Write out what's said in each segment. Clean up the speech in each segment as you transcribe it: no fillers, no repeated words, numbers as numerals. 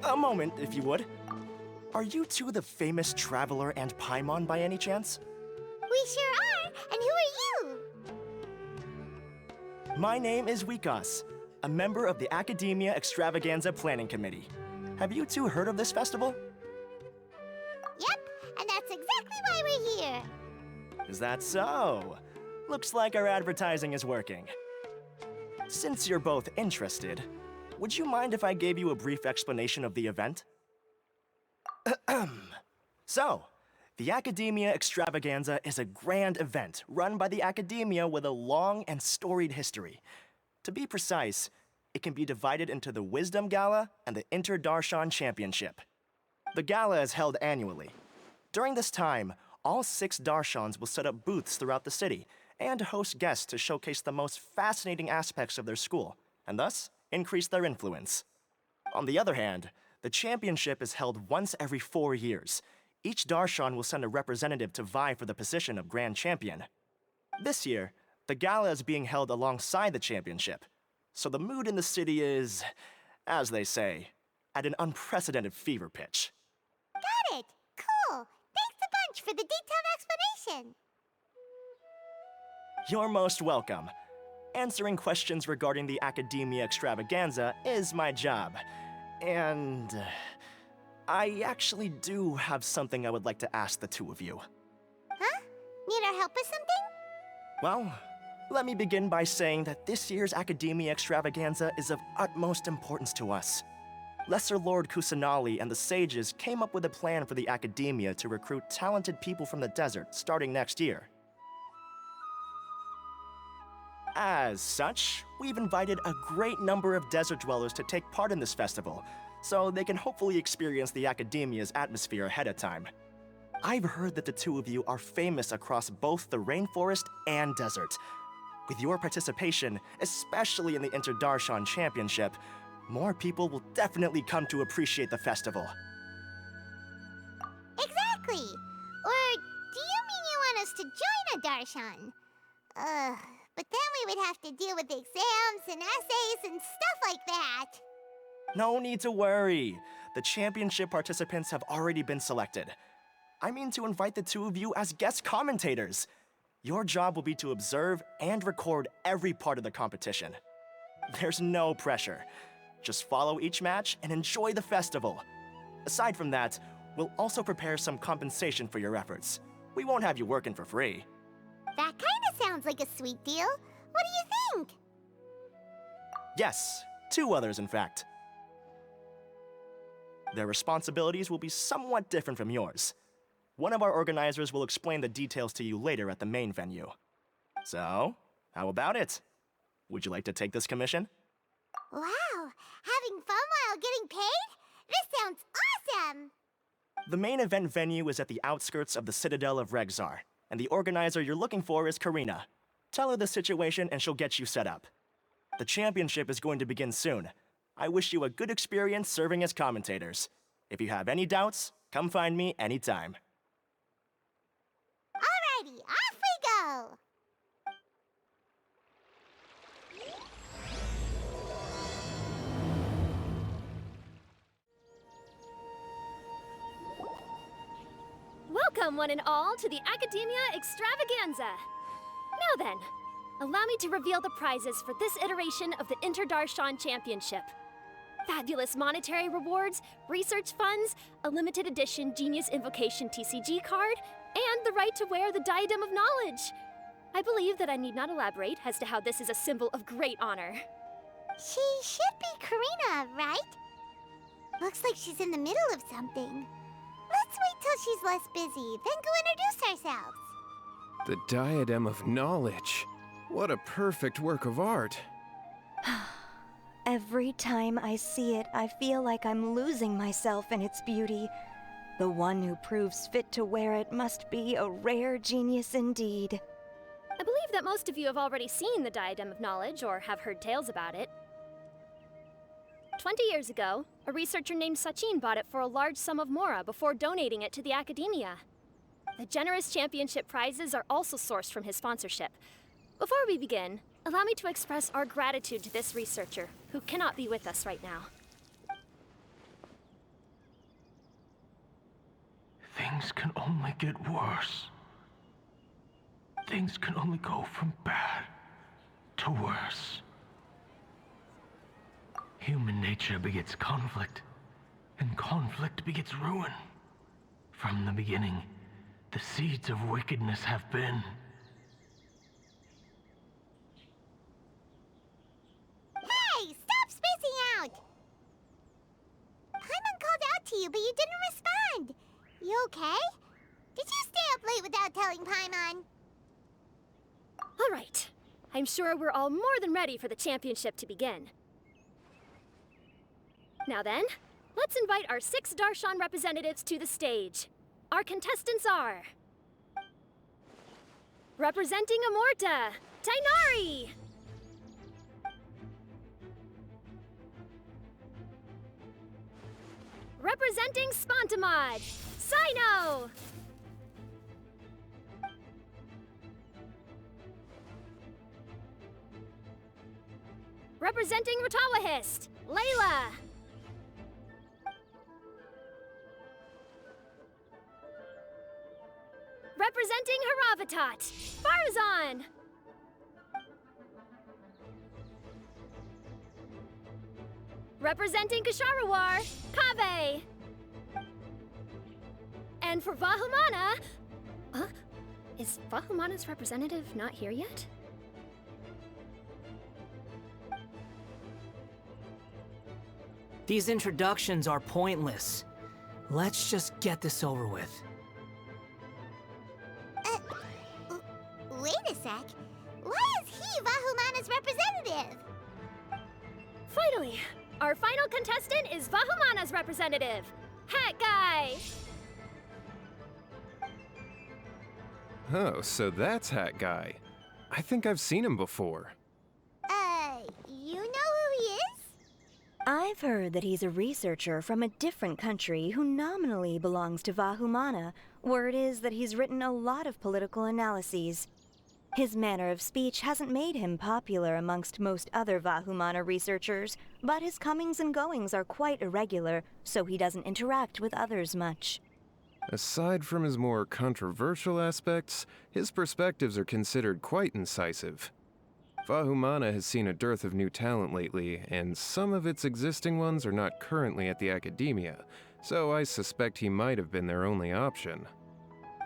A moment, if you would. Are you two the famous Traveler and Paimon by any chance? We sure are! And who are you? My name is Wikas, a member of the Academia Extravaganza Planning Committee. Have you two heard of this festival? Yep, and that's exactly why we're here. Is that so? Looks like our advertising is working. Since you're both interested, would you mind if I gave you a brief explanation of the event? So, the Academia Extravaganza is a grand event run by the Academia with a long and storied history. To be precise, it can be divided into the Wisdom Gala and the Inter-Darshan Championship. The gala is held annually. During this time, all 6 Darshans will set up booths throughout the city and host guests to showcase the most fascinating aspects of their school, and thus increase their influence. On the other hand, the championship is held once every 4 years. Each Darshan will send a representative to vie for the position of Grand Champion. This year, the gala is being held alongside the championship, so the mood in the city is, as they say, at an unprecedented fever pitch. Got it! Cool! Thanks a bunch for the detailed explanation! You're most welcome. Answering questions regarding the Academia Extravaganza is my job. And I actually do have something I would like to ask the two of you. Huh? Need our help with something? Well, let me begin by saying that this year's Academia Extravaganza is of utmost importance to us. Lesser Lord Kusanali and the sages came up with a plan for the Academia to recruit talented people from the desert starting next year. As such, we've invited a great number of desert dwellers to take part in this festival, so they can hopefully experience the Academia's atmosphere ahead of time. I've heard that the two of you are famous across both the rainforest and desert. With your participation, especially in the Inter-Darshan Championship, more people will definitely come to appreciate the festival. Exactly! Or do you mean you want us to join a Darshan? But then we would have to deal with exams and essays and stuff like that. No need to worry. The championship participants have already been selected. I mean to invite the two of you as guest commentators. Your job will be to observe and record every part of the competition. There's no pressure. Just follow each match and enjoy the festival. Aside from that, we'll also prepare some compensation for your efforts. We won't have you working for free. That kinda sounds like a sweet deal. What do you think? Yes, 2 others in fact. Their responsibilities will be somewhat different from yours. One of our organizers will explain the details to you later at the main venue. So, how about it? Would you like to take this commission? Wow! Having fun while getting paid? This sounds awesome! The main event venue is at the outskirts of the Citadel of Regzar, and the organizer you're looking for is Karina. Tell her the situation and she'll get you set up. The championship is going to begin soon. I wish you a good experience serving as commentators. If you have any doubts, come find me anytime. Alrighty, off we go! Welcome, one and all, to the Academia Extravaganza! Now then, allow me to reveal the prizes for this iteration of the Inter-Darshan Championship. Fabulous monetary rewards, research funds, a limited edition Genius Invocation TCG card, and the right to wear the Diadem of Knowledge. I believe that I need not elaborate as to how this is a symbol of great honor. She should be Karina, right? Looks like she's in the middle of something. Let's wait till she's less busy, then go introduce ourselves. The Diadem of Knowledge. What a perfect work of art. Every time I see it, I feel like I'm losing myself in its beauty. The one who proves fit to wear it must be a rare genius indeed. I believe that most of you have already seen the Diadem of Knowledge or have heard tales about it. 20 years ago, a researcher named Sachin bought it for a large sum of mora before donating it to the Academia. The generous championship prizes are also sourced from his sponsorship. Before we begin, allow me to express our gratitude to this researcher, who cannot be with us right now. Things can only get worse. Things can only go from bad to worse. Human nature begets conflict, and conflict begets ruin. From the beginning, the seeds of wickedness have been. Hey, stop spacing out! Paimon called out to you, but you didn't respond. You okay? Did you stay up late without telling Paimon? All right. I'm sure we're all more than ready for the championship to begin. Now then, let's invite our 6 Darshan representatives to the stage. Our contestants are... Representing Amorta, Tainari! Representing Spontamod, Sino! Representing Ratawahist, Layla! Representing Haravatat, Farazan! Representing Kasharawar, Kaveh! And for Vahumana... Is Vahumana's representative not here yet? These introductions are pointless. Let's just get this over with. Wait a sec. Why is he Vahumana's representative? Finally, our final contestant is Vahumana's representative, Hat Guy! Oh, so that's Hat Guy. I think I've seen him before. You know who he is? I've heard that he's a researcher from a different country who nominally belongs to Vahumana. Word is that he's written a lot of political analyses. His manner of speech hasn't made him popular amongst most other Vahumana researchers, but his comings and goings are quite irregular, so he doesn't interact with others much. Aside from his more controversial aspects, his perspectives are considered quite incisive. Vahumana has seen a dearth of new talent lately, and some of its existing ones are not currently at the academia, so I suspect he might have been their only option.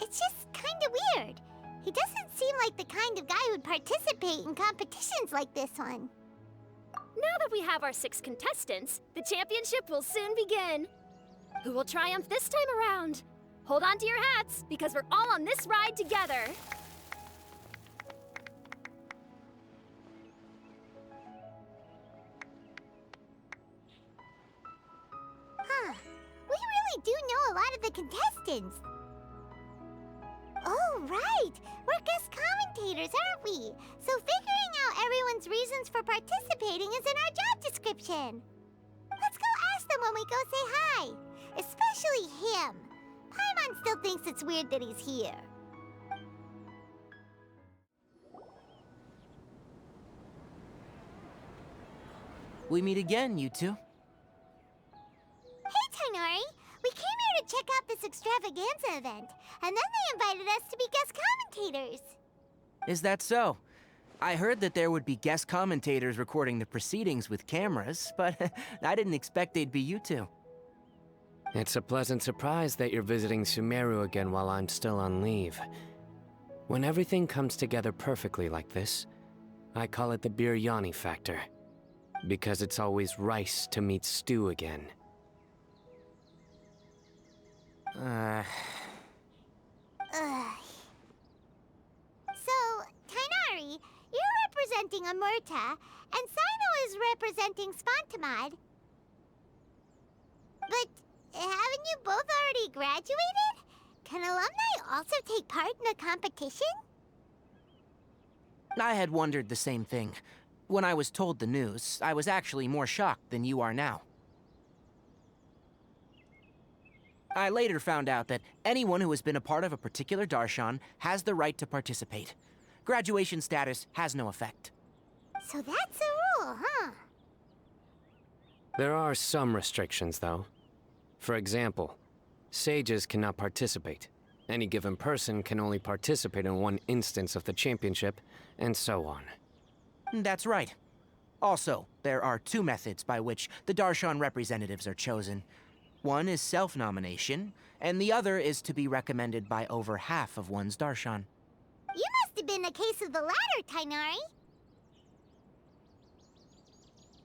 It's just kinda weird. He doesn't seem like the kind of guy who'd participate in competitions like this one. Now that we have our 6 contestants, the championship will soon begin. Who will triumph this time around? Hold on to your hats, because we're all on this ride together. Huh. We really do know a lot of the contestants. Oh, right! We're guest commentators, aren't we? So figuring out everyone's reasons for participating is in our job description. Let's go ask them when we go say hi. Especially him. Paimon still thinks it's weird that he's here. We meet again, you two. Hey, Tainari! We came here to check out this extravaganza event, and then they invited us to be guest commentators. Is that so? I heard that there would be guest commentators recording the proceedings with cameras, but I didn't expect they'd be you two. It's a pleasant surprise that you're visiting Sumeru again while I'm still on leave. When everything comes together perfectly like this, I call it the biryani factor. Because it's always rice to meet stew again. Ugh. So, Tainari, you're representing Amurta, and Sino is representing Spontamod. But haven't you both already graduated? Can alumni also take part in a competition? I had wondered the same thing. When I was told the news, I was actually more shocked than you are now. I later found out that anyone who has been a part of a particular darshan has the right to participate. Graduation status has no effect. So that's the rule, huh? There are some restrictions, though. For example, Sages cannot participate. Any given person can only participate in one instance of the championship, and so on. That's right. Also, there are two methods by which the Darshan representatives are chosen. One is self-nomination, and the other is to be recommended by over half of one's Darshan. You must have been a case of the latter, Tainari.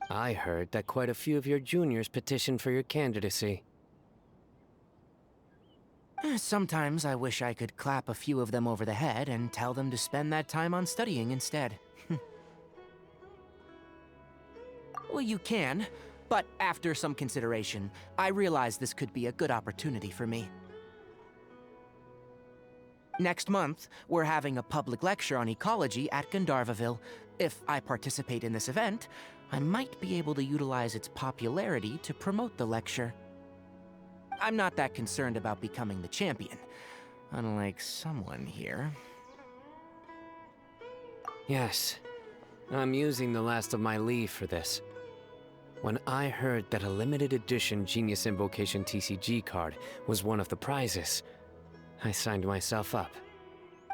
I heard that quite a few of your juniors petitioned for your candidacy. Sometimes I wish I could clap a few of them over the head and tell them to spend that time on studying instead. Well, you can, but after some consideration, I realize this could be a good opportunity for me. Next month, we're having a public lecture on ecology at Gandharvaville. If I participate in this event, I might be able to utilize its popularity to promote the lecture. I'm not that concerned about becoming the champion, unlike someone here. Yes, I'm using the last of my leave for this. When I heard that a limited edition Genius Invocation TCG card was one of the prizes, I signed myself up.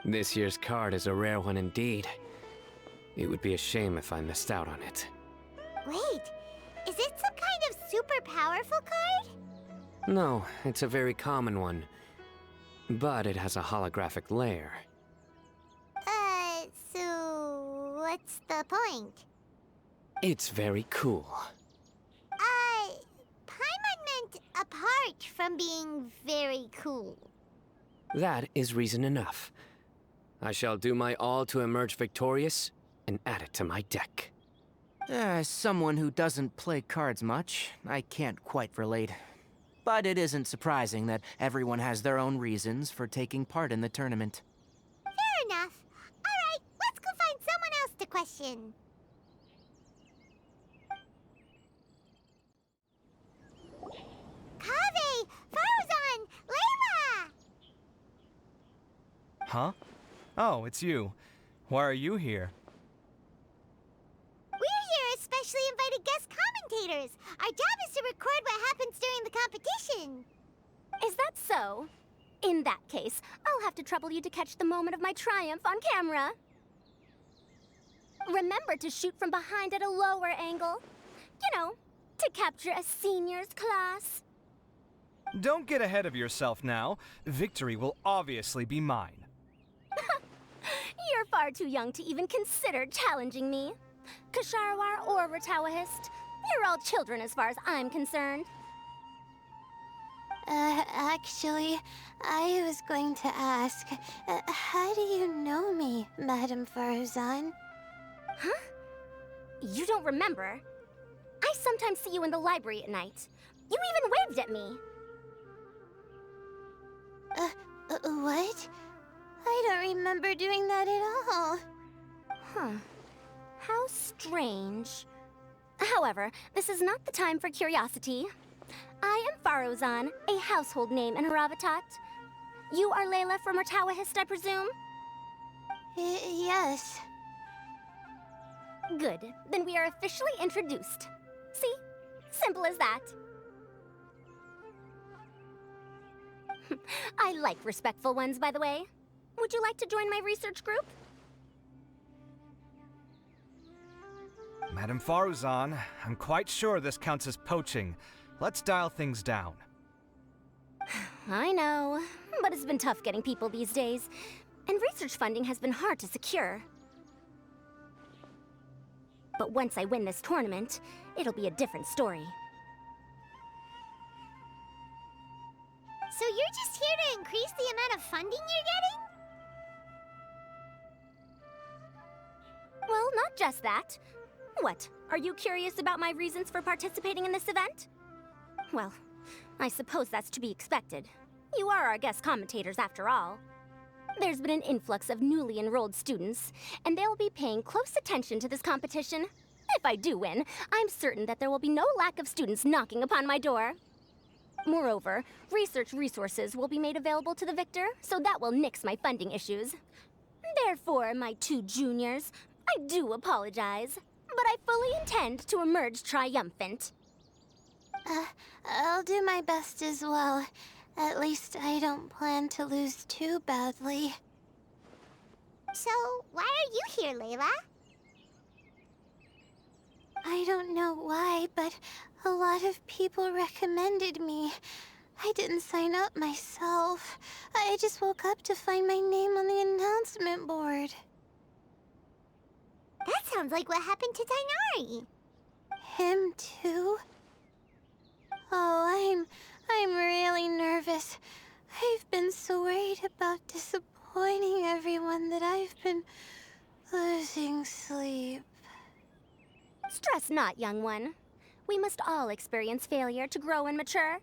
This year's card is a rare one indeed. It would be a shame if I missed out on it. Wait, is it some kind of super powerful card? No, it's a very common one. But it has a holographic layer. So what's the point? It's very cool. Paimon meant apart from being very cool. That is reason enough. I shall do my all to emerge victorious and add it to my deck. As someone who doesn't play cards much, I can't quite relate. But it isn't surprising that everyone has their own reasons for taking part in the tournament. Fair enough. All right, let's go find someone else to question. Kaveh! Farzan! Layla! Huh? Oh, it's you. Why are you here? We're here as specially invited guest commentators. Our job is to record what happens during the competition. Is that so? In that case, I'll have to trouble you to catch the moment of my triumph on camera. Remember to shoot from behind at a lower angle. You know, to capture a seniors class. Don't get ahead of yourself now. Victory will obviously be mine. You're far too young to even consider challenging me. Kasharawar or Ratawahist, you're all children as far as I'm concerned. Actually, I was going to ask, how do you know me, Madame Farzan? Huh? You don't remember? I sometimes see you in the library at night. You even waved at me. What? I don't remember doing that at all. Huh. How strange. However, this is not the time for curiosity. I am Farozan, a household name in Haravatat. You are Layla from Ratawahist, I presume? Yes. Good. Then we are officially introduced. See? Simple as that. I like respectful ones, by the way. Would you like to join my research group? Madame Faruzan, I'm quite sure this counts as poaching. Let's dial things down. I know, but it's been tough getting people these days. And research funding has been hard to secure. But once I win this tournament, it'll be a different story. So you're just here to increase the amount of funding you're getting? Well, not just that. What, are you curious about my reasons for participating in this event? Well, I suppose that's to be expected. You are our guest commentators after all. There's been an influx of newly enrolled students, and they'll be paying close attention to this competition. If I do win, I'm certain that there will be no lack of students knocking upon my door. Moreover, research resources will be made available to the victor, so that will nix my funding issues. Therefore, my two juniors, I do apologize, but I fully intend to emerge triumphant. I'll do my best as well. At least I don't plan to lose too badly. So, why are you here, Layla? I don't know why, but a lot of people recommended me. I didn't sign up myself. I just woke up to find my name on the announcement board. That sounds like what happened to Dainari. Him too? Oh, I'm really nervous. I've been so worried about disappointing everyone that I've been losing sleep. Stress not, young one. We must all experience failure to grow and mature.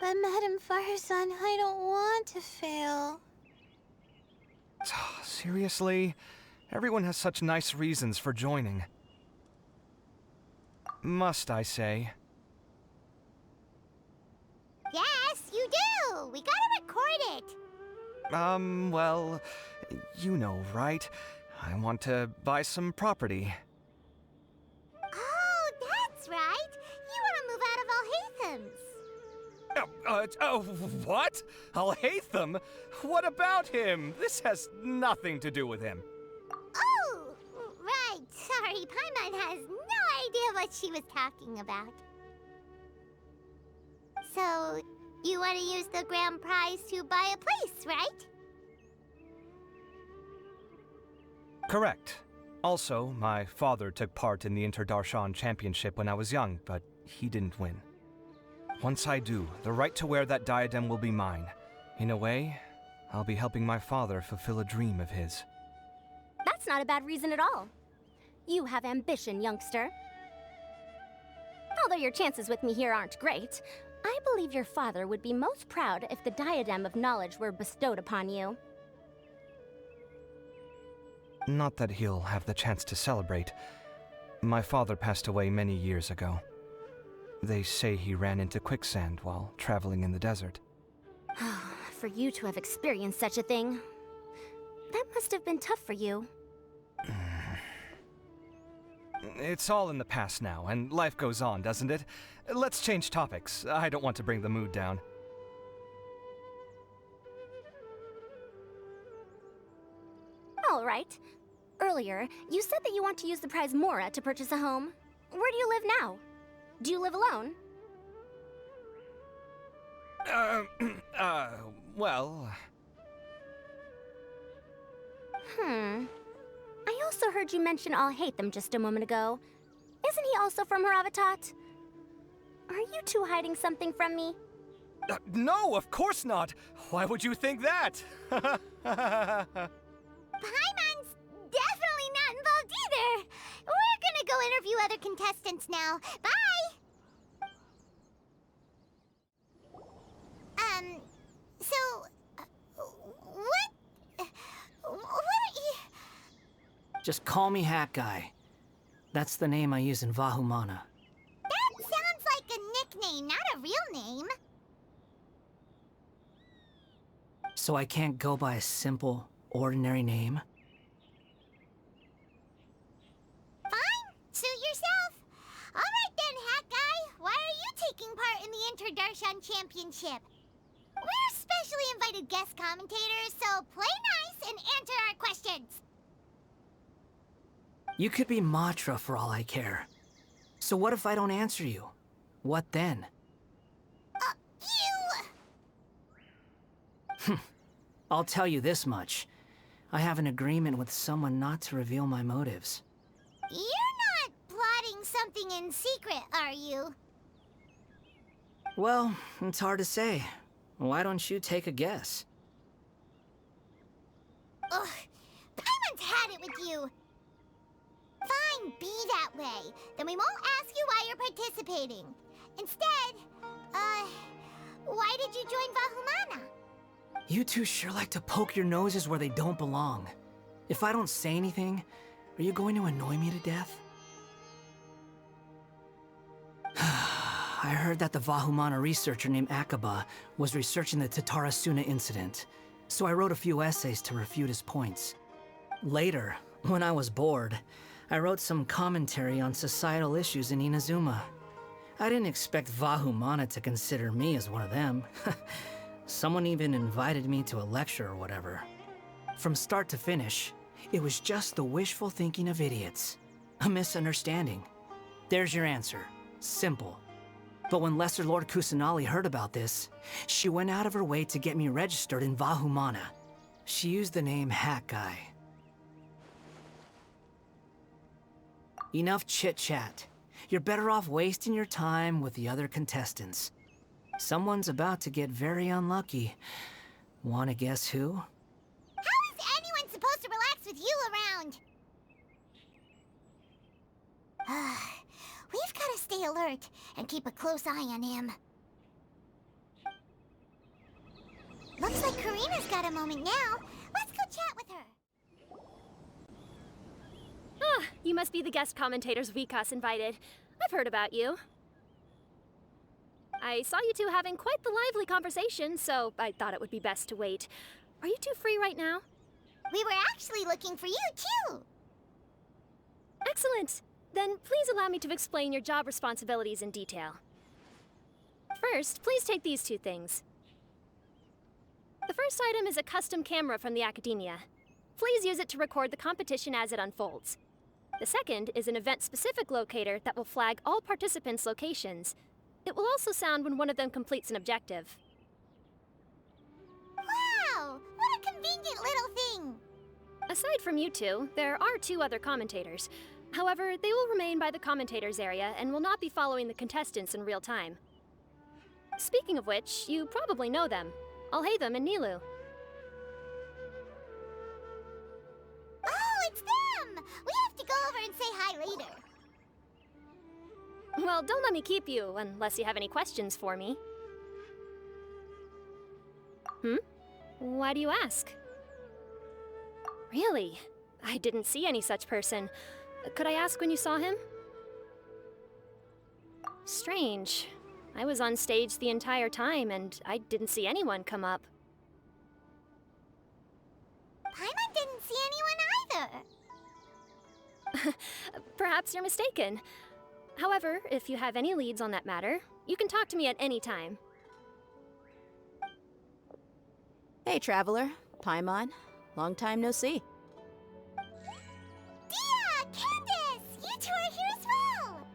But Madame Farzan, I don't want to fail. Seriously? Everyone has such nice reasons for joining. Must I say? Yes, you do! We gotta record it! Well, you know, right? I want to buy some property. Oh, that's right! You want to move out of Al-Haytham's. What? Al-Haytham? What about him? This has nothing to do with him. Oh, right. Sorry, Paimon has no idea what she was talking about. So, you want to use the grand prize to buy a place, right? Correct. Also, my father took part in the Inter-Darshan Championship when I was young, but he didn't win. Once I do, the right to wear that diadem will be mine. In a way, I'll be helping my father fulfill a dream of his. That's not a bad reason at all. You have ambition, youngster. Although your chances with me here aren't great, I believe your father would be most proud if the diadem of knowledge were bestowed upon you. Not that he'll have the chance to celebrate. My father passed away many years ago. They say he ran into quicksand while traveling in the desert. For you to have experienced such a thing, that must have been tough for you. It's all in the past now, and life goes on, doesn't it? Let's change topics. I don't want to bring the mood down. All right. Earlier, you said that you want to use the prize Mora to purchase a home. Where do you live now? Do you live alone? Well... I also heard you mention Al-Haytham just a moment ago. Isn't he also from Haravatat? Are you two hiding something from me? No, of course not! Why would you think that? Paimon's definitely not involved either! We're gonna go interview other contestants now. Bye! What are you... Just call me Hat Guy. That's the name I use in Vahumana. That sounds like a nickname, not a real name. So I can't go by a simple, ordinary name? Fine, suit yourself. Alright then, Hat Guy. Why are you taking part in the Inter-Darshan Championship? We're specially invited guest commentators, so play nice and answer our questions. You could be Matra for all I care. So what if I don't answer you? What then? I'll tell you this much. I have an agreement with someone not to reveal my motives. You're not plotting something in secret, are you? Well, it's hard to say. Why don't you take a guess? Ugh, Paimon's had it with you. Fine, be that way. Then we won't ask you why you're participating. Instead, why did you join Vahumana? You two sure like to poke your noses where they don't belong. If I don't say anything, are you going to annoy me to death? I heard that the Vahumana researcher named Akaba was researching the Tatarasuna incident, so I wrote a few essays to refute his points. Later, when I was bored, I wrote some commentary on societal issues in Inazuma. I didn't expect Vahumana to consider me as one of them. Someone even invited me to a lecture or whatever. From start to finish, it was just the wishful thinking of idiots. A misunderstanding. There's your answer. Simple. But when Lesser Lord Kusanali heard about this, she went out of her way to get me registered in Vahumana. She used the name Hat Guy. Enough chit-chat. You're better off wasting your time with the other contestants. Someone's about to get very unlucky. Wanna guess who? How is anyone supposed to relax with you around? We've got to stay alert and keep a close eye on him. Looks like Karina's got a moment now. Let's go chat with her. Ah, you must be the guest commentators Vikas invited. I've heard about you. I saw you two having quite the lively conversation, so I thought it would be best to wait. Are you two free right now? We were actually looking for you, too. Excellent. Then please allow me to explain your job responsibilities in detail. First, please take these two things. The first item is a custom camera from the Academia. Please use it to record the competition as it unfolds. The second is an event-specific locator that will flag all participants' locations. It will also sound when one of them completes an objective. Wow! What a convenient little thing! Aside from you two, there are two other commentators. However, they will remain by the commentators area and will not be following the contestants in real time. Speaking of which, you probably know them. Alhaitham and Nilu. Oh, it's them! We have to go over and say hi later. Well, don't let me keep you, unless you have any questions for me. Why do you ask? Really? I didn't see any such person. Could I ask when you saw him? Strange. I was on stage the entire time, and I didn't see anyone come up. Paimon didn't see anyone either. Perhaps you're mistaken. However, if you have any leads on that matter, you can talk to me at any time. Hey, Traveler. Paimon. Long time no see. Dia! Candace! You two are here as well!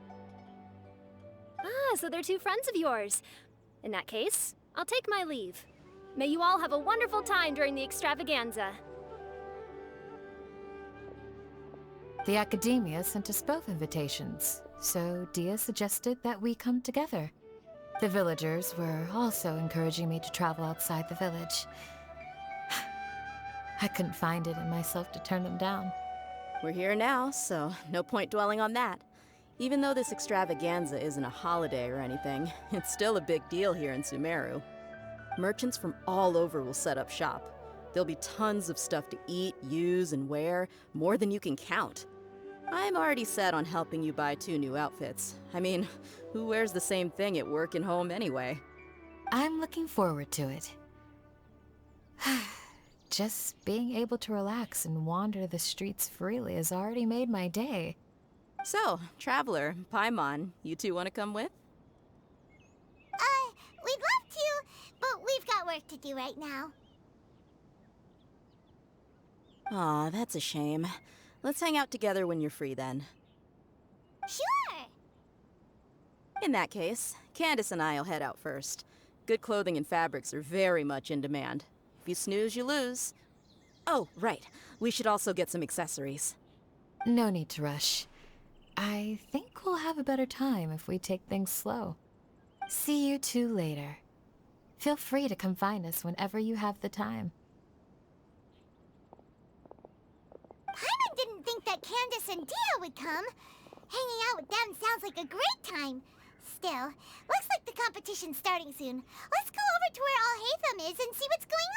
Ah, so they're two friends of yours. In that case, I'll take my leave. May you all have a wonderful time during the extravaganza. The Academia sent us both invitations, so Dia suggested that we come together. The villagers were also encouraging me to travel outside the village. I couldn't find it in myself to turn them down. We're here now, so no point dwelling on that. Even though this extravaganza isn't a holiday or anything, it's still a big deal here in Sumeru. Merchants from all over will set up shop. There'll be tons of stuff to eat, use, and wear, more than you can count. I'm already set on helping you buy 2 new outfits. I mean, who wears the same thing at work and home anyway? I'm looking forward to it. Just being able to relax and wander the streets freely has already made my day. So, Traveler, Paimon, you two want to come with? We'd love to, but we've got work to do right now. Aw, that's a shame. Let's hang out together when you're free then. Sure! In that case, Candace and I'll head out first. Good clothing and fabrics are very much in demand. If you snooze, you lose. Oh, right. We should also get some accessories. No need to rush. I think we'll have a better time if we take things slow. See you two later. Feel free to come find us whenever you have the time. Paimon didn't think that Candace and Dia would come. Hanging out with them sounds like a great time. Still, looks like the competition's starting soon. Let's go over to where Alhaitham is and see what's going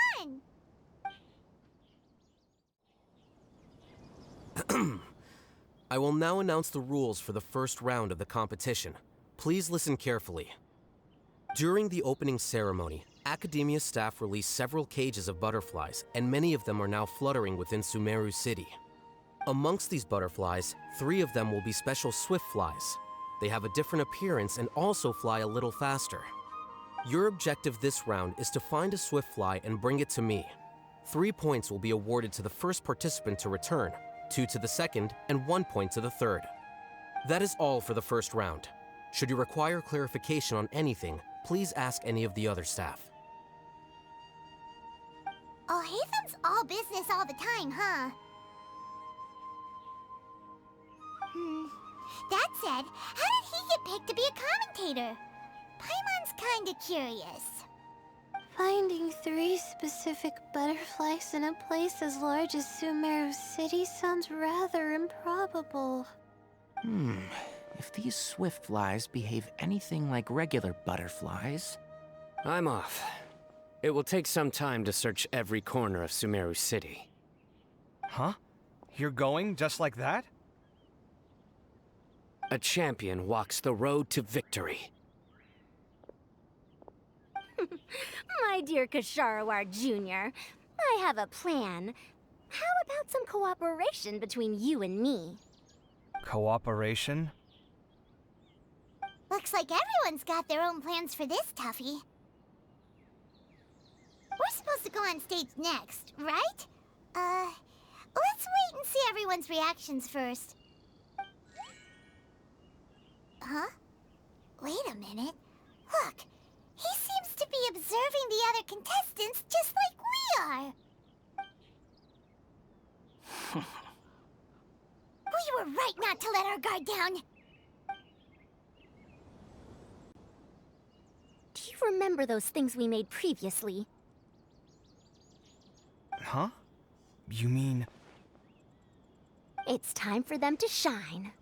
on. I will now announce the rules for the first round of the competition. Please listen carefully. During the opening ceremony, Academia staff released several cages of butterflies, and many of them are now fluttering within Sumeru City. Amongst these butterflies, 3 of them will be special swift flies. They have a different appearance and also fly a little faster. Your objective this round is to find a Swiftfly and bring it to me. 3 points will be awarded to the first participant to return, 2 to the second, and 1 point to the third. That is all for the first round. Should you require clarification on anything, please ask any of the other staff. Oh, Hatham's all business all the time, huh? That said, how did he get picked to be a commentator? Paimon's kinda curious. Finding 3 specific butterflies in a place as large as Sumeru City sounds rather improbable. If these Swiftflies behave anything like regular butterflies... I'm off. It will take some time to search every corner of Sumeru City. Huh? You're going just like that? A champion walks the road to victory. My dear Kasharawar Jr., I have a plan. How about some cooperation between you and me? Cooperation? Looks like everyone's got their own plans for this, Tuffy. We're supposed to go on stage next, right? Let's wait and see everyone's reactions first. Huh? Wait a minute. Look, he seems to be observing the other contestants just like we are. We were right not to let our guard down. Do you remember those things we made previously? Huh? You mean... It's time for them to shine.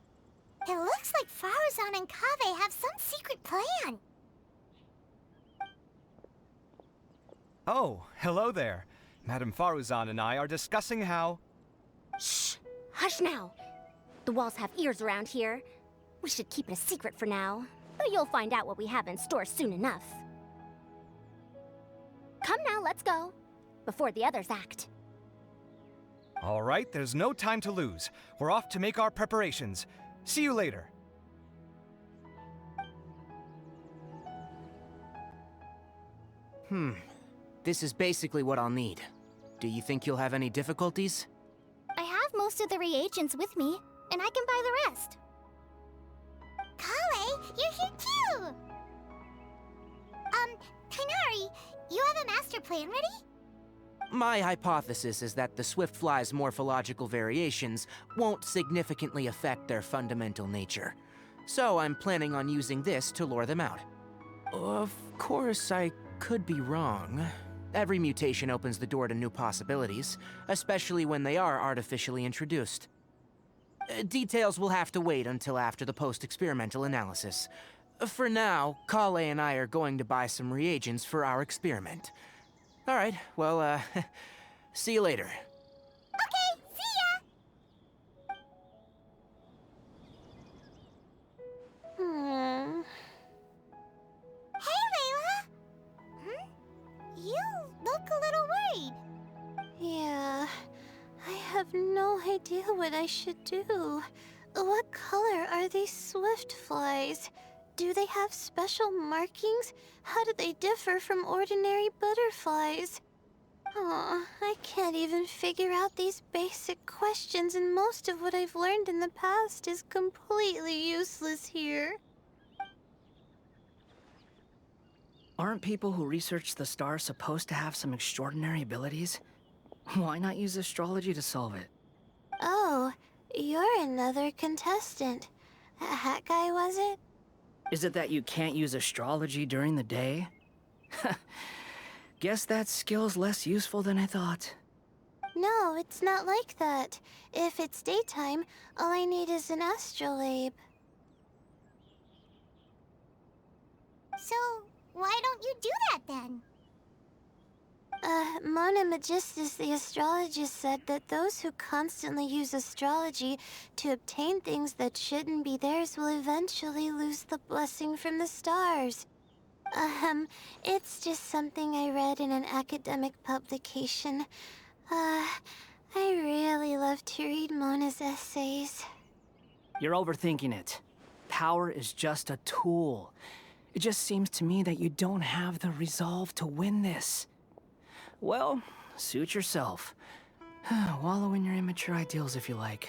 It looks like Faruzan and Kaveh have some secret plan. Oh, hello there. Madame Faruzan and I are discussing how... Shh! Hush now! The walls have ears around here. We should keep it a secret for now, though you'll find out what we have in store soon enough. Come now, let's go, before the others act. All right, there's no time to lose. We're off to make our preparations. See you later. This is basically what I'll need. Do you think you'll have any difficulties? I have most of the reagents with me, and I can buy the rest. Kale, you're here too! Kainari, you have a master plan ready? My hypothesis is that the Swiftfly's morphological variations won't significantly affect their fundamental nature. So I'm planning on using this to lure them out. Of course, I could be wrong. Every mutation opens the door to new possibilities, especially when they are artificially introduced. Details will have to wait until after the post-experimental analysis. For now, Kale and I are going to buy some reagents for our experiment. All right, well, see you later. Okay, see ya! Hey, Layla! You look a little worried. Yeah, I have no idea what I should do. What color are these Swiftflies? Do they have special markings? How do they differ from ordinary butterflies? Aw, I can't even figure out these basic questions, and most of what I've learned in the past is completely useless here. Aren't people who research the stars supposed to have some extraordinary abilities? Why not use astrology to solve it? Oh, you're another contestant. That hat guy, was it? Is it that you can't use astrology during the day? Guess that skill's less useful than I thought. No, it's not like that. If it's daytime, all I need is an astrolabe. So, why don't you do that then? Mona Magistus, the astrologist, said that those who constantly use astrology to obtain things that shouldn't be theirs will eventually lose the blessing from the stars. It's just something I read in an academic publication. I really love to read Mona's essays. You're overthinking it. Power is just a tool. It just seems to me that you don't have the resolve to win this. Well, suit yourself. Wallow in your immature ideals if you like.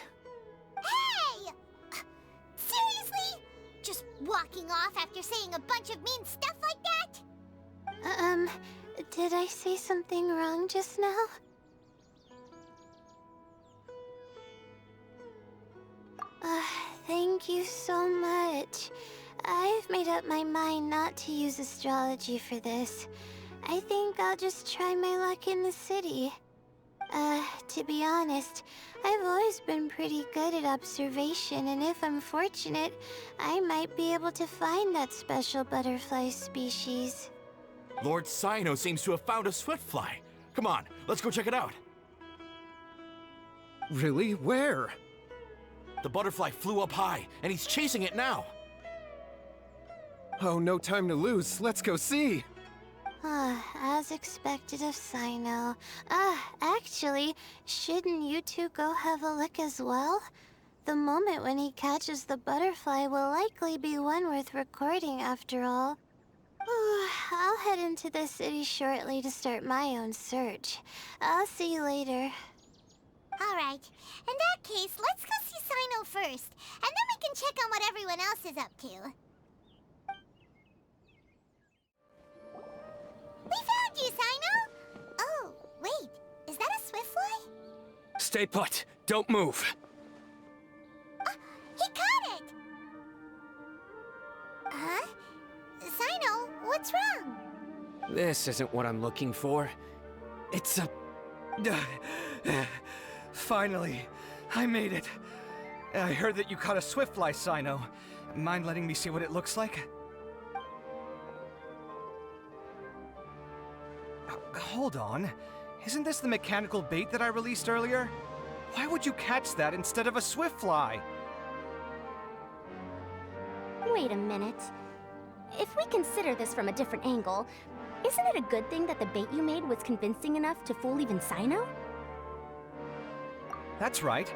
Hey! Seriously? Just walking off after saying a bunch of mean stuff like that? Did I say something wrong just now? Thank you so much. I've made up my mind not to use astrology for this. I think I'll just try my luck in the city. To be honest, I've always been pretty good at observation, and if I'm fortunate, I might be able to find that special butterfly species. Lord Sino seems to have found a swiftfly. Come on, let's go check it out. Really? Where? The butterfly flew up high, and he's chasing it now. Oh, no time to lose. Let's go see. As expected of Sino. Actually, shouldn't you two go have a look as well? The moment when he catches the butterfly will likely be one worth recording after all. I'll head into the city shortly to start my own search. I'll see you later. Alright, in that case, let's go see Sino first, and then we can check on what everyone else is up to. We found you, Sino! Oh, wait, is that a swiftfly? Stay put. Don't move. He caught it! Huh? Sino, what's wrong? This isn't what I'm looking for. It's a... Finally, I made it. I heard that you caught a swiftfly, Sino. Mind letting me see what it looks like? Hold on. Isn't this the mechanical bait that I released earlier? Why would you catch that instead of a swiftfly? Wait a minute. If we consider this from a different angle, isn't it a good thing that the bait you made was convincing enough to fool even Sino? That's right.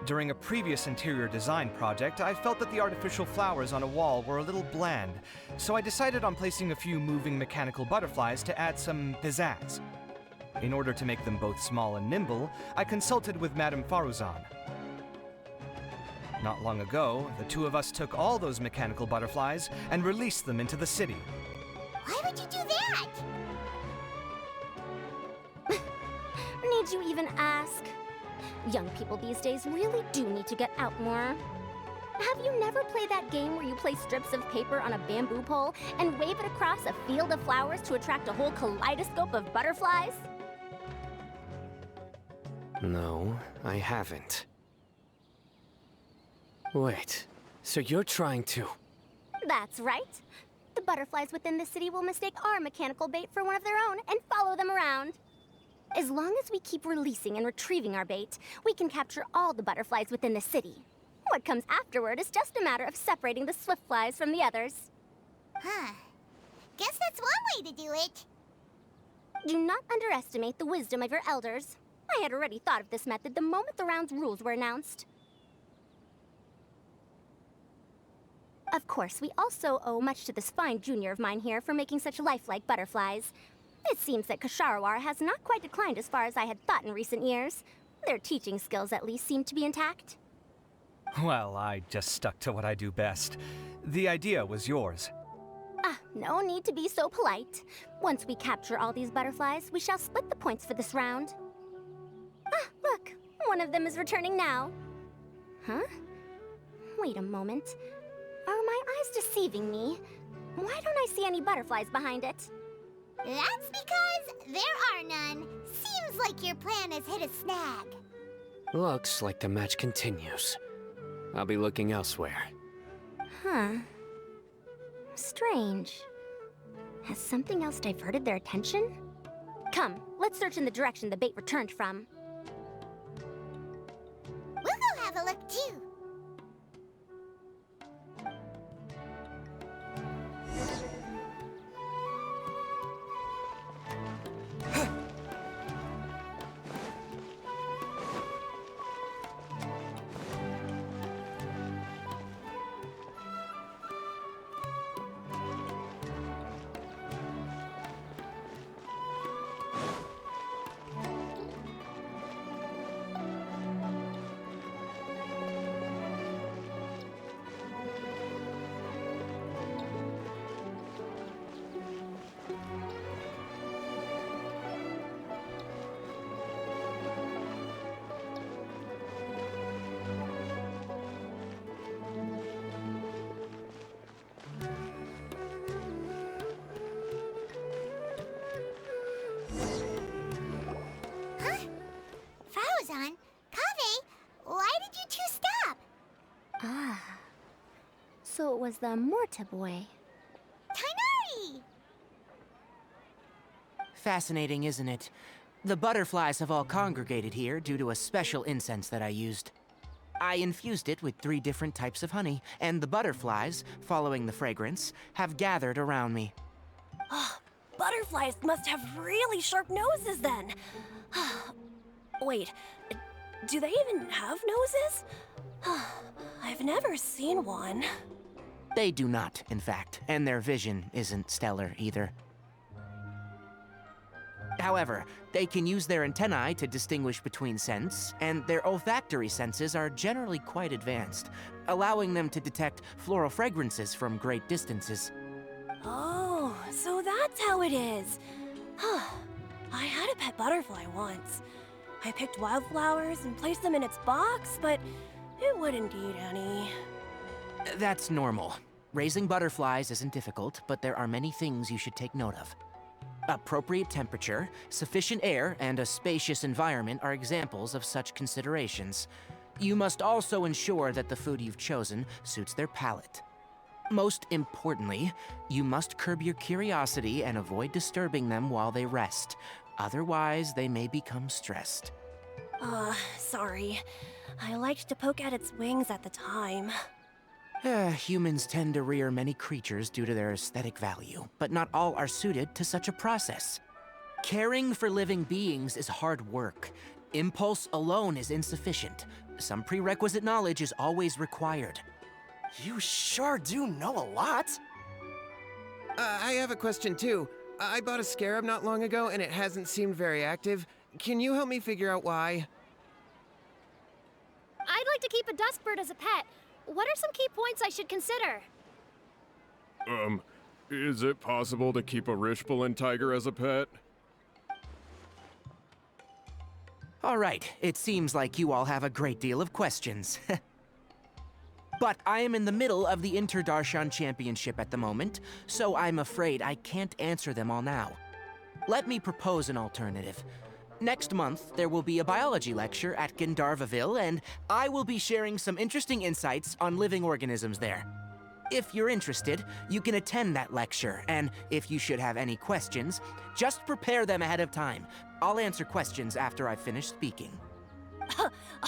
During a previous interior design project, I felt that the artificial flowers on a wall were a little bland, so I decided on placing a few moving mechanical butterflies to add some pizzazz. In order to make them both small and nimble, I consulted with Madame Faruzan. Not long ago, the two of us took all those mechanical butterflies and released them into the city. Why would you do that? Need you even ask? Young people these days really do need to get out more. Have you never played that game where you place strips of paper on a bamboo pole and wave it across a field of flowers to attract a whole kaleidoscope of butterflies? No, I haven't. Wait, so you're trying to... That's right. The butterflies within the city will mistake our mechanical bait for one of their own and follow them around. As long as we keep releasing and retrieving our bait, we can capture all the butterflies within the city. What comes afterward is just a matter of separating the swift flies from the others. Huh. Guess that's one way to do it. Do not underestimate the wisdom of your elders. I had already thought of this method the moment the round's rules were announced. Of course, we also owe much to this fine junior of mine here for making such lifelike butterflies. It seems that Kasharawar has not quite declined as far as I had thought in recent years. Their teaching skills at least seem to be intact. Well, I just stuck to what I do best. The idea was yours. No need to be so polite. Once we capture all these butterflies, we shall split the points for this round. Look, one of them is returning now. Huh? Wait a moment. Are my eyes deceiving me? Why don't I see any butterflies behind it? That's because there are none. Seems like your plan has hit a snag. Looks like the match continues. I'll be looking elsewhere. Huh. Strange. Has something else diverted their attention? Come, let's search in the direction the bait returned from. We'll go have a look too. was the Morta boy. Tainari! Fascinating, isn't it? The butterflies have all congregated here due to a special incense that I used. I infused it with 3 different types of honey, and the butterflies, following the fragrance, have gathered around me. Butterflies must have really sharp noses then. Wait, do they even have noses? I've never seen one. They do not, in fact, and their vision isn't stellar either. However, they can use their antennae to distinguish between scents, and their olfactory senses are generally quite advanced, allowing them to detect floral fragrances from great distances. Oh, so that's how it is. I had a pet butterfly once. I picked wildflowers and placed them in its box, but it wouldn't eat any. That's normal. Raising butterflies isn't difficult, but there are many things you should take note of. Appropriate temperature, sufficient air, and a spacious environment are examples of such considerations. You must also ensure that the food you've chosen suits their palate. Most importantly, you must curb your curiosity and avoid disturbing them while they rest. Otherwise, they may become stressed. Sorry. I liked to poke at its wings at the time. Humans tend to rear many creatures due to their aesthetic value, but not all are suited to such a process. Caring for living beings is hard work. Impulse alone is insufficient. Some prerequisite knowledge is always required. You sure do know a lot. I have a question too. I bought a scarab not long ago and it hasn't seemed very active. Can you help me figure out why? I'd like to keep a duskbird as a pet. What are some key points I should consider? Is it possible to keep a Rishbalin tiger as a pet? All right, it seems like you all have a great deal of questions. But I am in the middle of the Interdarshan Championship at the moment, so I'm afraid I can't answer them all now. Let me propose an alternative. Next month, there will be a biology lecture at Gandharvaville, and I will be sharing some interesting insights on living organisms there. If you're interested, you can attend that lecture, and if you should have any questions, just prepare them ahead of time. I'll answer questions after I've finished speaking.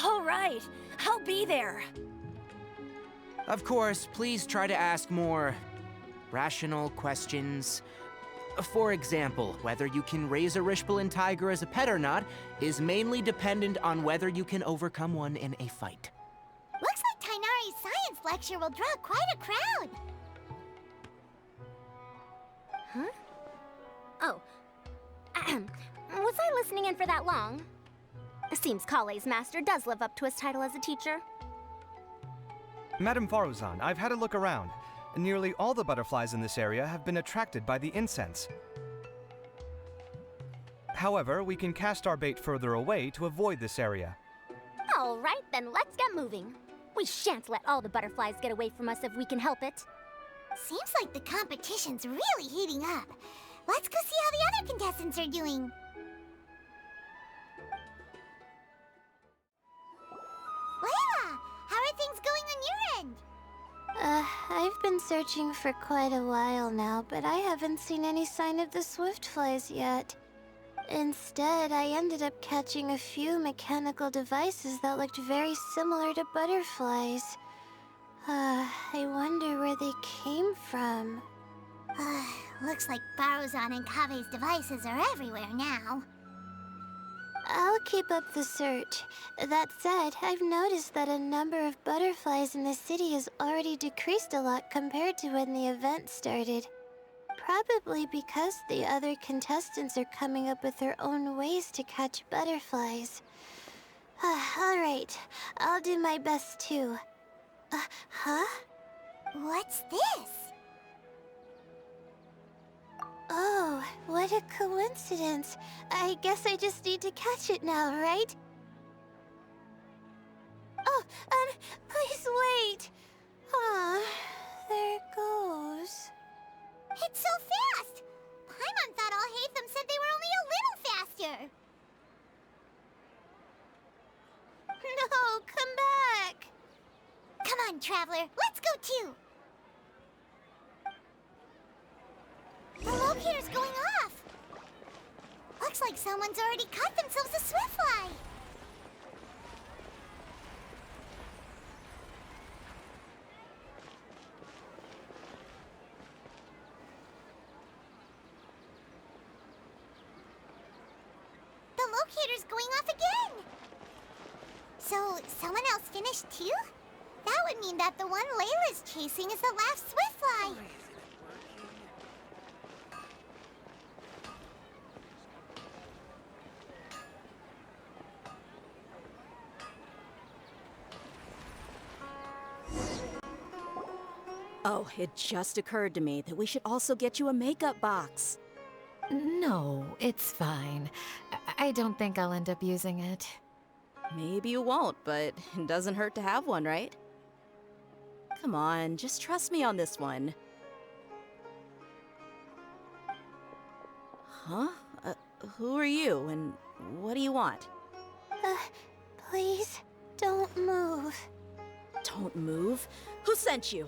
All right, I'll be there. Of course, please try to ask more rational questions. For example, whether you can raise a Rishbalin tiger as a pet or not is mainly dependent on whether you can overcome one in a fight. Looks like Tainari's science lecture will draw quite a crowd. Huh? Oh. Was I listening in for that long? Seems Kale's master does live up to his title as a teacher. Madame Faruzan, I've had a look around. Nearly all the butterflies in this area have been attracted by the incense. However, we can cast our bait further away to avoid this area. All right, then let's get moving. We shan't let all the butterflies get away from us if we can help it. Seems like the competition's really heating up. Let's go see how the other contestants are doing. Layla, how are things going on your end? I've been searching for quite a while now, but I haven't seen any sign of the swiftflies yet. Instead, I ended up catching a few mechanical devices that looked very similar to butterflies. I wonder where they came from. Looks like Barozan and Kave's devices are everywhere now. I'll keep up the search. That said, I've noticed that a number of butterflies in the city has already decreased a lot compared to when the event started. Probably because the other contestants are coming up with their own ways to catch butterflies. Alright, I'll do my best too. Huh? What's this? Oh, what a coincidence. I guess I just need to catch it now, right? Oh, please wait. There it goes. It's so fast! Paimon thought all Hatham said they were only a little faster. No, come back. Come on, Traveler, let's go too. locator's going off! Looks like someone's already cut themselves a swiftfly! The locator's going off again! So, someone else finished too? That would mean that the one Layla's chasing is the last swiftfly! Oh, it just occurred to me that we should also get you a makeup box. No, it's fine. I don't think I'll end up using it. Maybe you won't, but it doesn't hurt to have one, right? Come on, just trust me on this one. Huh? Who are you, and what do you want? Please, don't move. Don't move? Who sent you?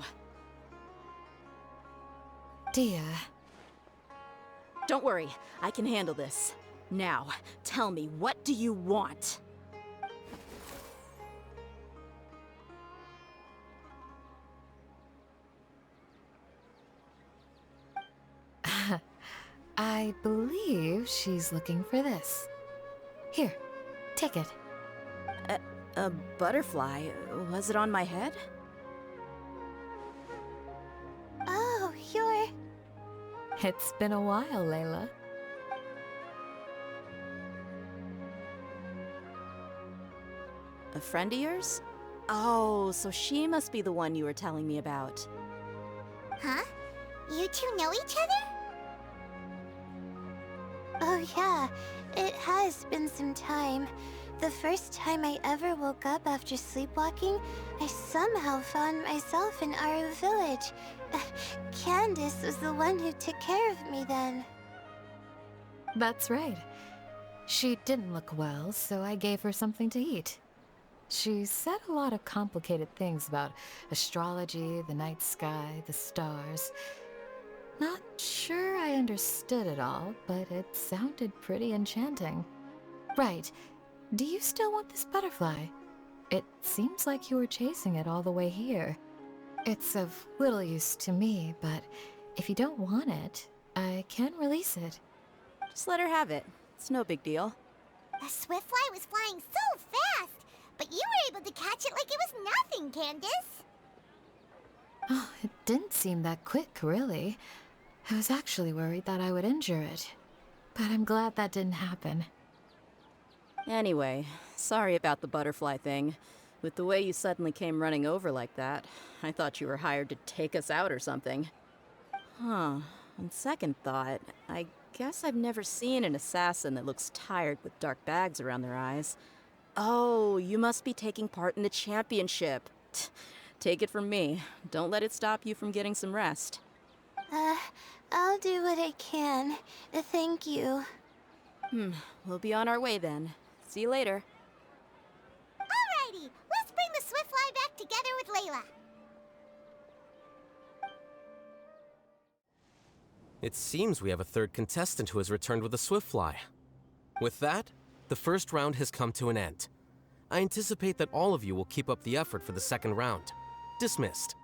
Dia. Don't worry, I can handle this. Now, tell me, what do you want? I believe she's looking for this. Here, take it. A butterfly? Was it on my head? Oh, you're... It's been a while, Layla. A friend of yours? Oh, so she must be the one you were telling me about. Huh? You two know each other? Oh yeah, it has been some time. The first time I ever woke up after sleepwalking, I somehow found myself in our village. Candace was the one who took care of me then. That's right. She didn't look well, so I gave her something to eat. She said a lot of complicated things about astrology, the night sky, the stars. Not sure I understood it all, but it sounded pretty enchanting. Right. Do you still want this butterfly? It seems like you were chasing it all the way here. It's of little use to me, but if you don't want it, I can release it. Just let her have it. It's no big deal. The swiftfly was flying so fast, but you were able to catch it like it was nothing, Candace. Oh, it didn't seem that quick, really. I was actually worried that I would injure it, but I'm glad that didn't happen. Anyway, sorry about the butterfly thing. With the way you suddenly came running over like that, I thought you were hired to take us out or something. Huh. On second thought, I guess I've never seen an assassin that looks tired with dark bags around their eyes. Oh, you must be taking part in the championship. Take it from me. Don't let it stop you from getting some rest. I'll do what I can. Thank you. We'll be on our way then. See you later. Alrighty, let's bring the swiftfly back together with Layla. It seems we have a third contestant who has returned with a swiftfly. With that, the first round has come to an end. I anticipate that all of you will keep up the effort for the second round. Dismissed.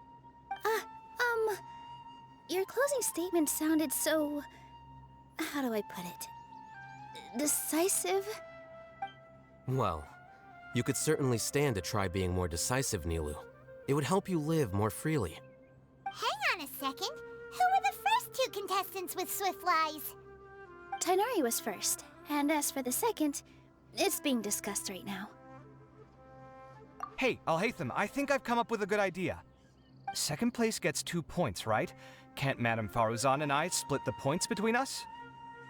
Your closing statement sounded so... how do I put it? Decisive? Well, you could certainly stand to try being more decisive, Nilu. It would help you live more freely. Hang on a second. Who were the first two contestants with swiftflies? Tainari was first, and as for the second, it's being discussed right now. Hey, Alhaitham, I think I've come up with a good idea. Second place gets 2 points, right? Can't Madame Faruzan and I split the points between us?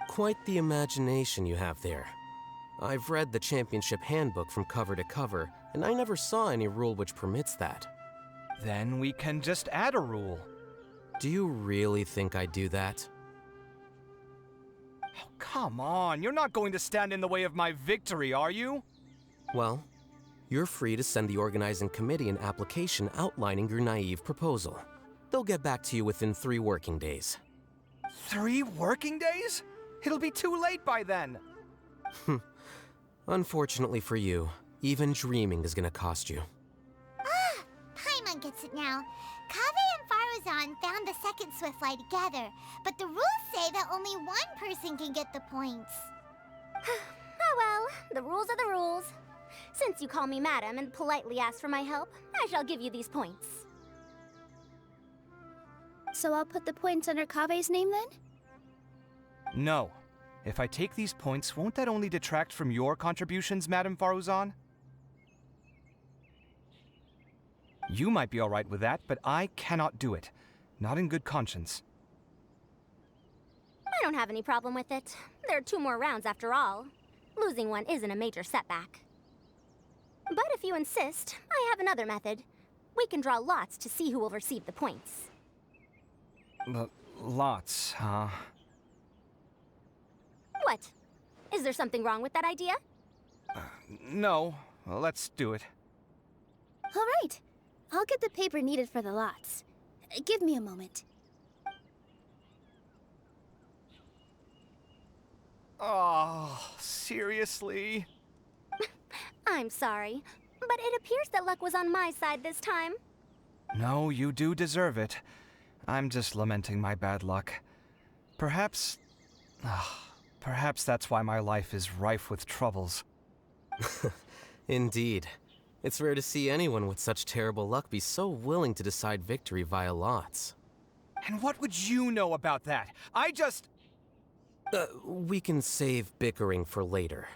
Quite the imagination you have there. I've read the championship handbook from cover to cover, and I never saw any rule which permits that. Then we can just add a rule. Do you really think I'd do that? Oh, come on, you're not going to stand in the way of my victory, are you? Well, you're free to send the organizing committee an application outlining your naive proposal. They'll get back to you within 3 working days. 3 working days? It'll be too late by then. Unfortunately for you, even dreaming is gonna cost you. Ah, Paimon gets it now. Kaveh and Faruzan found the second Swiftfly together, but the rules say that only one person can get the points. Oh well, the rules are the rules. Since you call me madam and politely ask for my help, I shall give you these points. So I'll put the points under Kaveh's name then? No. If I take these points, won't that only detract from your contributions, Madame Faruzan? You might be alright with that, but I cannot do it. Not in good conscience. I don't have any problem with it. There are 2 more rounds after all. Losing one isn't a major setback. But if you insist, I have another method. We can draw lots to see who will receive the points. Lots, huh? What? Is there something wrong with that idea? No. Well, let's do it. All right. I'll get the paper needed for the lots. Give me a moment. Oh, seriously? I'm sorry, but it appears that luck was on my side this time. No, you do deserve it. I'm just lamenting my bad luck. Perhaps that's why my life is rife with troubles. Indeed. It's rare to see anyone with such terrible luck be so willing to decide victory via lots. And what would you know about that? I just... We can save bickering for later.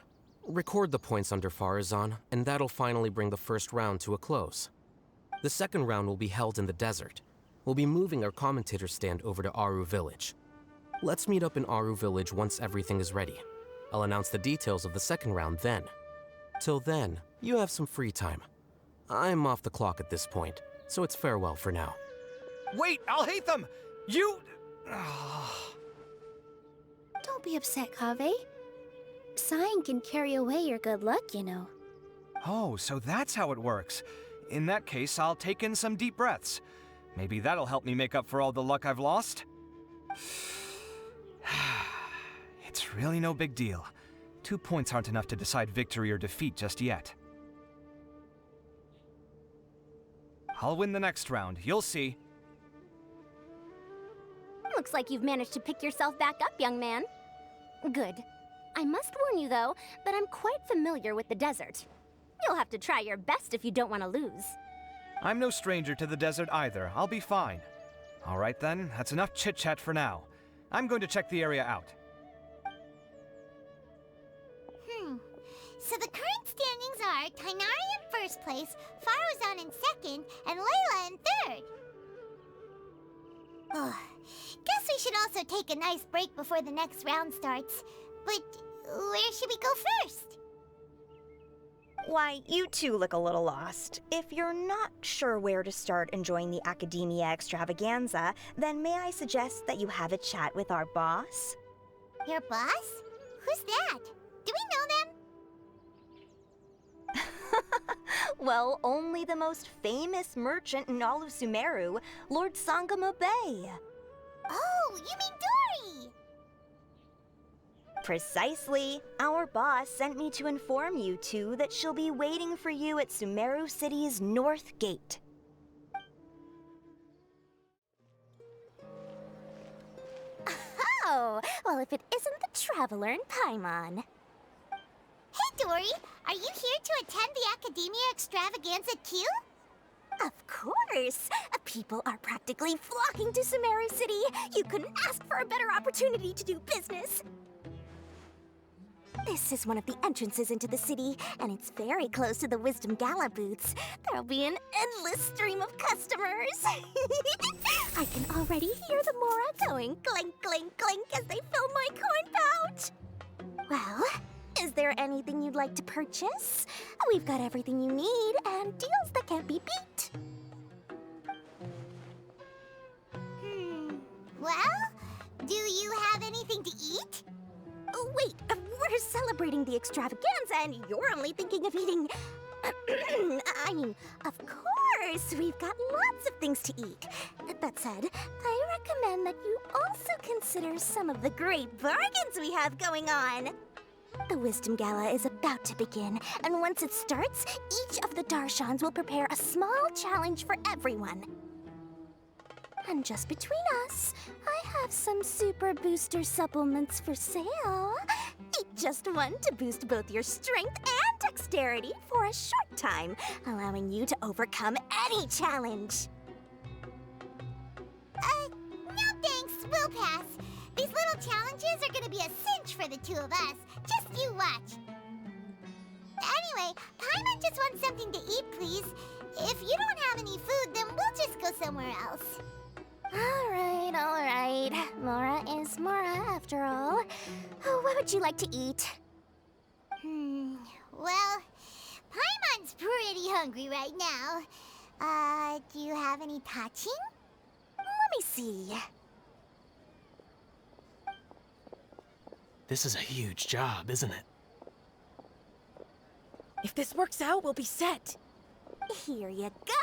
Record the points under Faruzan, and that'll finally bring the first round to a close. The second round will be held in the desert. We'll be moving our commentator stand over to Aru Village. Let's meet up in Aru Village once everything is ready. I'll announce the details of the second round then. Till then, you have some free time. I'm off the clock at this point, so it's farewell for now. Wait, I'll hate them! You... Don't be upset, Kaveh. Sighing can carry away your good luck, you know. Oh, so that's how it works. In that case, I'll take in some deep breaths. Maybe that'll help me make up for all the luck I've lost. It's really no big deal. 2 points aren't enough to decide victory or defeat just yet. I'll win the next round, you'll see. Looks like you've managed to pick yourself back up, young man. Good. I must warn you, though, that I'm quite familiar with the desert. You'll have to try your best if you don't want to lose. I'm no stranger to the desert either. I'll be fine. All right then, that's enough chit-chat for now. I'm going to check the area out. So the current standings are Tainari in first place, Faruzan in second, and Layla in third. Guess we should also take a nice break before the next round starts. But where should we go first? Why, you two look a little lost. If you're not sure where to start enjoying the Academia Extravaganza, then may I suggest that you have a chat with our boss? Your boss? Who's that? Do we know them? Well, only the most famous merchant in all of Sumeru, Lord Sangamo Bay. Oh, you mean Dory! Precisely. Our boss sent me to inform you two that she'll be waiting for you at Sumeru City's North Gate. Oh, well, if it isn't the Traveler in Paimon. Hey, Dory! Are you here to attend the Academia Extravaganza too? Of course! People are practically flocking to Sumeru City. You couldn't ask for a better opportunity to do business. This is one of the entrances into the city, and it's very close to the Wisdom Gala booths. There'll be an endless stream of customers. I can already hear the Mora going clink, clink, clink as they fill my coin pouch. Well, is there anything you'd like to purchase? We've got everything you need and deals that can't be beat. Well, do you have anything to eat? Oh, wait, we're celebrating the extravaganza and you're only thinking of eating... I mean, of course, we've got lots of things to eat. That said, I recommend that you also consider some of the great bargains we have going on. The Wisdom Gala is about to begin, and once it starts, each of the Darshans will prepare a small challenge for everyone. And just between us, I have some super booster supplements for sale. Eat just one to boost both your strength and dexterity for a short time, allowing you to overcome any challenge. No thanks, we'll pass. These little challenges are gonna be a cinch for the two of us. Just you watch. Anyway, Paimon just wants something to eat, please. If you don't have any food, then we'll just go somewhere else. All right. Mora is Mora, after all. Oh, what would you like to eat? Well, Paimon's pretty hungry right now. Do you have any touching? Let me see. This is a huge job, isn't it? If this works out, we'll be set. Here you go.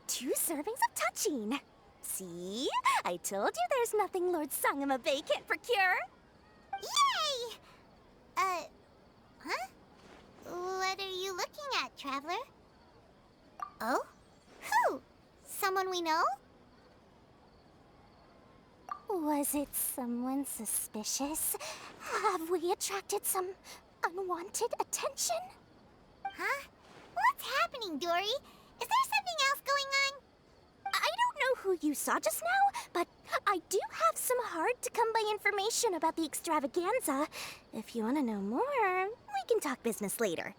2 servings of touching. See? I told you there's nothing Lord Sangamabe can't procure. Yay! Huh? What are you looking at, Traveler? Oh? Who? Someone we know? Was it someone suspicious? Have we attracted some unwanted attention? Huh? What's happening, Dory? Is there something else going on? I don't know who you saw just now, but I do have some hard-to-come-by information about the extravaganza. If you want to know more, we can talk business later.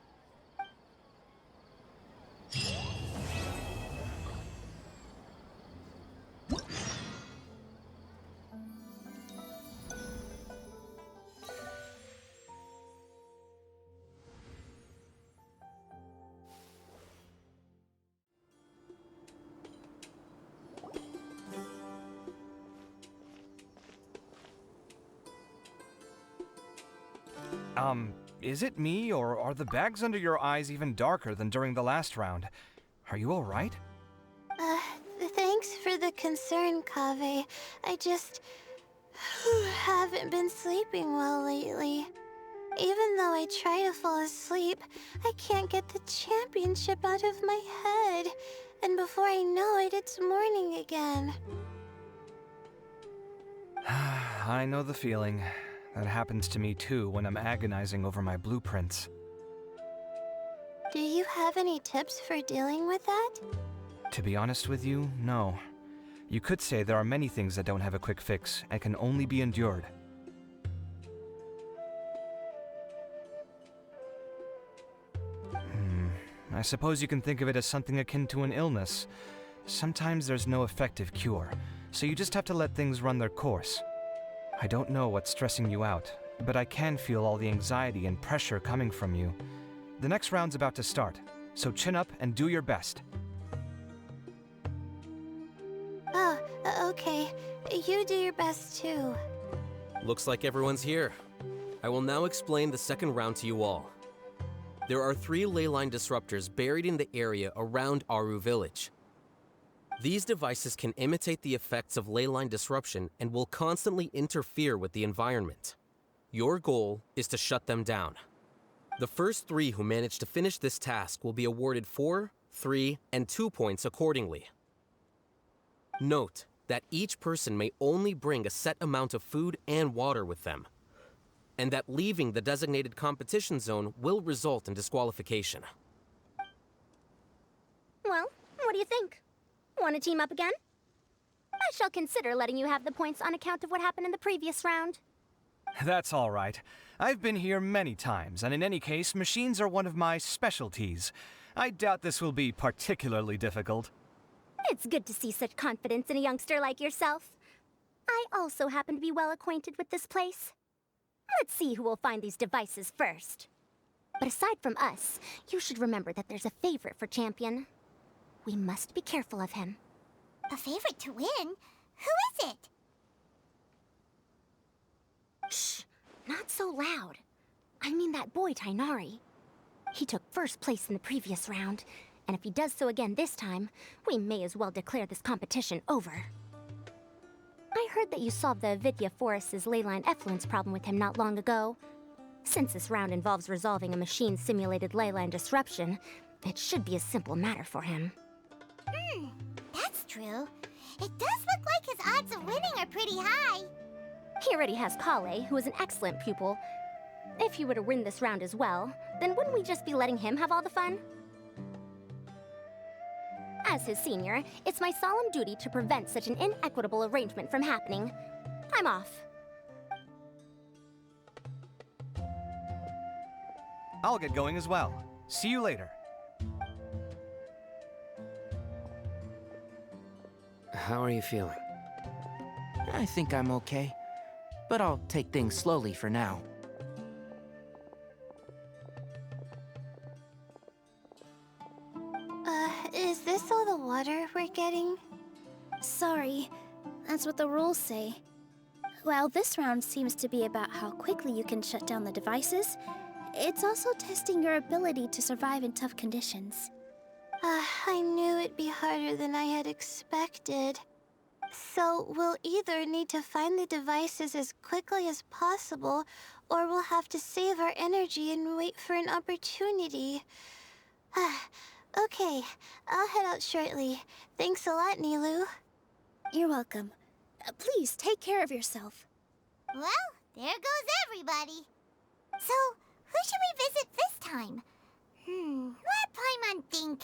Is it me, or are the bags under your eyes even darker than during the last round? Are you all right? Thanks for the concern, Kaveh. I just haven't been sleeping well lately. Even though I try to fall asleep, I can't get the championship out of my head. And before I know it, it's morning again. I know the feeling. That happens to me too when I'm agonizing over my blueprints. Do you have any tips for dealing with that? To be honest with you, no. You could say there are many things that don't have a quick fix and can only be endured. I suppose you can think of it as something akin to an illness. Sometimes there's no effective cure, so you just have to let things run their course. I don't know what's stressing you out, but I can feel all the anxiety and pressure coming from you. The next round's about to start, so chin up and do your best. Oh, okay. You do your best too. Looks like everyone's here. I will now explain the second round to you all. There are 3 leyline disruptors buried in the area around Aru Village. These devices can imitate the effects of leyline disruption and will constantly interfere with the environment. Your goal is to shut them down. The first 3 who manage to finish this task will be awarded 4, 3, and 2 points accordingly. Note that each person may only bring a set amount of food and water with them, and that leaving the designated competition zone will result in disqualification. Well, what do you think? Want to team up again? I shall consider letting you have the points on account of what happened in the previous round. That's all right. I've been here many times, and in any case, machines are one of my specialties. I doubt this will be particularly difficult. It's good to see such confidence in a youngster like yourself. I also happen to be well acquainted with this place. Let's see who will find these devices first. But aside from us, you should remember that there's a favorite for Champion. We must be careful of him. A favorite to win? Who is it? Shh! Not so loud. I mean that boy, Tainari. He took first place in the previous round, and if he does so again this time, we may as well declare this competition over. I heard that you solved the Avidya Forest's leyline effluence problem with him not long ago. Since this round involves resolving a machine-simulated leyline disruption, it should be a simple matter for him. That's true. It does look like his odds of winning are pretty high. He already has Kale, who is an excellent pupil. If he were to win this round as well, then wouldn't we just be letting him have all the fun? As his senior, it's my solemn duty to prevent such an inequitable arrangement from happening. I'm off. I'll get going as well. See you later. How are you feeling? I think I'm okay, but I'll take things slowly for now. Is this all the water we're getting? Sorry, that's what the rules say. While this round seems to be about how quickly you can shut down the devices, it's also testing your ability to survive in tough conditions. I knew it'd be harder than I had expected. So we'll either need to find the devices as quickly as possible, or we'll have to save our energy and wait for an opportunity. Okay, I'll head out shortly. Thanks a lot, Nilu. You're welcome. Please take care of yourself. Well, there goes everybody. So, who should we visit this time? Let Paimon think.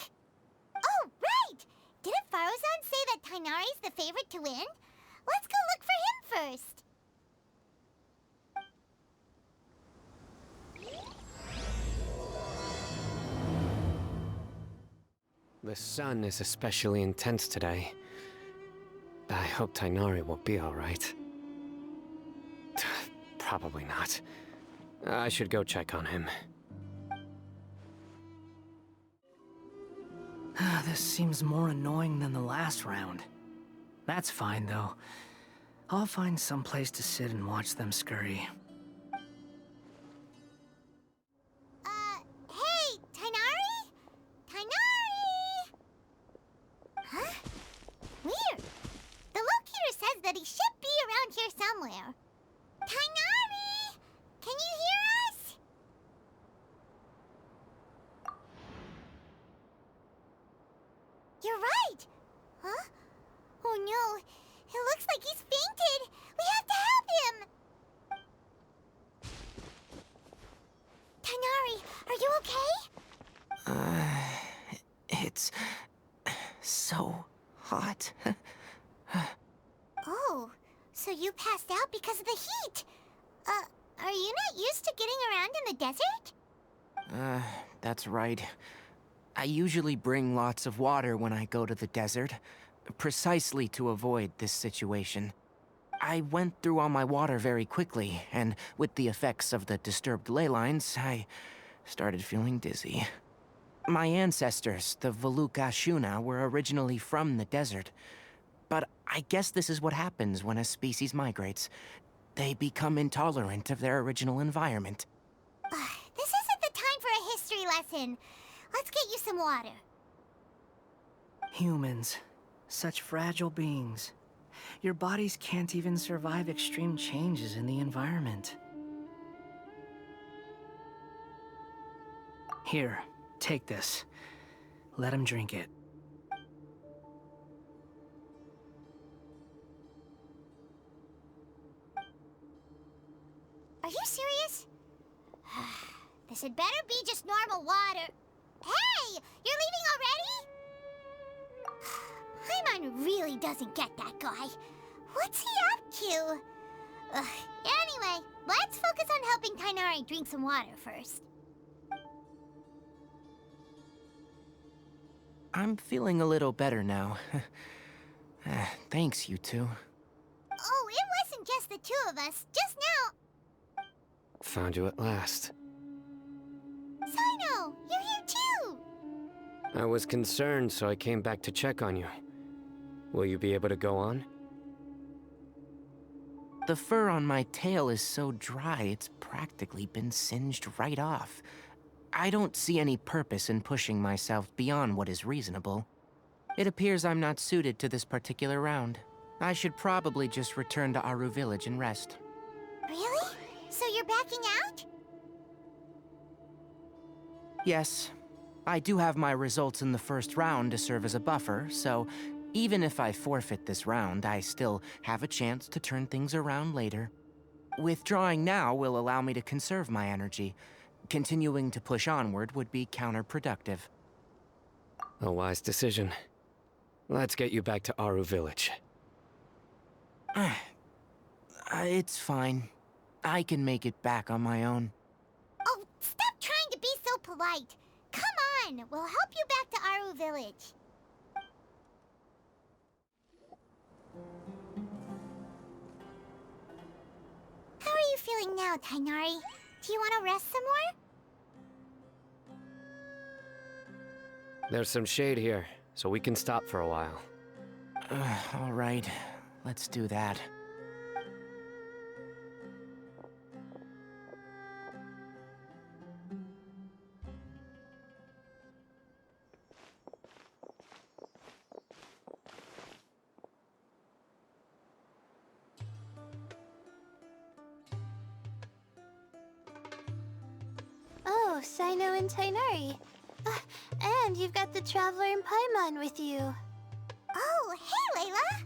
Oh, right! Didn't Farozan say that Tainari's the favorite to win? Let's go look for him first. The sun is especially intense today. I hope Tainari will be alright. Probably not. I should go check on him. This seems more annoying than the last round. That's fine, though. I'll find some place to sit and watch them scurry. Hey, Tainari? Tainari! Huh? Weird. The locator says that he should be around here somewhere. Tainari! Can you hear us? You're right! Huh? Oh no, it looks like he's fainted! We have to help him! Tainari, are you okay? It's so hot. Oh, so you passed out because of the heat. Are you not used to getting around in the desert? That's right. I usually bring lots of water when I go to the desert, precisely to avoid this situation. I went through all my water very quickly, and with the effects of the disturbed ley lines, I started feeling dizzy. My ancestors, the Valukashuna, were originally from the desert. But I guess this is what happens when a species migrates. They become intolerant of their original environment. This isn't the time for a history lesson. Let's get you some water. Humans. Such fragile beings. Your bodies can't even survive extreme changes in the environment. Here, take this. Let him drink it. Are you serious? This had better be just normal water. Hey! You're leaving already? Paimon really doesn't get that guy. What's he up to? Anyway, let's focus on helping Tainari drink some water first. I'm feeling a little better now. Thanks, you two. Oh, it wasn't just the two of us. Just now. Found you at last. Sino, you're here too. I was concerned, so I came back to check on you. Will you be able to go on? The fur on my tail is so dry, it's practically been singed right off. I don't see any purpose in pushing myself beyond what is reasonable. It appears I'm not suited to this particular round. I should probably just return to Aru Village and rest. Really? So you're backing out? Yes. I do have my results in the first round to serve as a buffer, so even if I forfeit this round, I still have a chance to turn things around later. Withdrawing now will allow me to conserve my energy. Continuing to push onward would be counterproductive. A wise decision. Let's get you back to Aru Village. It's fine. I can make it back on my own. Oh, stop trying to be so polite. Come on, we'll help you back to Aru Village. How are you feeling now, Tainari? Do you want to rest some more? There's some shade here, so we can stop for a while. All right, let's do that. Oh, Sino and Tainari. And you've got the Traveler and Paimon with you. Oh, hey, Layla!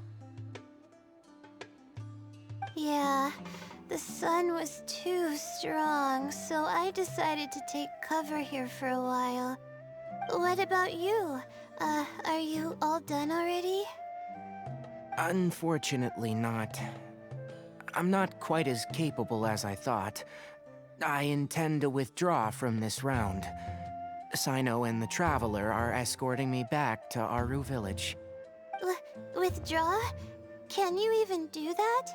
Yeah, the sun was too strong, so I decided to take cover here for a while. What about you? Are you all done already? Unfortunately not. I'm not quite as capable as I thought. I intend to withdraw from this round. Sino and the Traveler are escorting me back to Aru Village. Withdraw? Can you even do that?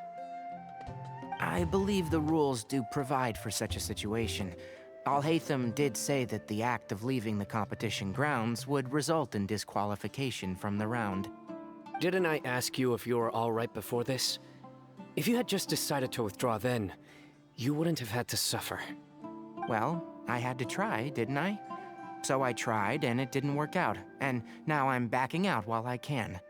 I believe the rules do provide for such a situation. Alhaitham did say that the act of leaving the competition grounds would result in disqualification from the round. Didn't I ask you if you were all right before this? If you had just decided to withdraw then, you wouldn't have had to suffer. Well, I had to try, didn't I? So I tried, and it didn't work out, and now I'm backing out while I can.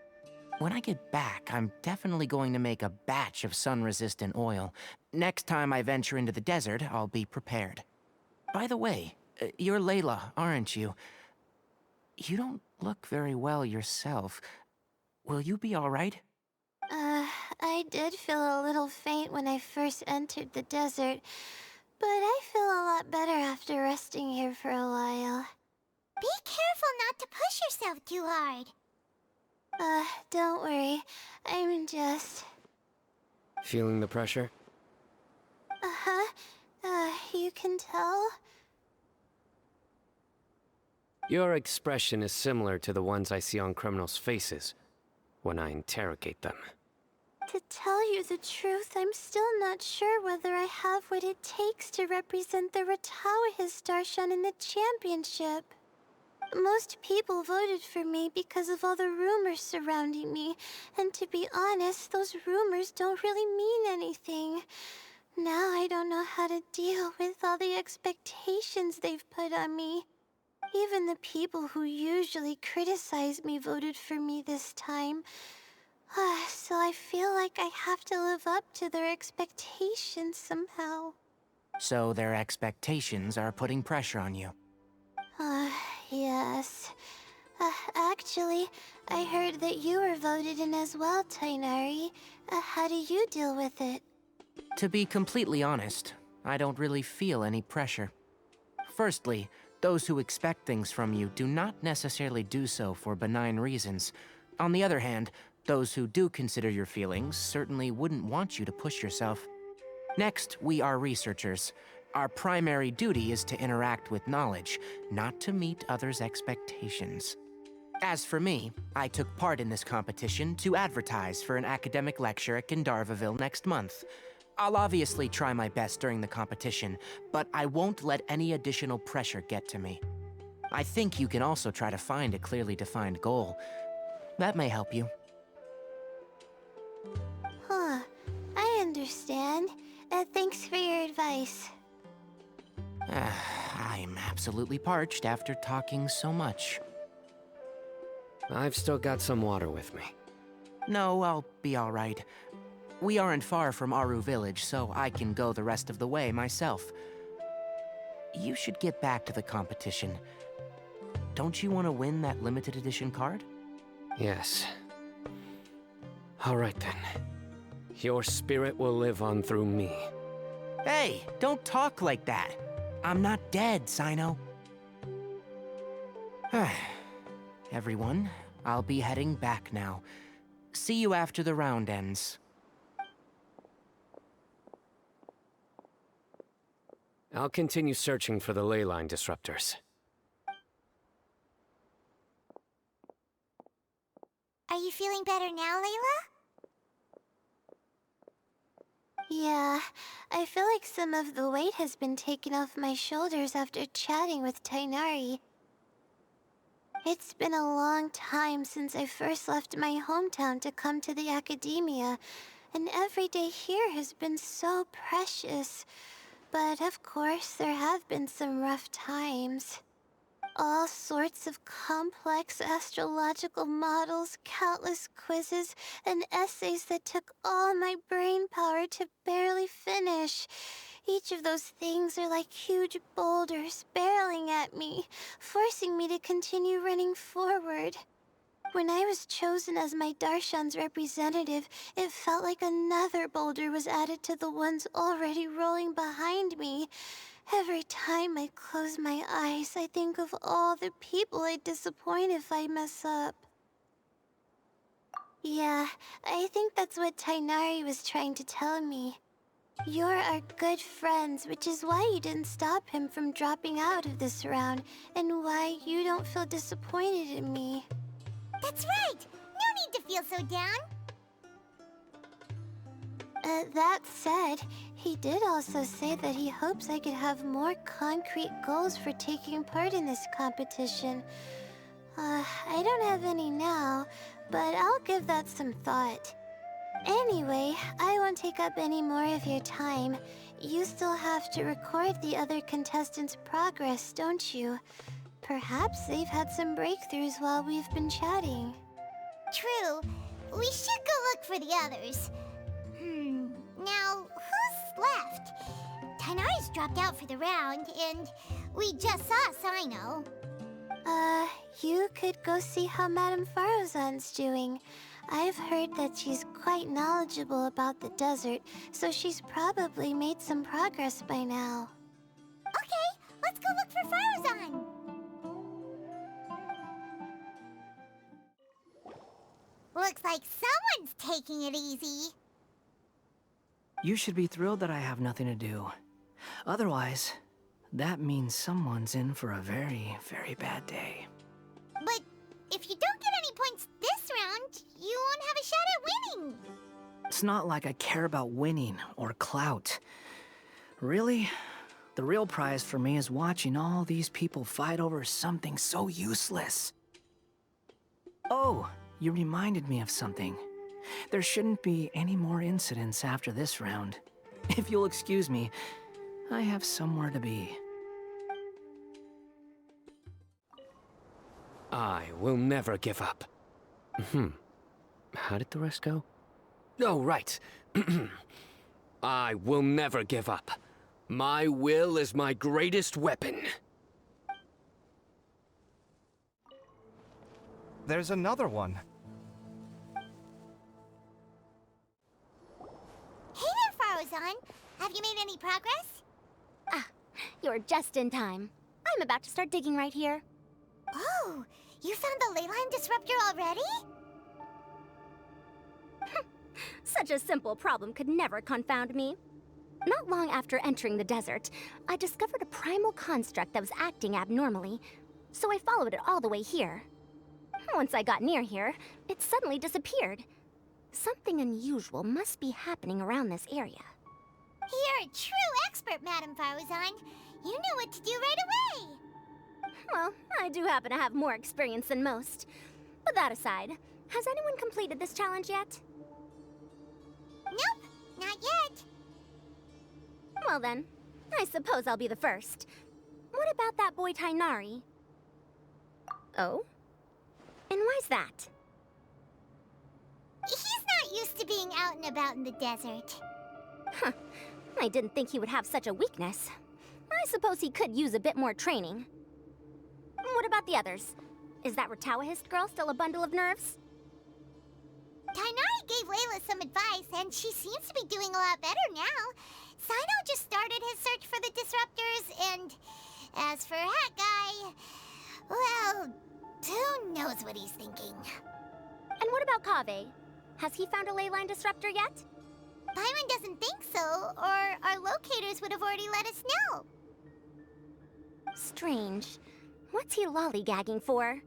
When I get back, I'm definitely going to make a batch of sun-resistant oil. Next time I venture into the desert, I'll be prepared. By the way, you're Layla, aren't you? You don't look very well yourself. Will you be all right? I did feel a little faint when I first entered the desert, but I feel a lot better after resting here for a while. Be careful not to push yourself too hard. Don't worry. I'm just... Feeling the pressure? You can tell? Your expression is similar to the ones I see on criminals' faces when I interrogate them. To tell you the truth, I'm still not sure whether I have what it takes to represent the Ratawa Darshan in the championship. Most people voted for me because of all the rumors surrounding me, and to be honest, those rumors don't really mean anything. Now I don't know how to deal with all the expectations they've put on me. Even the people who usually criticize me voted for me this time. So I feel like I have to live up to their expectations somehow. So their expectations are putting pressure on you. Yes. Actually, I heard that you were voted in as well, Tainari. How do you deal with it? To be completely honest, I don't really feel any pressure. Firstly, those who expect things from you do not necessarily do so for benign reasons. On the other hand, those who do consider your feelings certainly wouldn't want you to push yourself. Next, we are researchers. Our primary duty is to interact with knowledge, not to meet others' expectations. As for me, I took part in this competition to advertise for an academic lecture at Gandharvaville next month. I'll obviously try my best during the competition, but I won't let any additional pressure get to me. I think you can also try to find a clearly defined goal. That may help you. I understand. Thanks for your advice. I'm absolutely parched after talking so much. I've still got some water with me. No, I'll be all right. We aren't far from Aru Village, so I can go the rest of the way myself. You should get back to the competition. Don't you want to win that limited edition card? Yes. All right then. Your spirit will live on through me. Hey, don't talk like that. I'm not dead, Sino. Everyone, I'll be heading back now. See you after the round ends. I'll continue searching for the ley line disruptors. Are you feeling better now, Layla? Yeah, I feel like some of the weight has been taken off my shoulders after chatting with Tainari. It's been a long time since I first left my hometown to come to the academia, and every day here has been so precious. But of course, there have been some rough times. All sorts of complex astrological models, countless quizzes, and essays that took all my brain power to barely finish. Each of those things are like huge boulders barreling at me, forcing me to continue running forward. When I was chosen as my Darshan's representative, it felt like another boulder was added to the ones already rolling behind me. Every time I close my eyes, I think of all the people I'd disappoint if I mess up. Yeah, I think that's what Tainari was trying to tell me. You're our good friends, which is why you didn't stop him from dropping out of this round, and why you don't feel disappointed in me. That's right! No need to feel so down! That said, he did also say that he hopes I could have more concrete goals for taking part in this competition. I don't have any now, but I'll give that some thought. Anyway, I won't take up any more of your time. You still have to record the other contestants' progress, don't you? Perhaps they've had some breakthroughs while we've been chatting. True. We should go look for the others. Now, who's left? Tainari's dropped out for the round, and we just saw Sino. You could go see how Madame Farozan's doing. I've heard that she's quite knowledgeable about the desert, so she's probably made some progress by now. Okay, let's go look for Farozan. Looks like someone's taking it easy. You should be thrilled that I have nothing to do. Otherwise, that means someone's in for a very, very bad day. But if you don't get any points this round, you won't have a shot at winning. It's not like I care about winning or clout. Really, the real prize for me is watching all these people fight over something so useless. Oh, you reminded me of something. There shouldn't be any more incidents after this round. If you'll excuse me, I have somewhere to be. I will never give up. How did the rest go? Oh, right. I will never give up. My will is my greatest weapon. There's another one. Hey there, Farozan. Have you made any progress? You're just in time. I'm about to start digging right here. Oh, you found the ley line disruptor already? Such a simple problem could never confound me. Not long after entering the desert, I discovered a primal construct that was acting abnormally, so I followed it all the way here. Once I got near here, it suddenly disappeared. Something unusual must be happening around this area. You're a true expert, Madame Farozan. You knew what to do right away. Well, I do happen to have more experience than most. But that aside, has anyone completed this challenge yet? Nope, not yet. Well then, I suppose I'll be the first. What about that boy Tainari? Oh? And why's that? He's used to being out and about in the desert. Huh. I didn't think he would have such a weakness. I suppose he could use a bit more training. What about the others? Is that Ratawahist girl still a bundle of nerves? Tainari gave Layla some advice, and she seems to be doing a lot better now. Sino just started his search for the disruptors, and as for Hat Guy, well, who knows what he's thinking. And what about Kaveh? Has he found a ley line disruptor yet? Paimon doesn't think so, or our locators would have already let us know. Strange. What's he lollygagging for?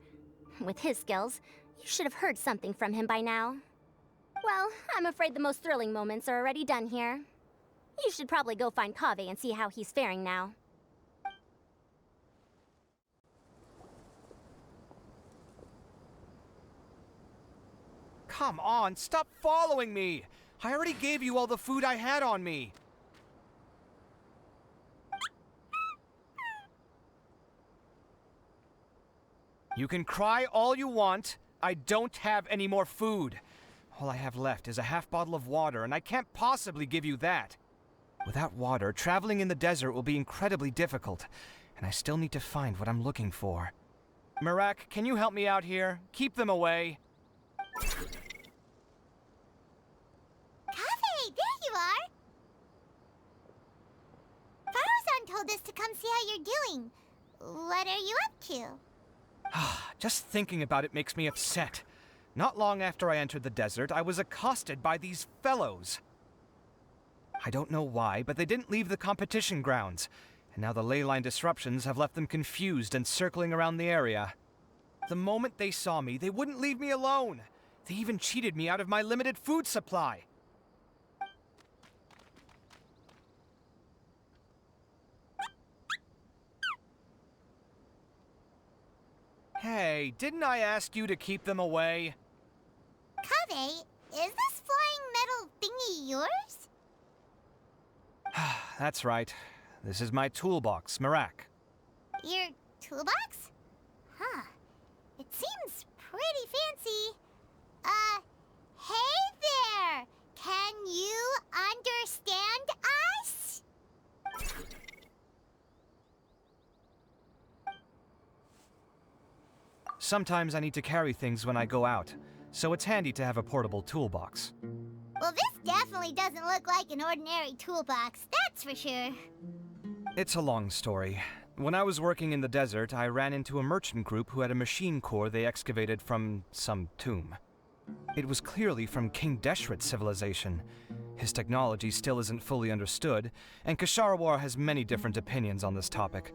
With his skills, you should have heard something from him by now. Well, I'm afraid the most thrilling moments are already done here. You should probably go find Kaveh and see how he's faring now. Come on, stop following me! I already gave you all the food I had on me. You can cry all you want. I don't have any more food. All I have left is a half bottle of water, and I can't possibly give you that. Without water, traveling in the desert will be incredibly difficult, and I still need to find what I'm looking for. Marak, can you help me out here? Keep them away. Kaveh, there you are! Faruzan told us to come see how you're doing. What are you up to? Just thinking about it makes me upset. Not long after I entered the desert, I was accosted by these fellows. I don't know why, but they didn't leave the competition grounds, and now the ley line disruptions have left them confused and circling around the area. The moment they saw me, they wouldn't leave me alone. They even cheated me out of my limited food supply. Hey, didn't I ask you to keep them away? Kaveh, is this flying metal thingy yours? That's right. This is my toolbox, Marak. Your toolbox? Huh. It seems pretty fancy. Hey there! Can you understand us? Sometimes I need to carry things when I go out, so it's handy to have a portable toolbox. Well, this definitely doesn't look like an ordinary toolbox, that's for sure. It's a long story. When I was working in the desert, I ran into a merchant group who had a machine core they excavated from some tomb. It was clearly from King Deshret's civilization. His technology still isn't fully understood, and Kasharawar has many different opinions on this topic.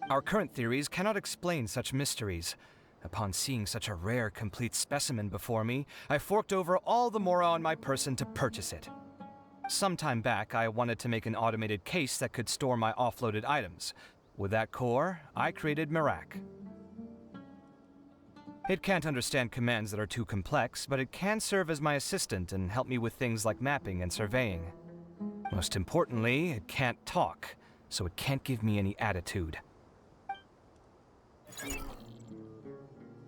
Our current theories cannot explain such mysteries. Upon seeing such a rare, complete specimen before me, I forked over all the mora on my person to purchase it. Some time back, I wanted to make an automated case that could store my offloaded items. With that core, I created Marak. It can't understand commands that are too complex, but it can serve as my assistant and help me with things like mapping and surveying. Most importantly, it can't talk, so it can't give me any attitude.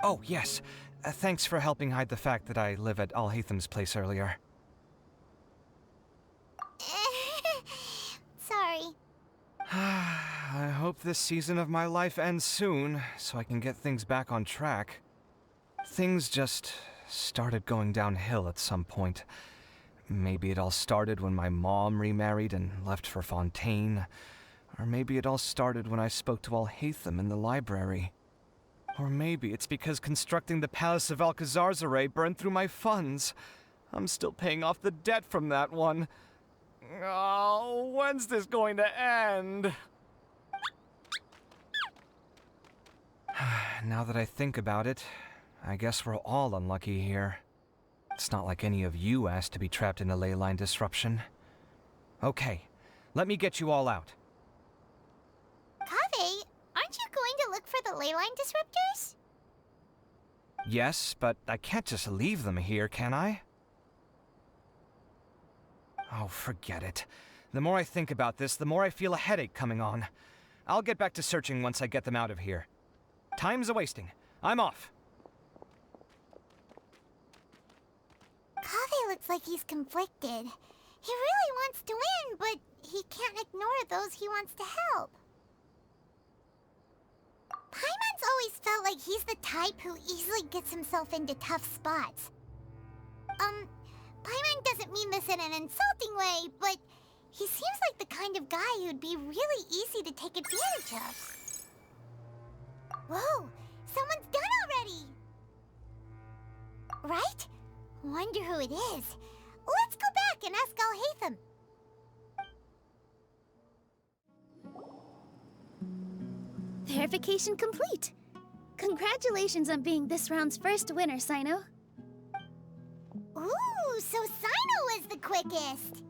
Oh, yes. Thanks for helping hide the fact that I live at Al-Haytham's place earlier. Sorry. I hope this season of my life ends soon, so I can get things back on track. Things just started going downhill at some point. Maybe it all started when my mom remarried and left for Fontaine. Or maybe it all started when I spoke to Al-Haytham in the library. Or maybe it's because constructing the Palace of Alcazar's burned through my funds. I'm still paying off the debt from that one. Oh, when's this going to end? Now that I think about it, I guess we're all unlucky here. It's not like any of you asked to be trapped in a ley line disruption. Okay, let me get you all out. Kaveh, aren't you going to look for the ley line disruptors? Yes, but I can't just leave them here, can I? Oh, forget it. The more I think about this, the more I feel a headache coming on. I'll get back to searching once I get them out of here. Time's a-wasting. I'm off. Kaveh guy looks like he's conflicted. He really wants to win, but he can't ignore those he wants to help. Paimon's always felt like he's the type who easily gets himself into tough spots. Paimon doesn't mean this in an insulting way, but he seems like the kind of guy who'd be really easy to take advantage of. Whoa, someone's done already! Right? Wonder who it is. Let's go back and ask Al-Haytham. Verification complete. Congratulations on being this round's first winner, Sino. Ooh, so Sino was the quickest.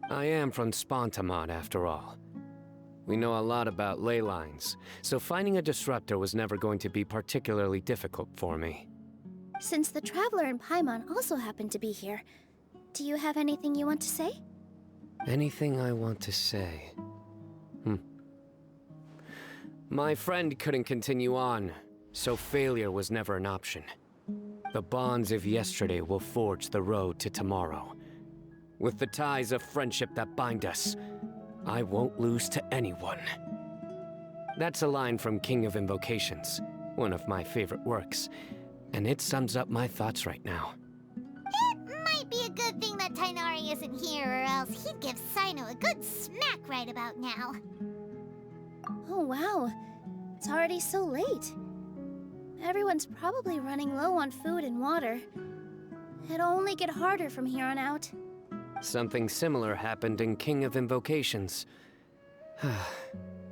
I am from Spontamod, after all. We know a lot about ley lines, so finding a disruptor was never going to be particularly difficult for me. Since the Traveler and Paimon also happen to be here, do you have anything you want to say? Anything I want to say? My friend couldn't continue on, so failure was never an option. The bonds of yesterday will forge the road to tomorrow. With the ties of friendship that bind us, I won't lose to anyone. That's a line from King of Invocations, one of my favorite works, and it sums up my thoughts right now. It might be a good thing that Tighnari isn't here, or else he'd give Sino a good smack right about now. Oh wow, it's already so late. Everyone's probably running low on food and water. It'll only get harder from here on out. Something similar happened in King of Invocations.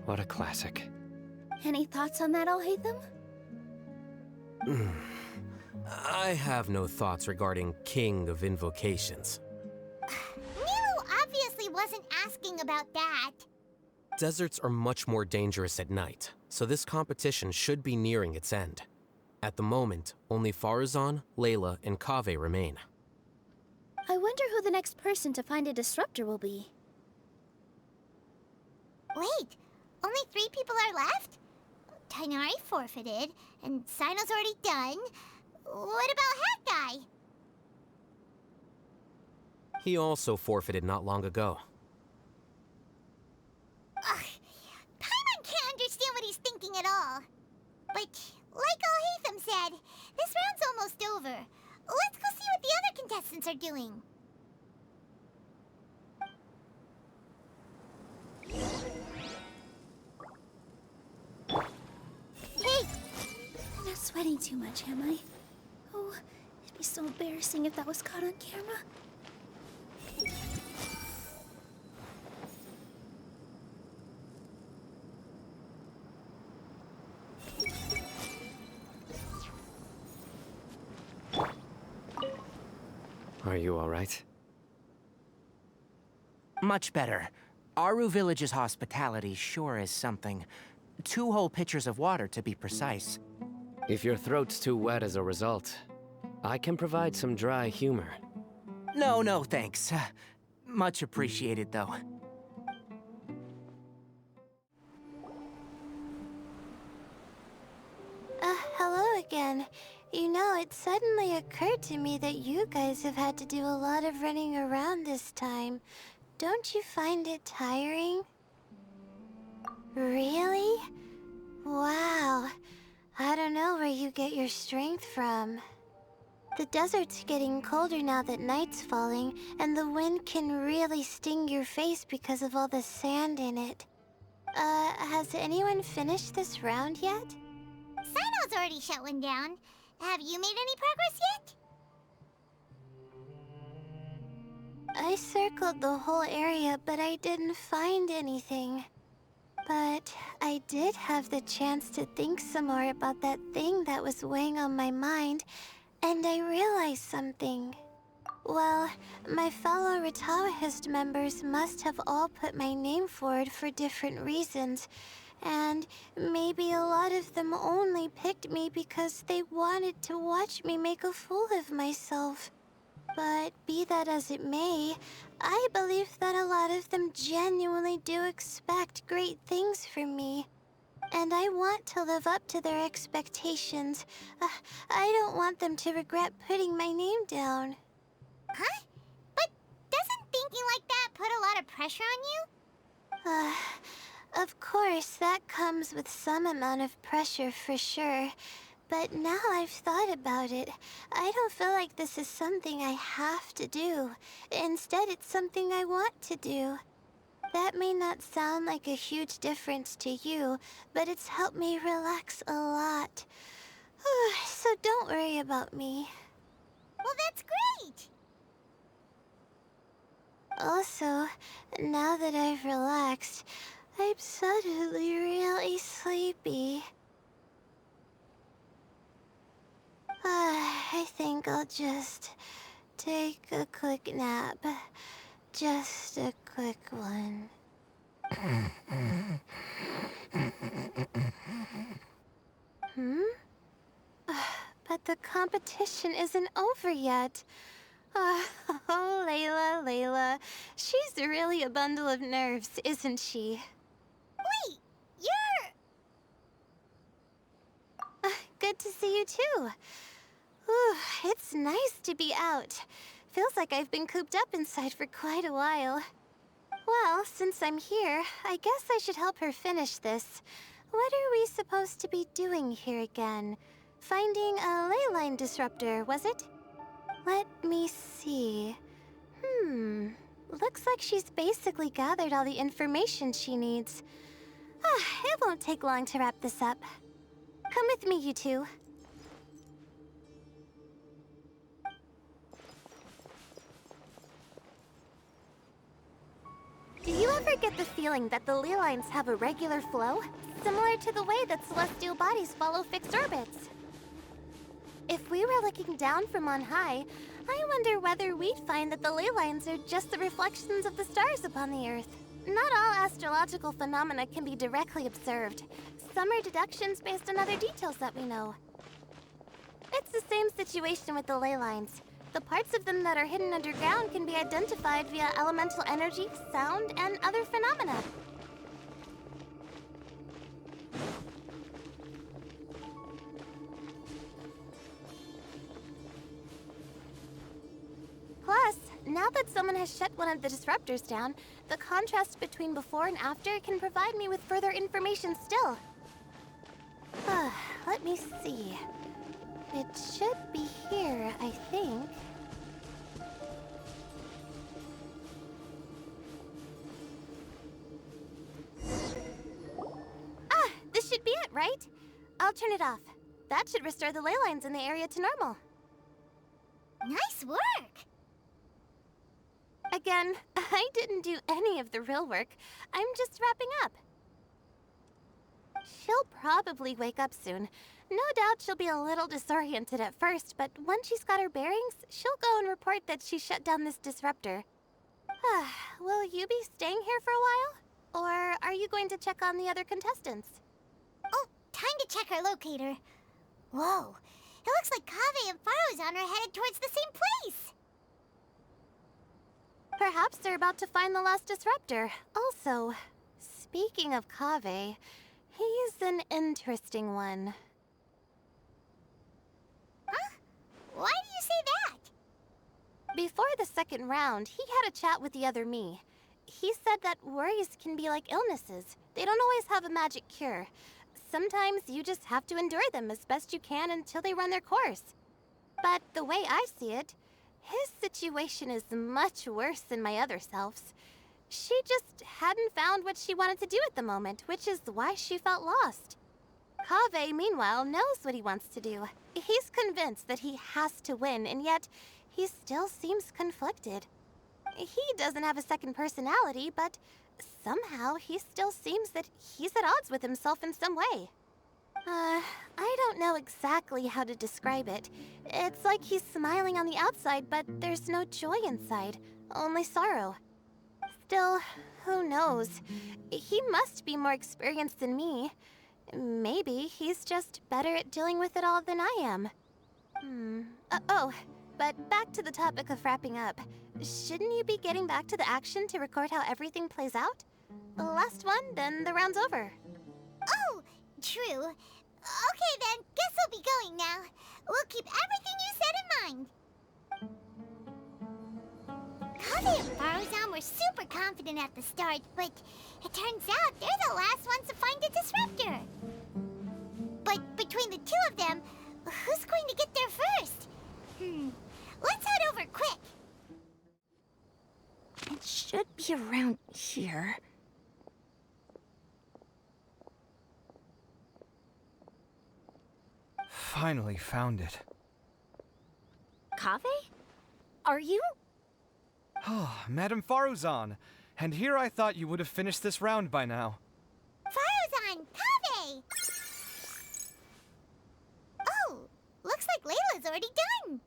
What a classic. Any thoughts on that, Al-Haytham? I have no thoughts regarding King of Invocations. Milu obviously wasn't asking about that. Deserts are much more dangerous at night, so this competition should be nearing its end. At the moment, only Farazan, Layla, and Kaveh remain. I wonder who the next person to find a disruptor will be. Wait, only 3 people are left? Tighnari forfeited, and Sino's already done. What about Hat Guy? He also forfeited not long ago. Ugh, Paimon can't understand what he's thinking at all. But, like Al-Haytham said, this round's almost over. Let's go see what the other contestants are doing. Hey! I'm not sweating too much, am I? Oh, it'd be so embarrassing if that was caught on camera. Are you all right? Much better. Aru Village's hospitality sure is something. 2 whole pitchers of water, to be precise. If your throat's too wet as a result, I can provide some dry humor. No, thanks. Much appreciated, though. Hello again. You know, it suddenly occurred to me that you guys have had to do a lot of running around this time. Don't you find it tiring? Really? Wow. I don't know where you get your strength from. The desert's getting colder now that night's falling, and the wind can really sting your face because of all the sand in it. Has anyone finished this round yet? Sino's already shut one down. Have you made any progress yet? I circled the whole area, but I didn't find anything. But I did have the chance to think some more about that thing that was weighing on my mind, and I realized something. Well, my fellow Retawahist members must have all put my name forward for different reasons, and maybe a lot of them only picked me because they wanted to watch me make a fool of myself. But be that as it may, I believe that a lot of them genuinely do expect great things from me. And I want to live up to their expectations. I don't want them to regret putting my name down. Huh? But doesn't thinking like that put a lot of pressure on you? Of course, that comes with some amount of pressure for sure. But now I've thought about it, I don't feel like this is something I have to do. Instead, it's something I want to do. That may not sound like a huge difference to you, but it's helped me relax a lot. So don't worry about me. Well, that's great! Also, now that I've relaxed, I'm suddenly really sleepy. I think I'll just take a quick nap. Just a quick one. But the competition isn't over yet. Oh, Layla. She's really a bundle of nerves, isn't she? Wait, you're... Good to see you too. It's nice to be out. Feels like I've been cooped up inside for quite a while. Well, since I'm here, I guess I should help her finish this. What are we supposed to be doing here again? Finding a ley line disruptor, was it? Let me see. Looks like she's basically gathered all the information she needs. It won't take long to wrap this up. Come with me, you two. Do you ever get the feeling that the ley lines have a regular flow? Similar to the way that celestial bodies follow fixed orbits? If we were looking down from on high, I wonder whether we'd find that the ley lines are just the reflections of the stars upon the Earth. Not all astrological phenomena can be directly observed. Some are deductions based on other details that we know. It's the same situation with the ley lines. The parts of them that are hidden underground can be identified via elemental energy, sound, and other phenomena. Plus, now that someone has shut one of the disruptors down, the contrast between before and after can provide me with further information still. Let me see. It should be here, I think. This should be it, right? I'll turn it off. That should restore the ley lines in the area to normal. Nice work! Again, I didn't do any of the real work. I'm just wrapping up. She'll probably wake up soon. No doubt she'll be a little disoriented at first, but once she's got her bearings, she'll go and report that she shut down this disruptor. Will you be staying here for a while? Or are you going to check on the other contestants? Oh, time to check our locator. Whoa, it looks like Kaveh and Farozan are headed towards the same place. Perhaps they're about to find the lost disruptor. Also, speaking of Kaveh, he's an interesting one. Huh? Why do you say that? Before the second round, he had a chat with the other me. He said that worries can be like illnesses. They don't always have a magic cure. Sometimes you just have to endure them as best you can until they run their course. But the way I see it, his situation is much worse than my other self's. She just hadn't found what she wanted to do at the moment, which is why she felt lost. Kaveh, meanwhile, knows what he wants to do. He's convinced that he has to win, and yet he still seems conflicted. He doesn't have a second personality, but somehow he still seems that he's at odds with himself in some way. I don't know exactly how to describe it. It's like he's smiling on the outside, but there's no joy inside, only sorrow. Still, who knows? He must be more experienced than me. Maybe he's just better at dealing with it all than I am. But back to the topic of wrapping up. Shouldn't you be getting back to the action to record how everything plays out? The last one, then the round's over. Oh, true. Okay then, guess I'll be going now. We'll keep everything you said in mind. Kaveh and Faruzan were super confident at the start, but it turns out they're the last ones to find a disruptor. But between the two of them, who's going to get there first? Let's head over quick. It should be around here. Finally found it. Kaveh? Are you? Oh, Madame Faruzan. And here I thought you would have finished this round by now. Faruzan, Kaveh! Oh, looks like Layla's already done.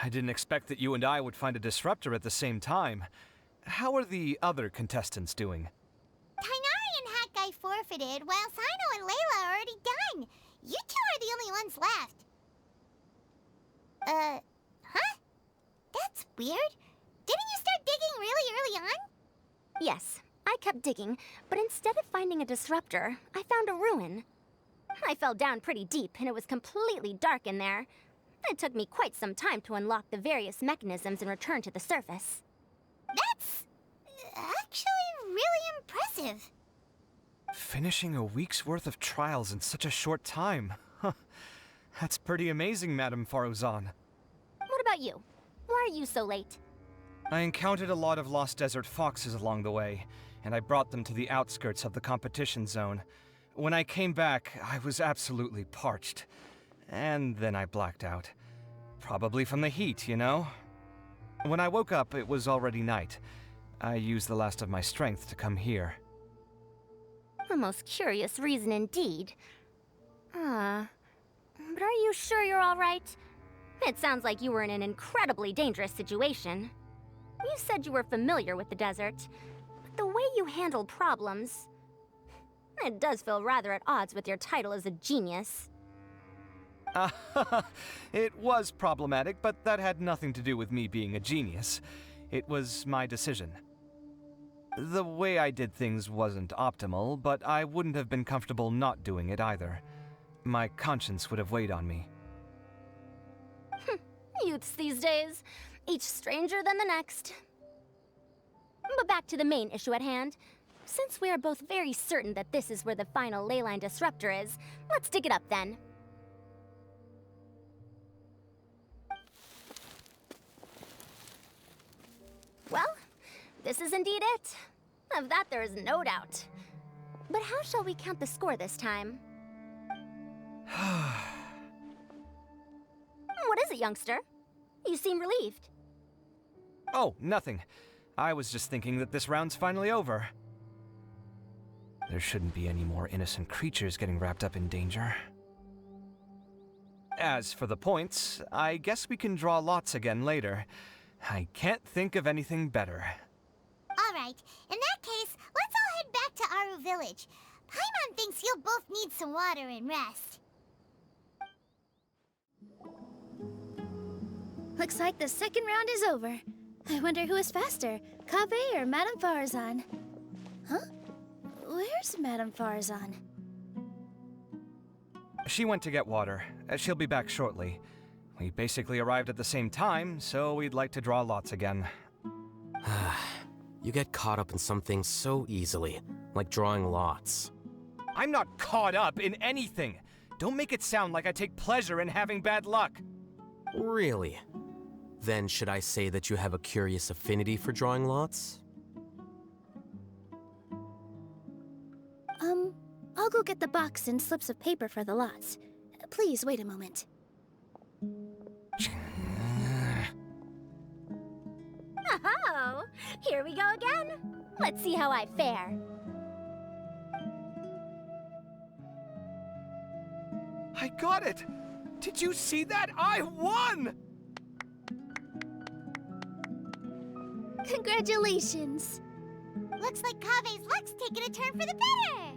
I didn't expect that you and I would find a disruptor at the same time. How are the other contestants doing? Tainari and Hat Guy forfeited, while Sino and Layla are already done. You two are the only ones left. Huh? That's weird. Didn't you start digging really early on? Yes, I kept digging, but instead of finding a disruptor, I found a ruin. I fell down pretty deep, and it was completely dark in there. It took me quite some time to unlock the various mechanisms and return to the surface. That's actually really impressive. Finishing a week's worth of trials in such a short time. Huh. That's pretty amazing, Madame Faruzan. What about you? Why are you so late? I encountered a lot of lost desert foxes along the way, and I brought them to the outskirts of the competition zone. When I came back, I was absolutely parched. And then I blacked out. Probably from the heat, you know? When I woke up, it was already night. I used the last of my strength to come here. A most curious reason indeed. But are you sure you're all right? It sounds like you were in an incredibly dangerous situation. You said you were familiar with the desert, but the way you handle problems... It does feel rather at odds with your title as a genius. It was problematic, but that had nothing to do with me being a genius. It was my decision. The way I did things wasn't optimal, but I wouldn't have been comfortable not doing it either. My conscience would have weighed on me. Youths these days, each stranger than the next. But back to the main issue at hand. Since we are both very certain that this is where the final leyline disruptor is, let's dig it up then. Well, this is indeed it. Of that there is no doubt. But how shall we count the score this time? What is it, youngster? You seem relieved. Oh, nothing. I was just thinking that this round's finally over. There shouldn't be any more innocent creatures getting wrapped up in danger. As for the points, I guess we can draw lots again later. I can't think of anything better. Alright, in that case, let's all head back to Aru Village. Paimon thinks you'll both need some water and rest. Looks like the second round is over. I wonder who is faster, Kaveh or Madame Faruzan? Huh? Where's Madame Faruzan? She went to get water. She'll be back shortly. We basically arrived at the same time, so we'd like to draw lots again. You get caught up in some things so easily, like drawing lots. I'm not caught up in anything! Don't make it sound like I take pleasure in having bad luck! Really? Then should I say that you have a curious affinity for drawing lots? I'll go get the box and slips of paper for the lots. Please wait a moment. Oh, here we go again. Let's see how I fare. I got it! Did you see that? I won! Congratulations! Looks like Kaveh's luck's taking a turn for the better!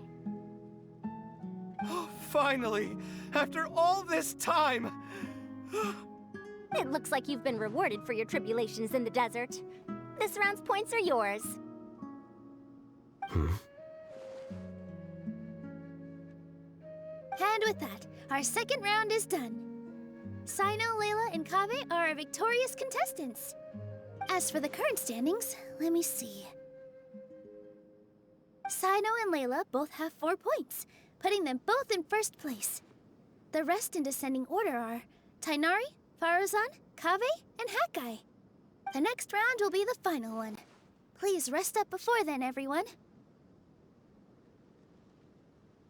Oh, finally! After all this time! It looks like you've been rewarded for your tribulations in the desert. This round's points are yours. And with that, our second round is done. Sino, Layla, and Kabe are our victorious contestants. As for the current standings, let me see. Sino and Layla both have 4 points, putting them both in first place. The rest in descending order are Tainari, Faruzan, Kabe, and Hakai. The next round will be the final one. Please rest up before then, everyone.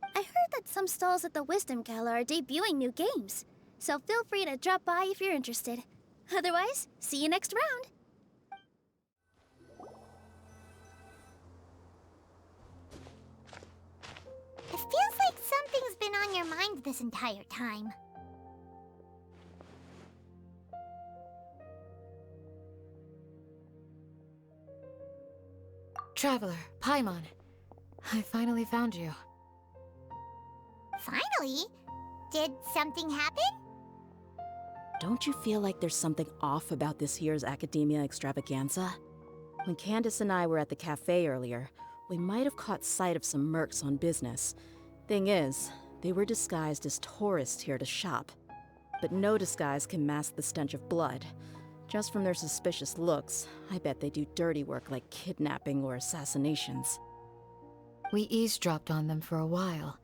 I heard that some stalls at the Wisdom Gala are debuting new games, so feel free to drop by if you're interested. Otherwise, see you next round. It feels like something's been on your mind this entire time. Traveler, Paimon. I finally found you. Finally? Did something happen? Don't you feel like there's something off about this year's Academia Extravaganza? When Candace and I were at the cafe earlier, we might have caught sight of some mercs on business. Thing is, they were disguised as tourists here to shop. But no disguise can mask the stench of blood. Just from their suspicious looks, I bet they do dirty work like kidnapping or assassinations. We eavesdropped on them for a while.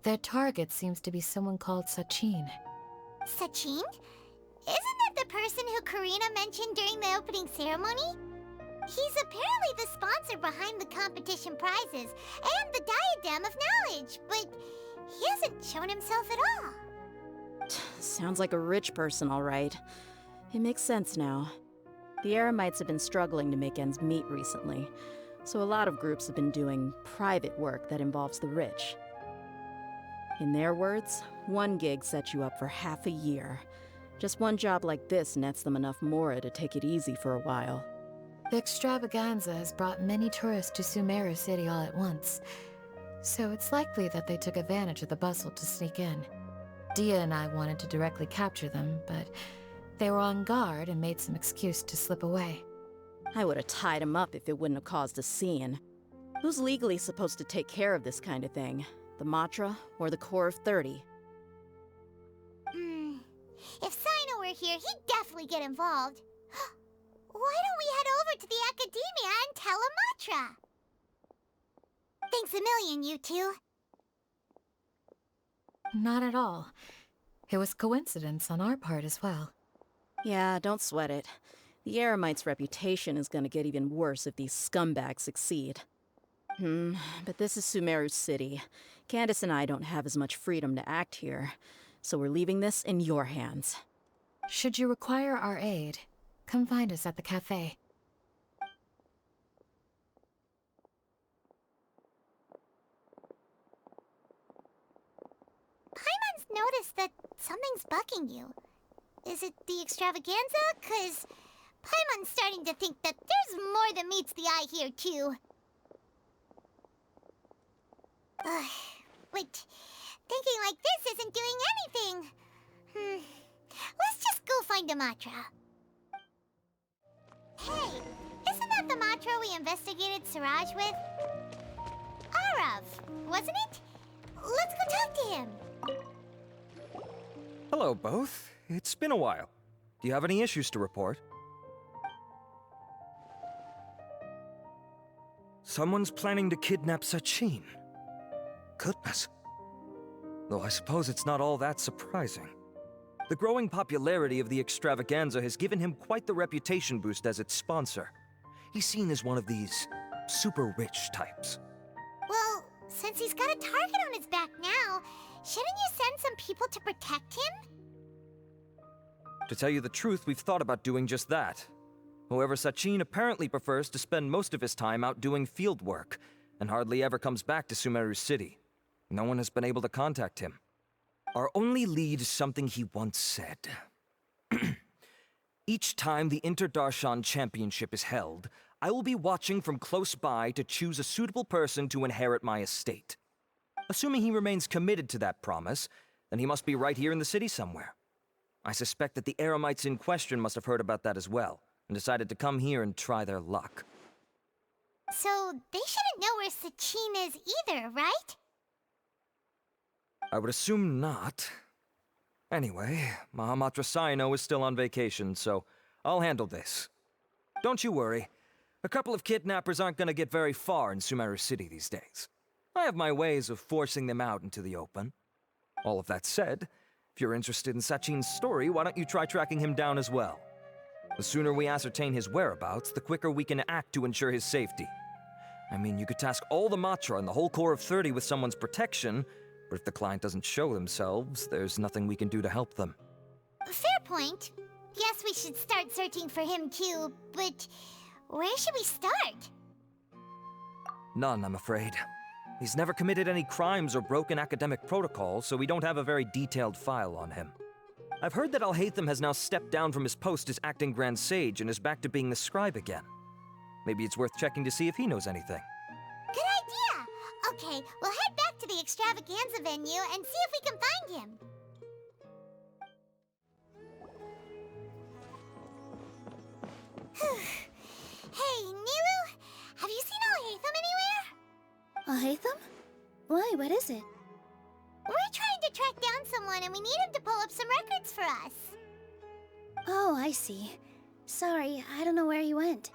Their target seems to be someone called Sachin. Sachin? Isn't that the person who Karina mentioned during the opening ceremony? He's apparently the sponsor behind the competition prizes and the Diadem of Knowledge, but he hasn't shown himself at all. Sounds like a rich person, all right. It makes sense now. The Eremites have been struggling to make ends meet recently, so a lot of groups have been doing private work that involves the rich. In their words, one gig sets you up for half a year. Just one job like this nets them enough mora to take it easy for a while. The extravaganza has brought many tourists to Sumeru City all at once, so it's likely that they took advantage of the bustle to sneak in. Dia and I wanted to directly capture them, but they were on guard and made some excuse to slip away. I would have tied him up if it wouldn't have caused a scene. Who's legally supposed to take care of this kind of thing? The Matra or the Core of 30? If Sino were here, he'd definitely get involved. Why don't we head over to the Academia and tell a Matra? Thanks a million, you two. Not at all. It was coincidence on our part as well. Yeah, don't sweat it. The Eremites' reputation is gonna get even worse if these scumbags succeed. But this is Sumeru City. Candace and I don't have as much freedom to act here, so we're leaving this in your hands. Should you require our aid, come find us at the cafe. Paimon's noticed that something's bugging you. Is it the extravaganza? 'Cause Paimon's starting to think that there's more than meets the eye here, too. Wait, thinking like this isn't doing anything. Let's just go find a Matra. Hey, isn't that the Matra we investigated Siraj with? Arav, wasn't it? Let's go talk to him. Hello, both. It's been a while. Do you have any issues to report? Someone's planning to kidnap Sachin. Goodness. Though I suppose it's not all that surprising. The growing popularity of the extravaganza has given him quite the reputation boost as its sponsor. He's seen as one of these super rich types. Well, since he's got a target on his back now, shouldn't you send some people to protect him? To tell you the truth, we've thought about doing just that. However, Sachin apparently prefers to spend most of his time out doing field work, and hardly ever comes back to Sumeru City. No one has been able to contact him. Our only lead is something he once said. Each time the Inter-Darshan Championship is held, I will be watching from close by to choose a suitable person to inherit my estate. Assuming he remains committed to that promise, then he must be right here in the city somewhere. I suspect that the Eremites in question must have heard about that as well, and decided to come here and try their luck. So they shouldn't know where Sachin is either, right? I would assume not. Anyway, Mahamatra Saino is still on vacation, so I'll handle this. Don't you worry. A couple of kidnappers aren't gonna get very far in Sumeru City these days. I have my ways of forcing them out into the open. All of that said, if you're interested in Sachin's story, why don't you try tracking him down as well? The sooner we ascertain his whereabouts, the quicker we can act to ensure his safety. I mean, you could task all the Matra and the whole Corps of 30 with someone's protection, but if the client doesn't show themselves, there's nothing we can do to help them. Fair point. Guess we should start searching for him too, but where should we start? None, I'm afraid. He's never committed any crimes or broken academic protocol, so we don't have a very detailed file on him. I've heard that Alhaitham has now stepped down from his post as acting Grand Sage and is back to being the scribe again. Maybe it's worth checking to see if he knows anything. Good idea! Okay, we'll head back to the extravaganza venue and see if we can find him. Hey, Nilu, have you seen Alhaitham anywhere? Alhaitham? Why, what is it? We're trying to track down someone and we need him to pull up some records for us. Oh, I see. Sorry, I don't know where he went.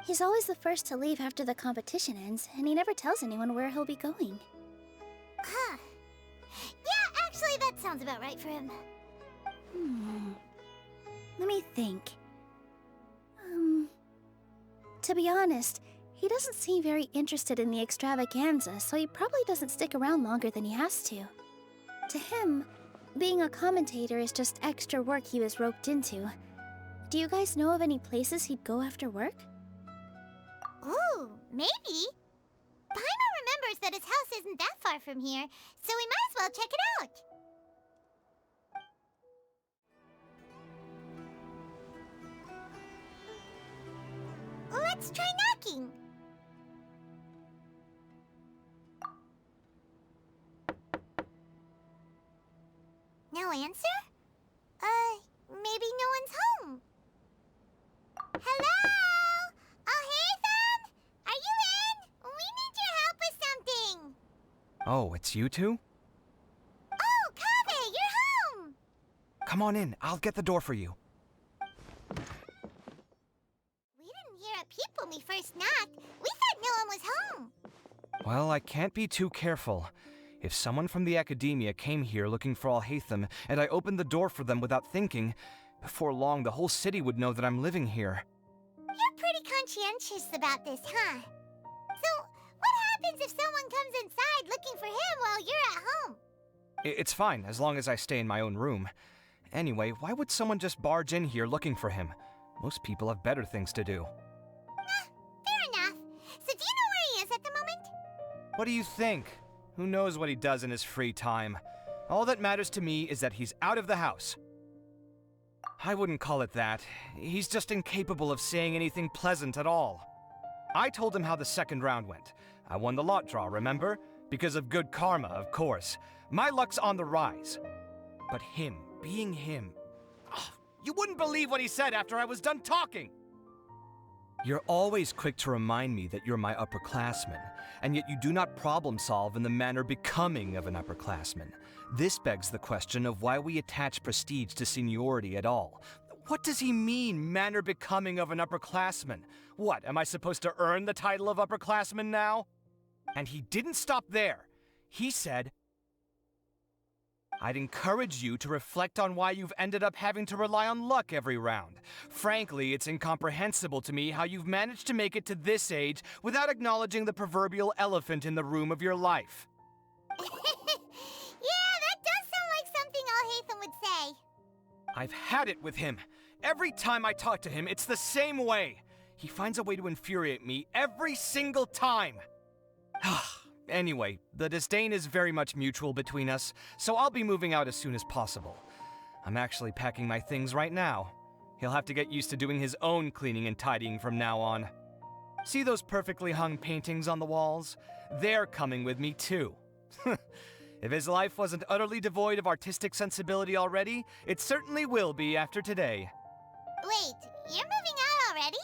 He's always the first to leave after the competition ends, and he never tells anyone where he'll be going. Huh. Yeah, actually, that sounds about right for him. Let me think. To be honest, he doesn't seem very interested in the extravaganza, so he probably doesn't stick around longer than he has to. To him, being a commentator is just extra work he was roped into. Do you guys know of any places he'd go after work? Ooh, maybe. Paimon remembers that his house isn't that far from here, so we might as well check it out. Let's try knocking. No answer? Maybe no one's home. Hello? Alhaitham? Are you in? We need your help with something. Oh, it's you two? Oh, Kaveh, you're home! Come on in, I'll get the door for you. We didn't hear a peep when we first knocked. We thought no one was home. Well, I can't be too careful. If someone from the academia came here looking for Alhaitham, and I opened the door for them without thinking, before long the whole city would know that I'm living here. You're pretty conscientious about this, huh? So, what happens if someone comes inside looking for him while you're at home? It's fine, as long as I stay in my own room. Anyway, why would someone just barge in here looking for him? Most people have better things to do. Fair enough. So do you know where he is at the moment? What do you think? Who knows what he does in his free time? All that matters to me is that he's out of the house. I wouldn't call it that. He's just incapable of saying anything pleasant at all. I told him how the second round went. I won the lot draw, remember? Because of good karma, of course. My luck's on the rise. But him, being him... you wouldn't believe what he said after I was done talking! You're always quick to remind me that you're my upperclassman, and yet you do not problem solve in the manner becoming of an upperclassman. This begs the question of why we attach prestige to seniority at all. What does he mean, manner becoming of an upperclassman? What, am I supposed to earn the title of upperclassman now? And he didn't stop there. He said, I'd encourage you to reflect on why you've ended up having to rely on luck every round. Frankly, it's incomprehensible to me how you've managed to make it to this age without acknowledging the proverbial elephant in the room of your life. Yeah, that does sound like something Alhaitham would say. I've had it with him. Every time I talk to him, it's the same way. He finds a way to infuriate me every single time. Anyway, the disdain is very much mutual between us, so I'll be moving out as soon as possible. I'm actually packing my things right now. He'll have to get used to doing his own cleaning and tidying from now on. See those perfectly hung paintings on the walls? They're coming with me too. If his life wasn't utterly devoid of artistic sensibility already, it certainly will be after today. Wait, you're moving out already?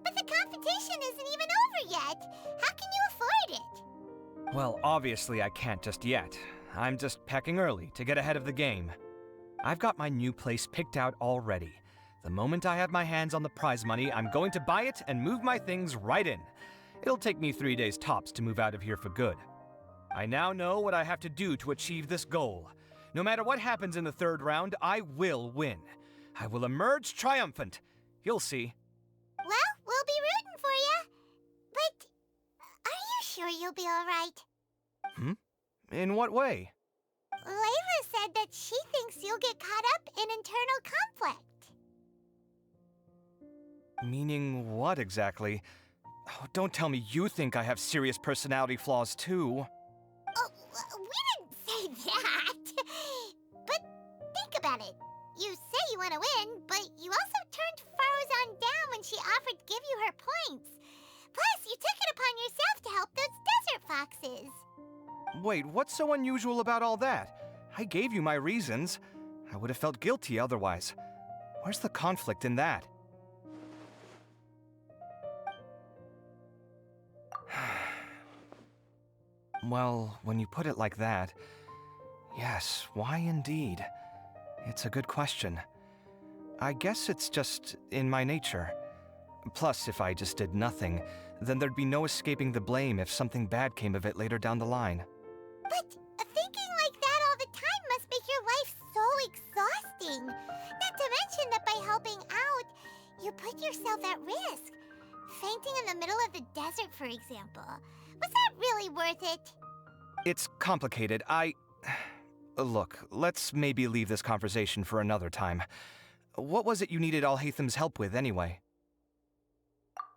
But the competition isn't even over yet. How can you afford it? Well, obviously I can't just yet. I'm just packing early to get ahead of the game. I've got my new place picked out already. The moment I have my hands on the prize money, I'm going to buy it and move my things right in. It'll take me 3 days tops to move out of here for good. I now know what I have to do to achieve this goal. No matter what happens in the third round, I will win. I will emerge triumphant. You'll see. Well, we'll be rooting for you. But are you sure you'll be all right? In what way? Layla said that she thinks you'll get caught up in internal conflict. Meaning what exactly? Oh, don't tell me you think I have serious personality flaws too. Oh, we didn't say that. But think about it. You say you want to win, but you also turned Farozan down when she offered to give you her points. Plus, you took it upon yourself to help those desert foxes. Wait, what's so unusual about all that? I gave you my reasons. I would have felt guilty otherwise. Where's the conflict in that? Well, when you put it like that, yes, why indeed? It's a good question. I guess it's just in my nature. Plus, if I just did nothing, then there'd be no escaping the blame if something bad came of it later down the line. But thinking like that all the time must make your life so exhausting. Not to mention that by helping out, you put yourself at risk. Fainting in the middle of the desert, for example. Was that really worth it? It's complicated. Look, let's maybe leave this conversation for another time. What was it you needed Alhaitham's help with, anyway?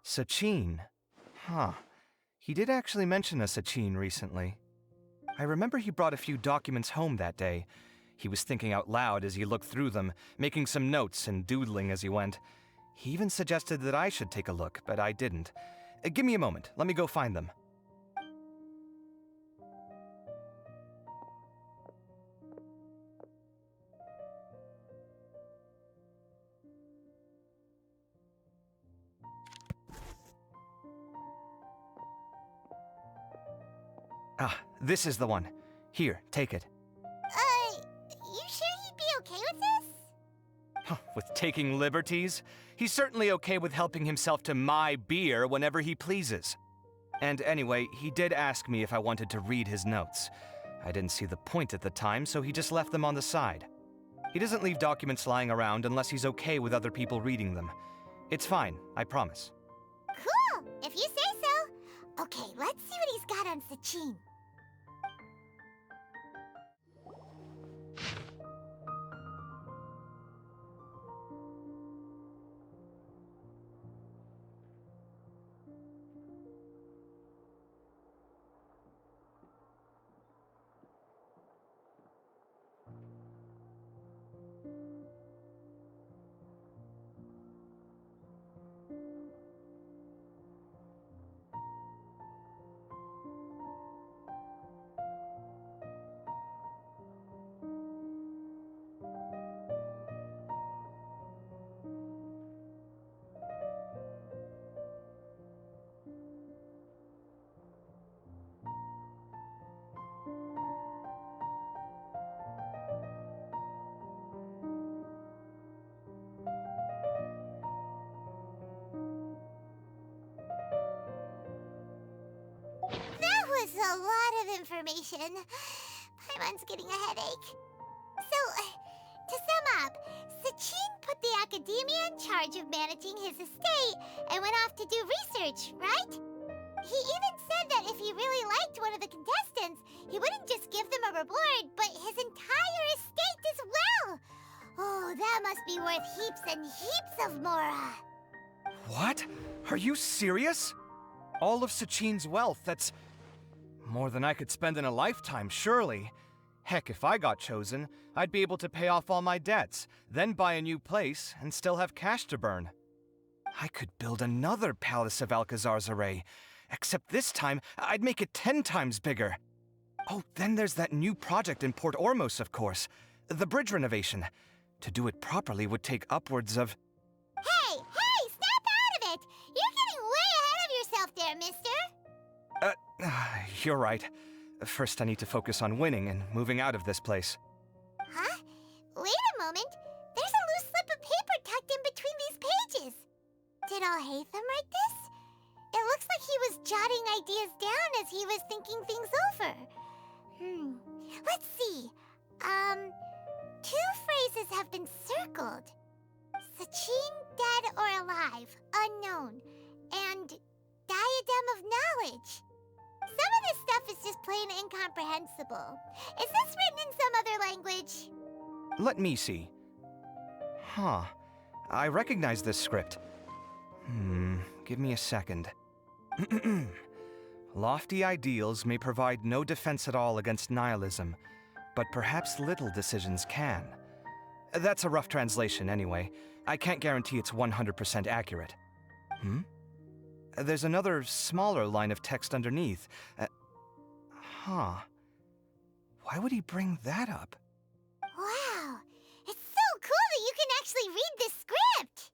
Sachin. Huh. He did actually mention a Sachin recently. I remember he brought a few documents home that day. He was thinking out loud as he looked through them, making some notes and doodling as he went. He even suggested that I should take a look, but I didn't. Give me a moment. Let me go find them. Ah, this is the one. Here, take it. You sure he'd be okay with this? With taking liberties? He's certainly okay with helping himself to my beer whenever he pleases. And anyway, he did ask me if I wanted to read his notes. I didn't see the point at the time, so he just left them on the side. He doesn't leave documents lying around unless he's okay with other people reading them. It's fine, I promise. Cool, if you say so. Okay, let's see what he's got on Sachin. That was a lot of information. Paimon's getting a headache. So, to sum up, Sachin put the academia in charge of managing his estate and went off to do research, right? He even said that if he really liked one of the contestants, he wouldn't just give them a reward, but his entire estate as well. Oh, that must be worth heaps and heaps of mora. What? Are you serious? All of Sachin's wealth, that's more than I could spend in a lifetime, surely. Heck, if I got chosen, I'd be able to pay off all my debts, then buy a new place, and still have cash to burn. I could build another Palace of Alcazar's Array, except this time, I'd make it 10 times bigger. Oh, then there's that new project in Port Ormos, of course. The bridge renovation. To do it properly would take upwards of... Hey, snap out of it! You're getting way ahead of yourself there, mister. You're right. First, I need to focus on winning and moving out of this place. Huh? Wait a moment. There's a loose slip of paper tucked in between these pages. Did Alhaitham write this? It looks like he was jotting ideas down as he was thinking things over. Let's see. Two phrases have been circled. Sachin, dead or alive, unknown, and diadem of knowledge. Some of this stuff is just plain incomprehensible. Is this written in some other language? Let me see. Huh. I recognize this script. Give me a second. Lofty ideals may provide no defense at all against nihilism, but perhaps little decisions can. That's a rough translation anyway. I can't guarantee it's 100% accurate. There's another smaller line of text underneath. Why would he bring that up? Wow, it's so cool that you can actually read this script!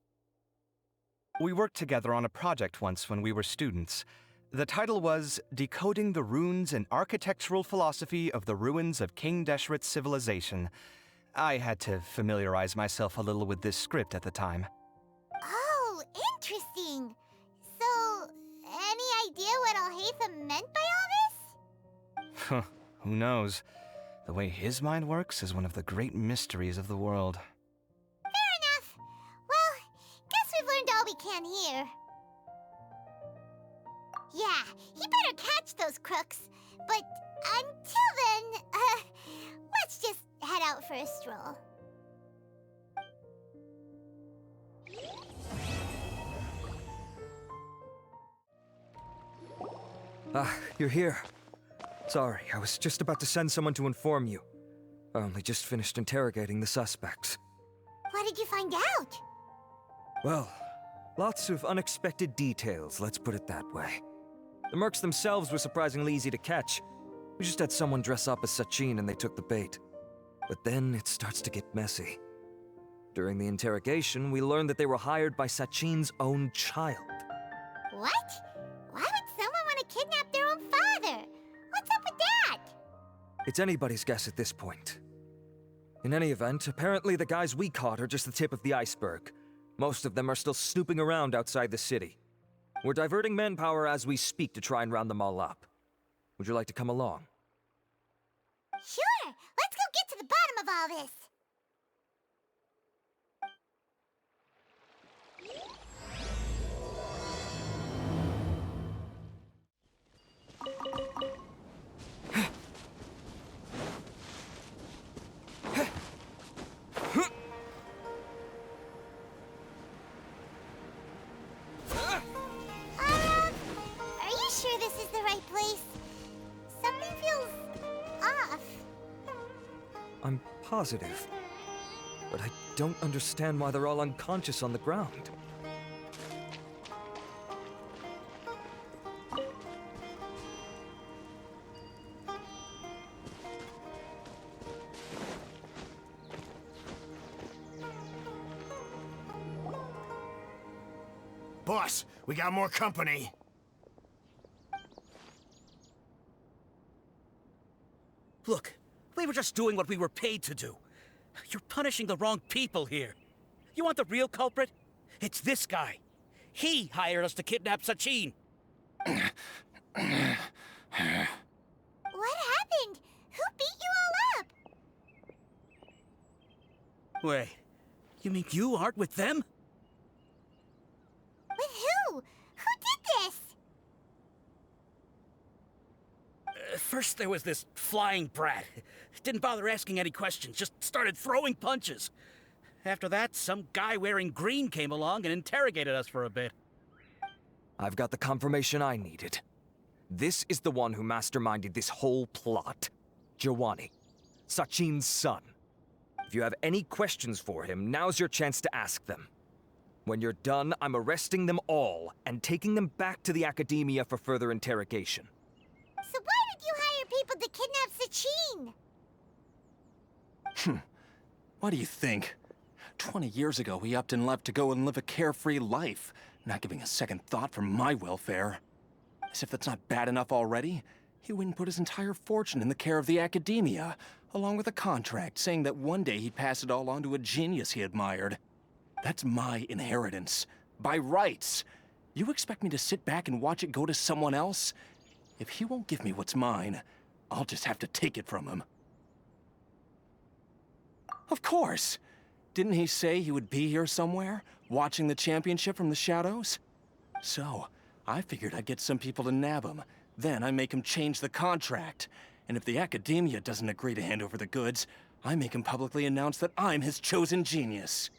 We worked together on a project once when we were students. The title was Decoding the Runes and Architectural Philosophy of the Ruins of King Deshret's Civilization. I had to familiarize myself a little with this script at the time. Oh, interesting. So, any idea what Alhaitham meant by all this? Who knows? The way his mind works is one of the great mysteries of the world. Fair enough. Well, guess we've learned all we can here. Yeah, he better catch those crooks. But until then, let's just head out for a stroll. You're here. Sorry, I was just about to send someone to inform you. I only just finished interrogating the suspects. What did you find out? Well, lots of unexpected details, let's put it that way. The mercs themselves were surprisingly easy to catch. We just had someone dress up as Sachin and they took the bait. But then it starts to get messy. During the interrogation, we learned that they were hired by Sachin's own child. What? Why would someone want to kidnap their own father? What's up with that? It's anybody's guess at this point. In any event, apparently the guys we caught are just the tip of the iceberg. Most of them are still snooping around outside the city. We're diverting manpower as we speak to try and round them all up. Would you like to come along? Sure! Let's go get to the bottom of all this! Are you sure this is the right place? Something feels off. I'm positive. But I don't understand why they're all unconscious on the ground. Boss, we got more company. Look, we were just doing what we were paid to do. You're punishing the wrong people here. You want the real culprit? It's this guy. He hired us to kidnap Sachin. What happened? Who beat you all up? Wait, you mean you aren't with them? With who? Who did this? First there was this flying brat. Didn't bother asking any questions, just started throwing punches. After that, some guy wearing green came along and interrogated us for a bit. I've got the confirmation I needed. This is the one who masterminded this whole plot. Jawani, Sachin's son. If you have any questions for him, now's your chance to ask them. When you're done, I'm arresting them all and taking them back to the academia for further interrogation. So why did you hire people to kidnap Sachin? What do you think? 20 years ago, he upped and left to go and live a carefree life, not giving a second thought for my welfare. As if that's not bad enough already, He went and put his entire fortune in the care of the academia, along with a contract saying that one day he'd pass it all on to a genius he admired. That's my inheritance. By rights. You expect me to sit back and watch it go to someone else? If he won't give me what's mine, I'll just have to take it from him. Of course! Didn't he say he would be here somewhere, watching the championship from the shadows? So, I figured I'd get some people to nab him. Then I make him change the contract. And if the academia doesn't agree to hand over the goods, I make him publicly announce that I'm his chosen genius.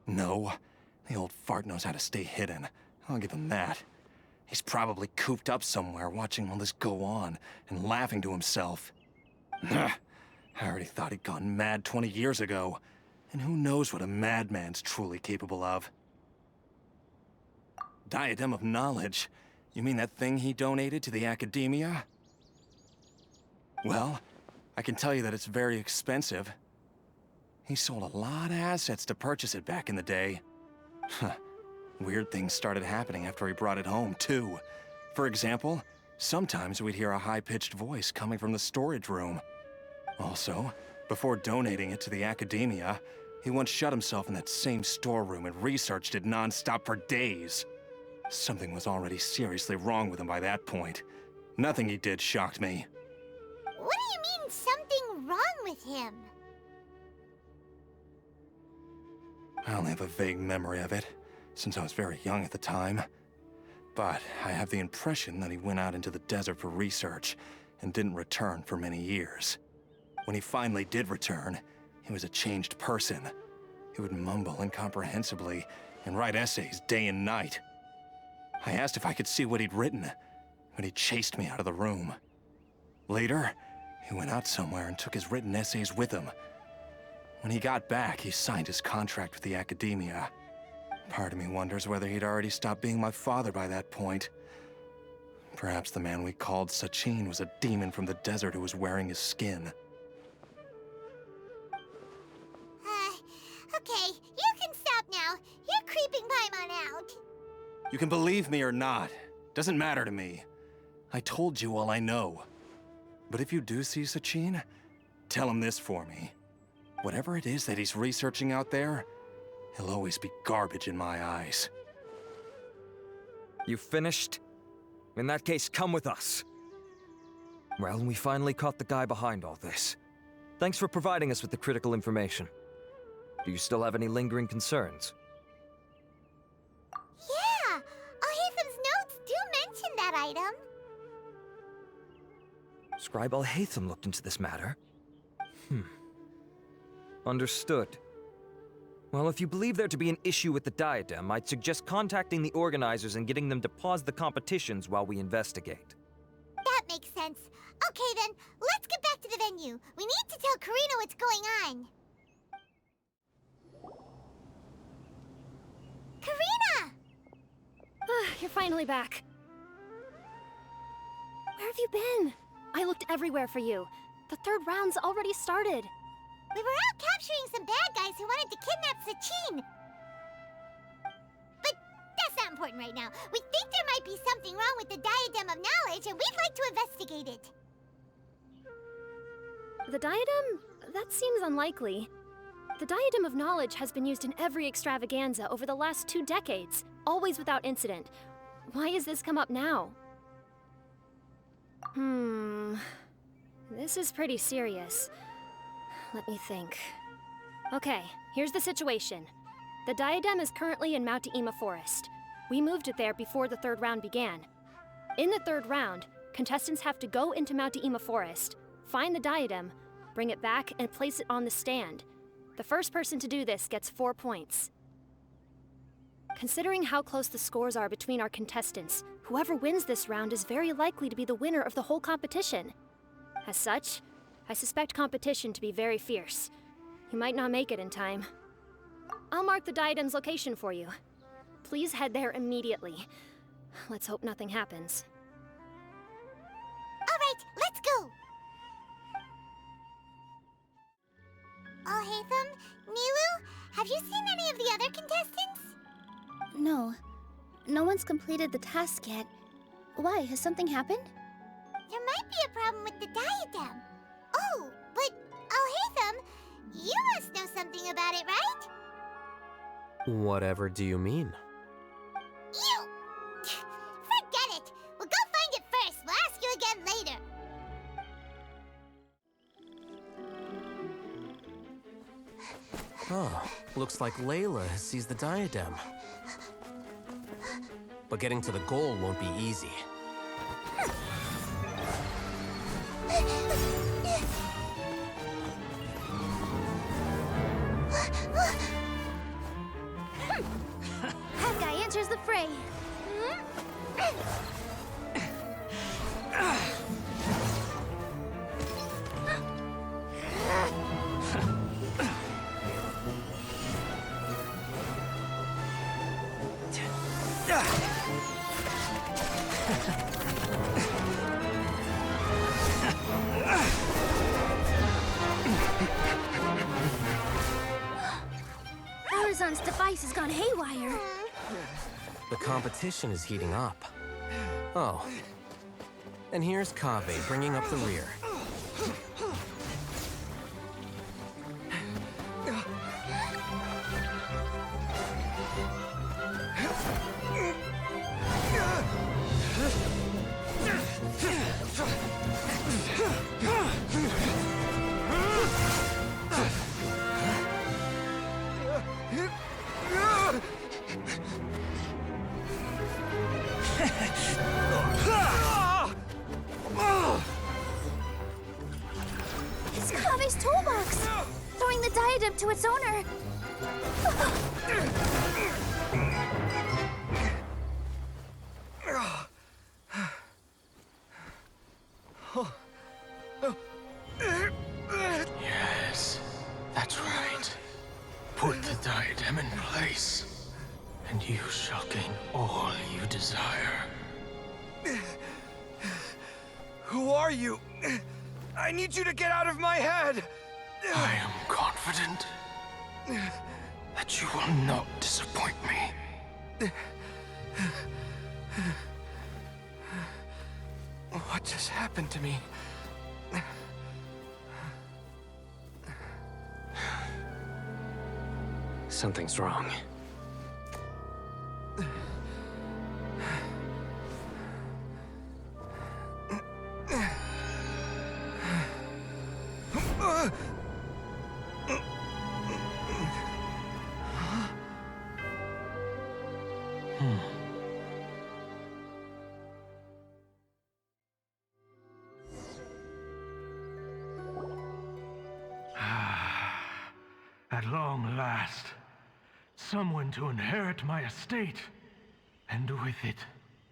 No, the old fart knows how to stay hidden. I'll give him that. He's probably cooped up somewhere watching all this go on and laughing to himself. I already thought he'd gone mad 20 years ago. And who knows what a madman's truly capable of. Diadem of Knowledge? You mean that thing he donated to the academia? Well, I can tell you that it's very expensive. He sold a lot of assets to purchase it back in the day. Weird things started happening after he brought it home, too. For example, sometimes we'd hear a high-pitched voice coming from the storage room. Also, before donating it to the academia, he once shut himself in that same storeroom and researched it non-stop for days. Something was already seriously wrong with him by that point. Nothing he did shocked me. What do you mean, something wrong with him? I only have a vague memory of it, since I was very young at the time. But I have the impression that he went out into the desert for research and didn't return for many years. When he finally did return, he was a changed person. He would mumble incomprehensibly and write essays day and night. I asked if I could see what he'd written, but he chased me out of the room. Later, he went out somewhere and took his written essays with him. When he got back, he signed his contract with the academia. Part of me wonders whether he'd already stopped being my father by that point. Perhaps the man we called Sachin was a demon from the desert who was wearing his skin. Okay, you can stop now. You're creeping Paimon out. You can believe me or not. Doesn't matter to me. I told you all I know. But if you do see Sachin, tell him this for me. Whatever it is that he's researching out there, he'll always be garbage in my eyes. You finished? In that case, come with us. Well, we finally caught the guy behind all this. Thanks for providing us with the critical information. Do you still have any lingering concerns? Yeah! Al-Haytham's notes do mention that item. Scribe Al-Haytham looked into this matter. Understood. Well, if you believe there to be an issue with the diadem, I'd suggest contacting the organizers and getting them to pause the competitions while we investigate. That makes sense. Okay then, let's get back to the venue. We need to tell Karina what's going on. Karina! You're finally back. Where have you been? I looked everywhere for you. The third round's already started. We were out capturing some bad guys who wanted to kidnap Sachin. But that's not important right now. We think there might be something wrong with the Diadem of Knowledge, and we'd like to investigate it. The diadem? That seems unlikely. The Diadem of Knowledge has been used in every extravaganza over the last 2 decades, always without incident. Why has this come up now? This is pretty serious. Let me think. Okay, here's the situation. The diadem is currently in Mount Ima Forest. We moved it there before the third round began. In the third round, contestants have to go into Mount Ima Forest, find the diadem, bring it back, and place it on the stand. The first person to do this gets 4 points. Considering how close the scores are between our contestants, whoever wins this round is very likely to be the winner of the whole competition. As such, I suspect competition to be very fierce. You might not make it in time. I'll mark the diadem's location for you. Please head there immediately. Let's hope nothing happens. All right, let's go! Al-Haytham, Nilu, have you seen any of the other contestants? No. No one's completed the task yet. Why? Has something happened? There might be a problem with the diadem. Oh, but Alhaitham, you must know something about it, right? Whatever do you mean? You! Forget it! We'll go find it first. We'll ask you again later. Oh, looks like Layla has seized the diadem. But getting to the goal won't be easy. That guy enters the fray. Arizon's device has gone haywire. The competition is heating up. Oh. And here's Kaveh bringing up the rear. It's Kave's toolbox! Throwing the diadem to its owner! Yes, that's right. Put the diadem in place, and you shall gain all you desire. Who are you? I need you to get out of my head! I am confident that you will not disappoint me. What just happened to me? Something's wrong. At long last, someone to inherit my estate, and with it,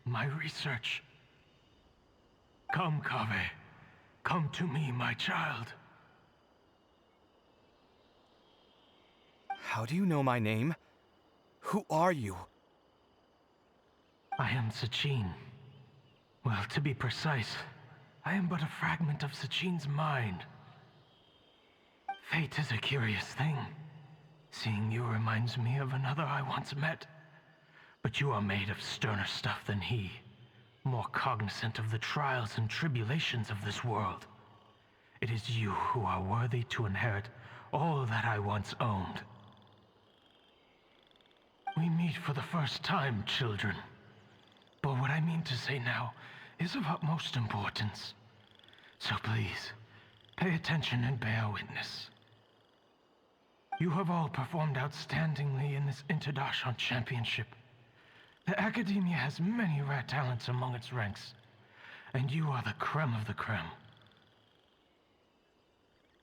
my research. Come, Kaveh. Come to me, my child. How do you know my name? Who are you? I am Sachin. Well, to be precise, I am but a fragment of Sachin's mind. Fate is a curious thing. Seeing you reminds me of another I once met. But you are made of sterner stuff than he, more cognizant of the trials and tribulations of this world. It is you who are worthy to inherit all that I once owned. We meet for the first time, children. But what I mean to say now is of utmost importance. So please, pay attention and bear witness. You have all performed outstandingly in this Interdarshan Championship. The Academia has many rare talents among its ranks, and you are the creme of the creme.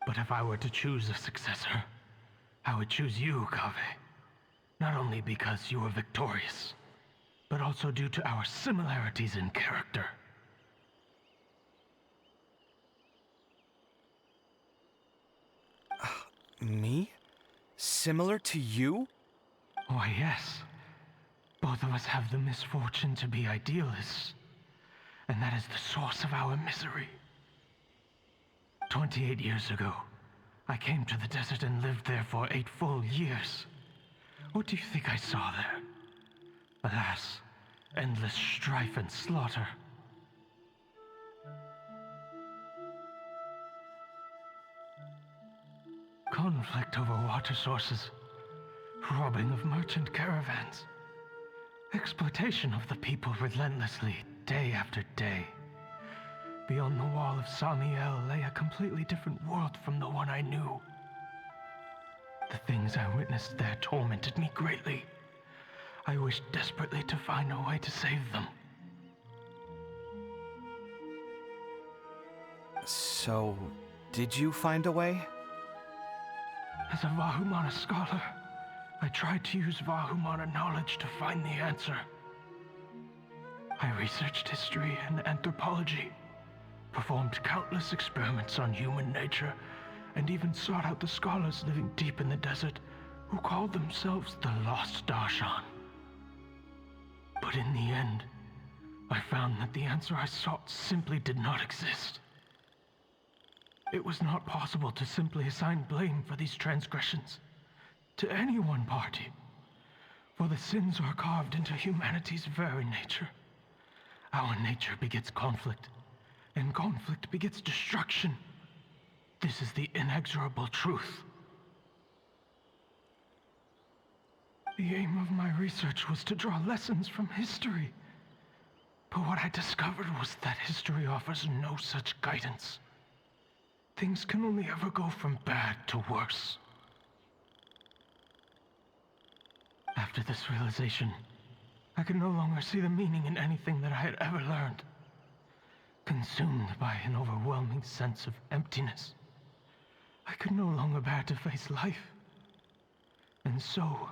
But if I were to choose a successor, I would choose you, Kaveh. Not only because you were victorious, but also due to our similarities in character. Me? Similar to you? Why, yes. Both of us have the misfortune to be idealists, and that is the source of our misery. 28 years ago, I came to the desert and lived there for 8 full years. What do you think I saw there? Alas, endless strife and slaughter. Conflict over water sources, robbing of merchant caravans, exploitation of the people relentlessly, day after day. Beyond the wall of Samiel lay a completely different world from the one I knew. The things I witnessed there tormented me greatly. I wished desperately to find a way to save them. So, did you find a way? As a Vahumana scholar, I tried to use Vahumana knowledge to find the answer. I researched history and anthropology, performed countless experiments on human nature, and even sought out the scholars living deep in the desert who called themselves the Lost Darshan. But in the end, I found that the answer I sought simply did not exist. It was not possible to simply assign blame for these transgressions to any one party, for the sins are carved into humanity's very nature. Our nature begets conflict, and conflict begets destruction. This is the inexorable truth. The aim of my research was to draw lessons from history, but what I discovered was that history offers no such guidance. Things can only ever go from bad to worse. After this realization, I could no longer see the meaning in anything that I had ever learned. Consumed by an overwhelming sense of emptiness, I could no longer bear to face life. And so,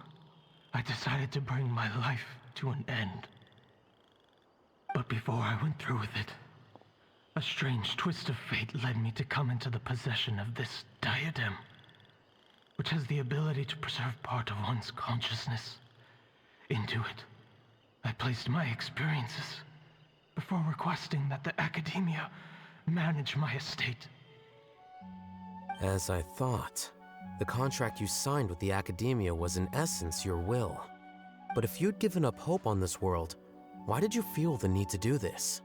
I decided to bring my life to an end. But before I went through with it, a strange twist of fate led me to come into the possession of this diadem, which has the ability to preserve part of one's consciousness. Into it, I placed my experiences before requesting that the academia manage my estate. As I thought, the contract you signed with the academia was in essence your will. But if you'd given up hope on this world, why did you feel the need to do this?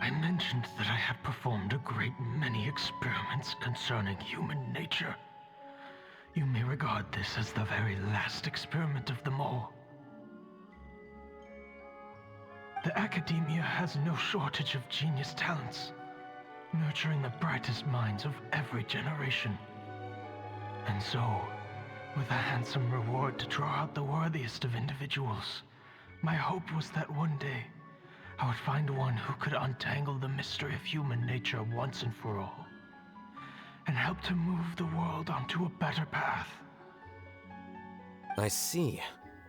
I mentioned that I had performed a great many experiments concerning human nature. You may regard this as the very last experiment of them all. The academia has no shortage of genius talents, nurturing the brightest minds of every generation. And so, with a handsome reward to draw out the worthiest of individuals, my hope was that one day, I would find one who could untangle the mystery of human nature once and for all, and help to move the world onto a better path. I see.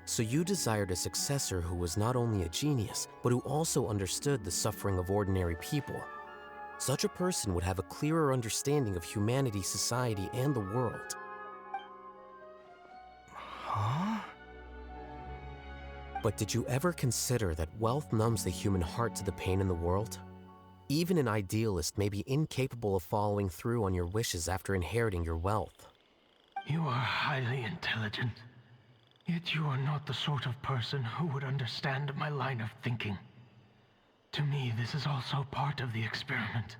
So you desired a successor who was not only a genius, but who also understood the suffering of ordinary people. Such a person would have a clearer understanding of humanity, society, and the world. Huh? But did you ever consider that wealth numbs the human heart to the pain in the world? Even an idealist may be incapable of following through on your wishes after inheriting your wealth. You are highly intelligent, yet you are not the sort of person who would understand my line of thinking. To me, this is also part of the experiment,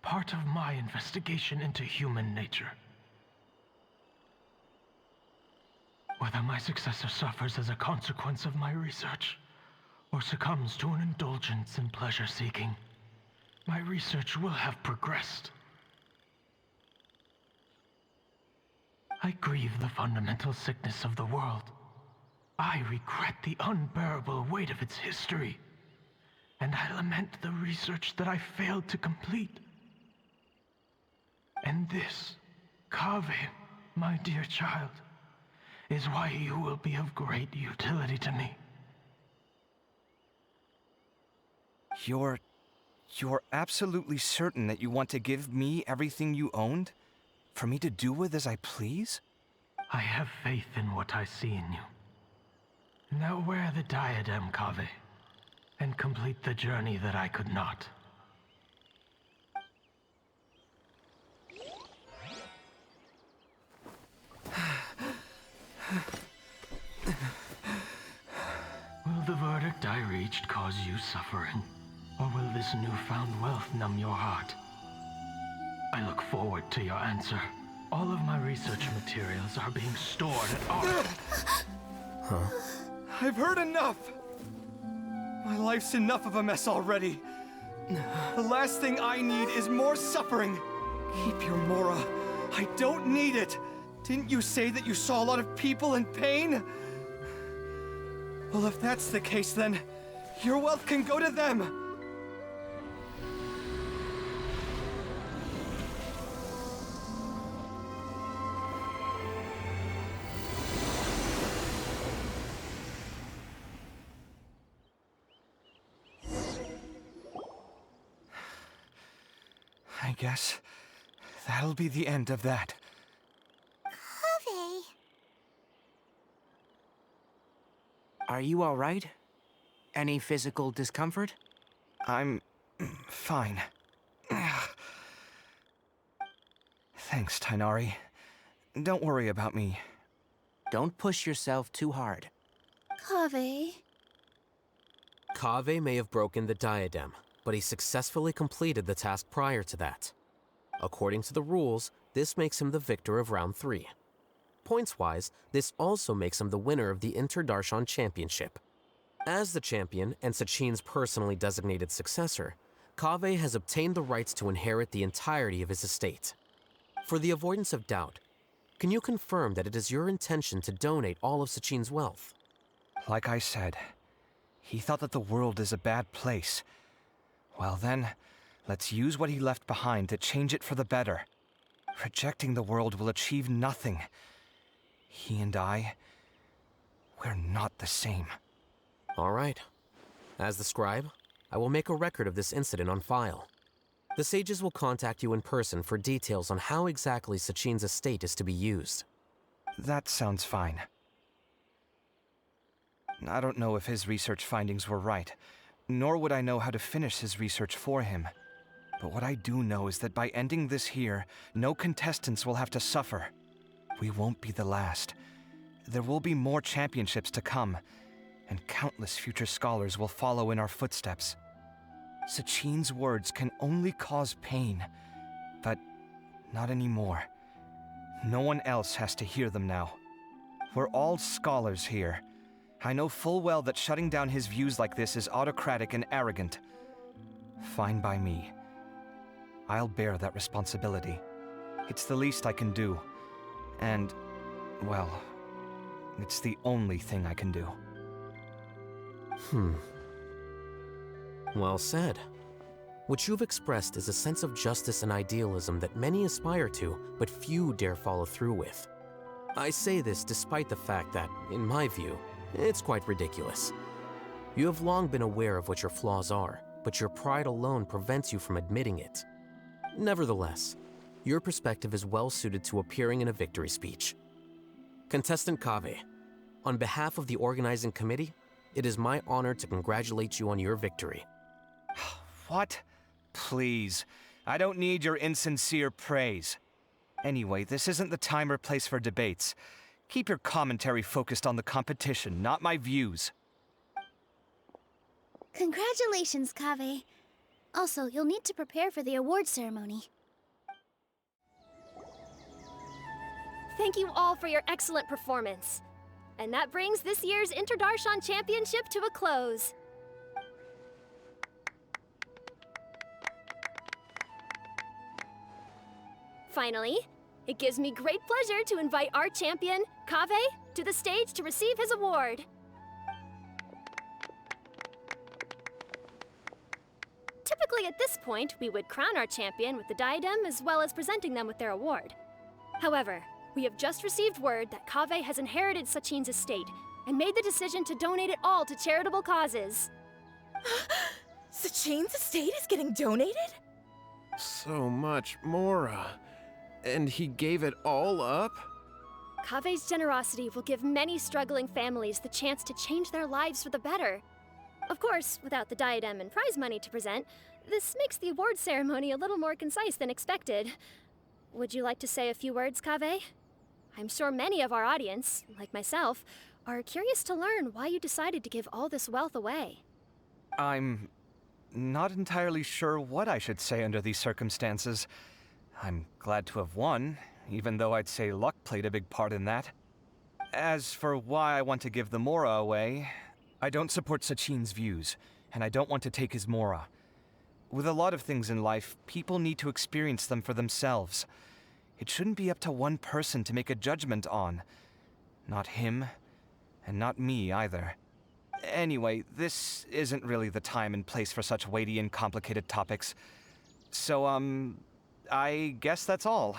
part of my investigation into human nature. Whether my successor suffers as a consequence of my research, or succumbs to an indulgence in pleasure-seeking, my research will have progressed. I grieve the fundamental sickness of the world. I regret the unbearable weight of its history, and I lament the research that I failed to complete. And this, Kaveh, my dear child, is why you will be of great utility to me. You're absolutely certain that you want to give me everything you owned? For me to do with as I please? I have faith in what I see in you. Now wear the diadem, Kaveh, and complete the journey that I could not. Will the verdict I reached cause you suffering? Or will this newfound wealth numb your heart? I look forward to your answer, All of my research materials are being stored at our... Huh? I've heard enough! My life's enough of a mess already. The last thing I need is more suffering. Keep your Mora. I don't need it. Didn't you say that you saw a lot of people in pain? Well, if that's the case, then your wealth can go to them. I guess that'll be the end of that. Kaveh. Are you all right? Any physical discomfort? I'm fine. Thanks, Tainari. Don't worry about me. Don't push yourself too hard. Kaveh. Kaveh may have broken the diadem, but he successfully completed the task prior to that. According to the rules, this makes him the victor of round 3. Points-wise, this also makes him the winner of the Interdarshan Championship. As the champion and Sachin's personally designated successor, Kaveh has obtained the rights to inherit the entirety of his estate. For the avoidance of doubt, can you confirm that it is your intention to donate all of Sachin's wealth? Like I said, he thought that the world is a bad place. Well then, let's use what he left behind to change it for the better. Rejecting the world will achieve nothing. He and I, we're not the same. All right. As the scribe, I will make a record of this incident on file. The sages will contact you in person for details on how exactly Sachin's estate is to be used. That sounds fine. I don't know if his research findings were right, nor would I know how to finish his research for him. But what I do know is that by ending this here, no contestants will have to suffer. We won't be the last. There will be more championships to come, and countless future scholars will follow in our footsteps. Sachin's words can only cause pain, but not anymore. No one else has to hear them now. We're all scholars here. I know full well that shutting down his views like this is autocratic and arrogant. Fine by me. I'll bear that responsibility. It's the least I can do. And, well, it's the only thing I can do. Well said. What you've expressed is a sense of justice and idealism that many aspire to, but few dare follow through with. I say this despite the fact that, in my view, it's quite ridiculous. You have long been aware of what your flaws are, but your pride alone prevents you from admitting it. Nevertheless, your perspective is well suited to appearing in a victory speech. Contestant Kaveh, on behalf of the organizing committee, it is my honor to congratulate you on your victory. What? Please, I don't need your insincere praise. Anyway, this isn't the time or place for debates. Keep your commentary focused on the competition, not my views. Congratulations, Kaveh. Also, you'll need to prepare for the award ceremony. Thank you all for your excellent performance. And that brings this year's Interdarshan Championship to a close. Finally, it gives me great pleasure to invite our champion, Kaveh, to the stage to receive his award. Typically at this point, we would crown our champion with the diadem as well as presenting them with their award. However, we have just received word that Kaveh has inherited Sachin's estate and made the decision to donate it all to charitable causes. Sachin's estate is getting donated? So much Mora. And he gave it all up? Kaveh's generosity will give many struggling families the chance to change their lives for the better. Of course, without the diadem and prize money to present, this makes the award ceremony a little more concise than expected. Would you like to say a few words, Kaveh? I'm sure many of our audience, like myself, are curious to learn why you decided to give all this wealth away. I'm not entirely sure what I should say under these circumstances. I'm glad to have won, even though I'd say luck played a big part in that. As for why I want to give the Mora away, I don't support Sachin's views, and I don't want to take his Mora. With a lot of things in life, people need to experience them for themselves. It shouldn't be up to one person to make a judgment on. Not him, and not me either. Anyway, this isn't really the time and place for such weighty and complicated topics. So, I guess that's all.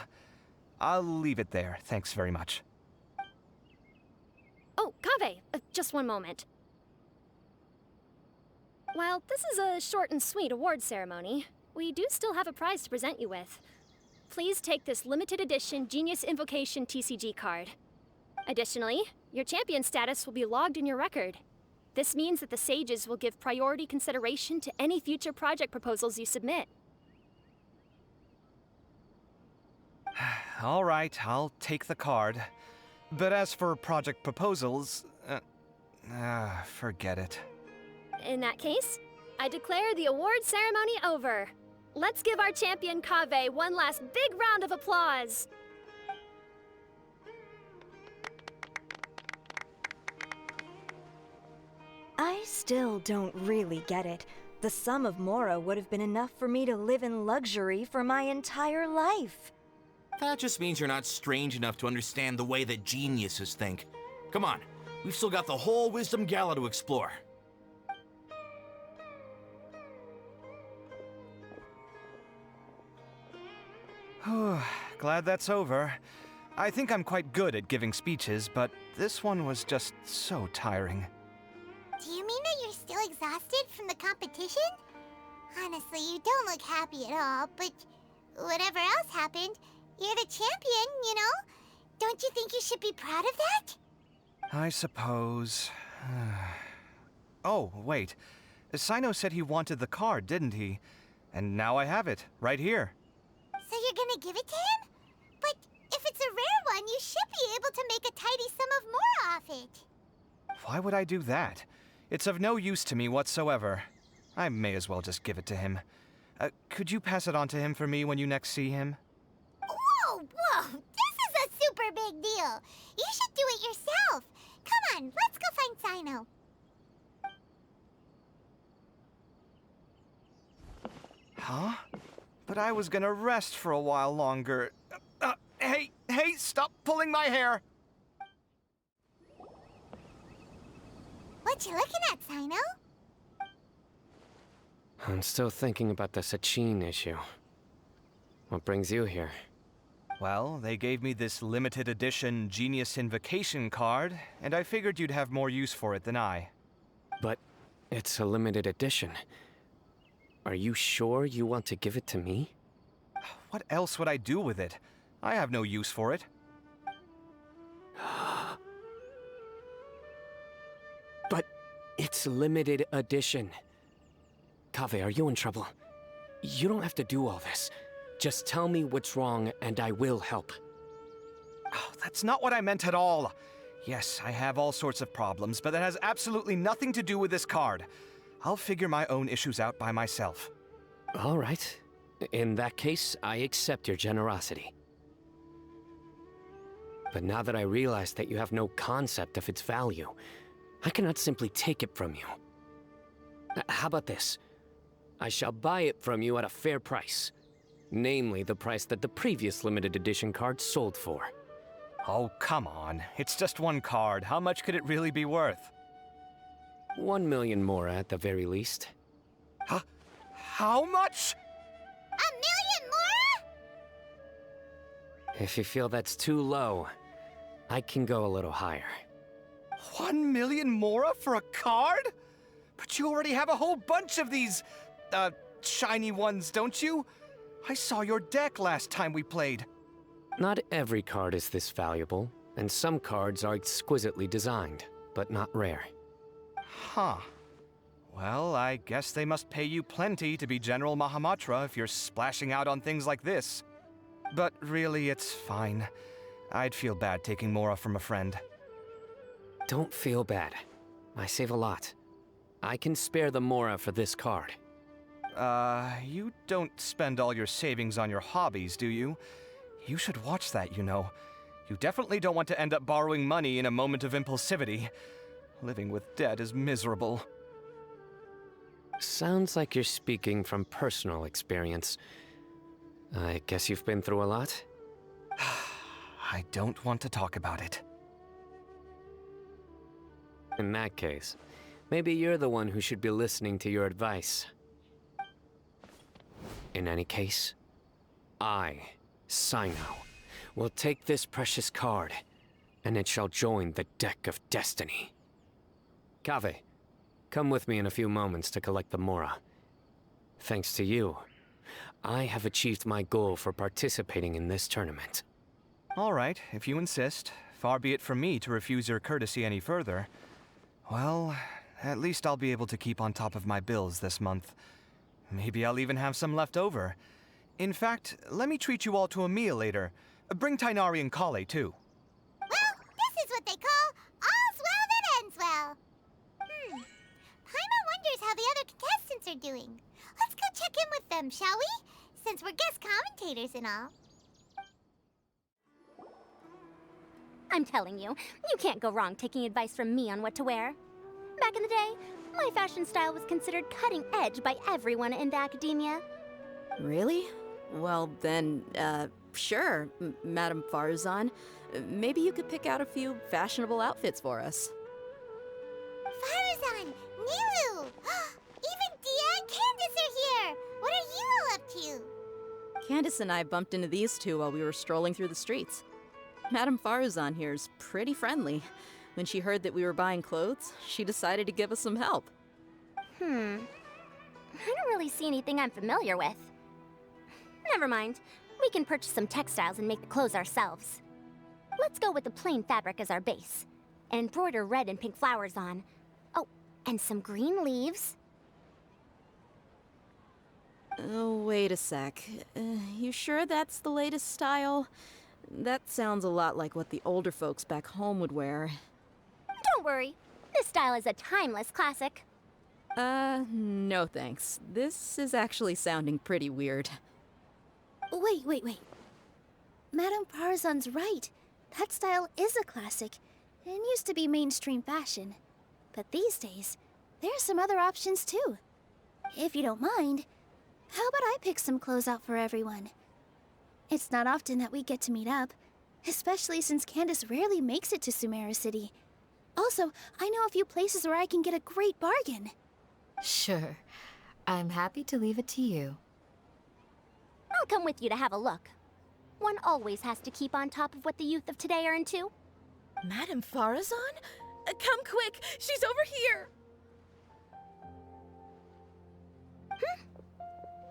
I'll leave it there. Thanks very much. Oh, Kaveh, just one moment. While this is a short and sweet award ceremony, we do still have a prize to present you with. Please take this limited edition Genius Invocation TCG card. Additionally, your champion status will be logged in your record. This means that the Sages will give priority consideration to any future project proposals you submit. All right, I'll take the card. But as for project proposals, forget it. In that case, I declare the award ceremony over. Let's give our champion Kaveh one last big round of applause. I still don't really get it. The sum of Mora would have been enough for me to live in luxury for my entire life. That just means you're not strange enough to understand the way that geniuses think. Come on, we've still got the whole Wisdom Gala to explore. Glad that's over. I think I'm quite good at giving speeches, but this one was just so tiring. Do you mean that you're still exhausted from the competition? Honestly, you don't look happy at all, but whatever else happened, you're the champion, you know? Don't you think you should be proud of that? I suppose. Oh, wait. Sino said he wanted the card, didn't he? And now I have it, right here. So you're gonna give it to him? But if it's a rare one, you should be able to make a tidy sum of more off it. Why would I do that? It's of no use to me whatsoever. I may as well just give it to him. Could you pass it on to him for me when you next see him? Whoa, whoa! This is a super big deal! You should do it yourself! Come on, let's go find Sino. Huh? But I was gonna rest for a while longer. Hey, stop pulling my hair! What you looking at, Sino? I'm still thinking about the Sachin issue. What brings you here? Well, they gave me this limited edition Genius Invocation card, and I figured you'd have more use for it than I. But it's a limited edition. Are you sure you want to give it to me? What else would I do with it? I have no use for it. But it's limited edition. Kaveh, are you in trouble? You don't have to do all this. Just tell me what's wrong and I will help. Oh, that's not what I meant at all. Yes, I have all sorts of problems, but that has absolutely nothing to do with this card. I'll figure my own issues out by myself. All right. In that case, I accept your generosity. But now that I realize that you have no concept of its value, I cannot simply take it from you. How about this? I shall buy it from you at a fair price. Namely, the price that the previous limited edition card sold for. Oh, come on. It's just one card. How much could it really be worth? 1 million more at the very least. Huh? How much? 1 million more? If you feel that's too low, I can go a little higher. 1 million more for a card? But you already have a whole bunch of these, shiny ones, don't you? I saw your deck last time we played. Not every card is this valuable, and some cards are exquisitely designed, but not rare. Huh. Well, I guess they must pay you plenty to be General Mahamatra if you're splashing out on things like this. But really, it's fine. I'd feel bad taking Mora from a friend. Don't feel bad. I save a lot. I can spare the Mora for this card. You don't spend all your savings on your hobbies, do you? You should watch that, you know. You definitely don't want to end up borrowing money in a moment of impulsivity. Living with debt is miserable. Sounds like you're speaking from personal experience. I guess you've been through a lot? I don't want to talk about it. In that case, maybe you're the one who should be listening to your advice. In any case, I, Sino, will take this precious card, and it shall join the deck of destiny. Kaveh, come with me in a few moments to collect the Mora. Thanks to you, I have achieved my goal for participating in this tournament. All right, if you insist. Far be it from me to refuse your courtesy any further. Well, at least I'll be able to keep on top of my bills this month. Maybe I'll even have some left over. In fact, let me treat you all to a meal later. Bring Tighnari and Kale, too. Well, this is what they call all's well that ends well. Paimon wonders how the other contestants are doing. Let's go check in with them, shall we? Since we're guest commentators and all. I'm telling you, you can't go wrong taking advice from me on what to wear. Back in the day, my fashion style was considered cutting edge by everyone in the academia. Really? Well, then, sure, Madame Faruzan. Maybe you could pick out a few fashionable outfits for us. Faruzan, Nilu! Even Dia and Candace are here! What are you all up to? Candace and I bumped into these two while we were strolling through the streets. Madame Faruzan here's pretty friendly. When she heard that we were buying clothes, she decided to give us some help. I don't really see anything I'm familiar with. Never mind. We can purchase some textiles and make the clothes ourselves. Let's go with the plain fabric as our base, and embroider red and pink flowers on. Oh, and some green leaves. Oh, wait a sec. You sure that's the latest style? That sounds a lot like what the older folks back home would wear. Don't worry. This style is a timeless classic. No thanks. This is actually sounding pretty weird. Wait. Madame Farzan's right. That style is a classic and used to be mainstream fashion. But these days, there's some other options too. If you don't mind, how about I pick some clothes out for everyone? It's not often that we get to meet up, especially since Candace rarely makes it to Sumeru City. Also, I know a few places where I can get a great bargain. Sure. I'm happy to leave it to you. I'll come with you to have a look. One always has to keep on top of what the youth of today are into. Madame Farazan? Come quick! She's over here!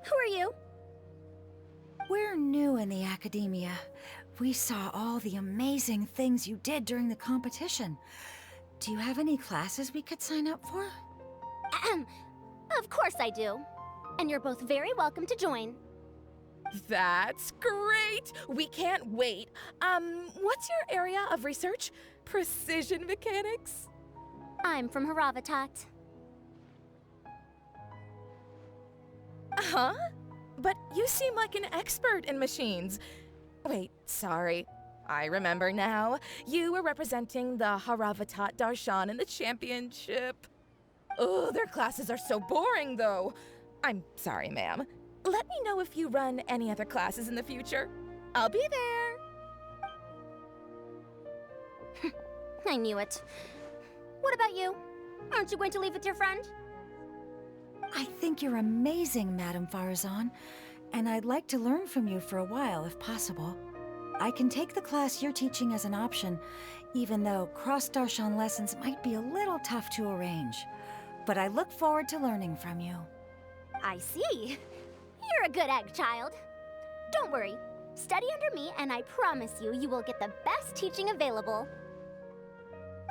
Who are you? We're new in the academia. We saw all the amazing things you did during the competition. Do you have any classes we could sign up for? Of course I do. And you're both very welcome to join. That's great! We can't wait. What's your area of research? Precision mechanics? I'm from Haravatat. Huh? But you seem like an expert in machines. Wait, sorry. I remember now. You were representing the Haravatat Darshan in the championship. Oh, their classes are so boring, though. I'm sorry, ma'am. Let me know if you run any other classes in the future. I'll be there. I knew it. What about you? Aren't you going to leave with your friend? I think you're amazing, Madame Farazan, and I'd like to learn from you for a while, if possible. I can take the class you're teaching as an option, even though cross-Darshan lessons might be a little tough to arrange. But I look forward to learning from you. I see. You're a good egg, child. Don't worry. Study under me, and I promise you, you will get the best teaching available.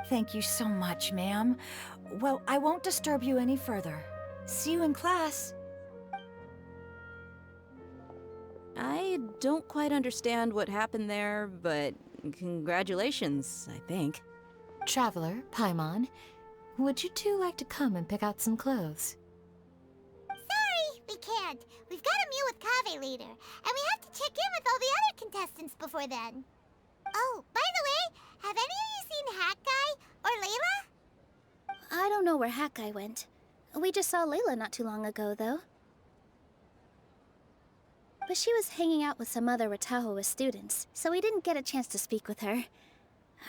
Thank you so much, ma'am. Well, I won't disturb you any further. See you in class. I don't quite understand what happened there, but congratulations, I think. Traveler, Paimon, would you two like to come and pick out some clothes? Sorry, we can't. We've got a meal with Kaveh later, and we have to check in with all the other contestants before then. Oh, by the way, have any of you seen Hat Guy or Layla? I don't know where Hat Guy went. We just saw Layla not too long ago, though. But she was hanging out with some other Ratahoa students, so we didn't get a chance to speak with her.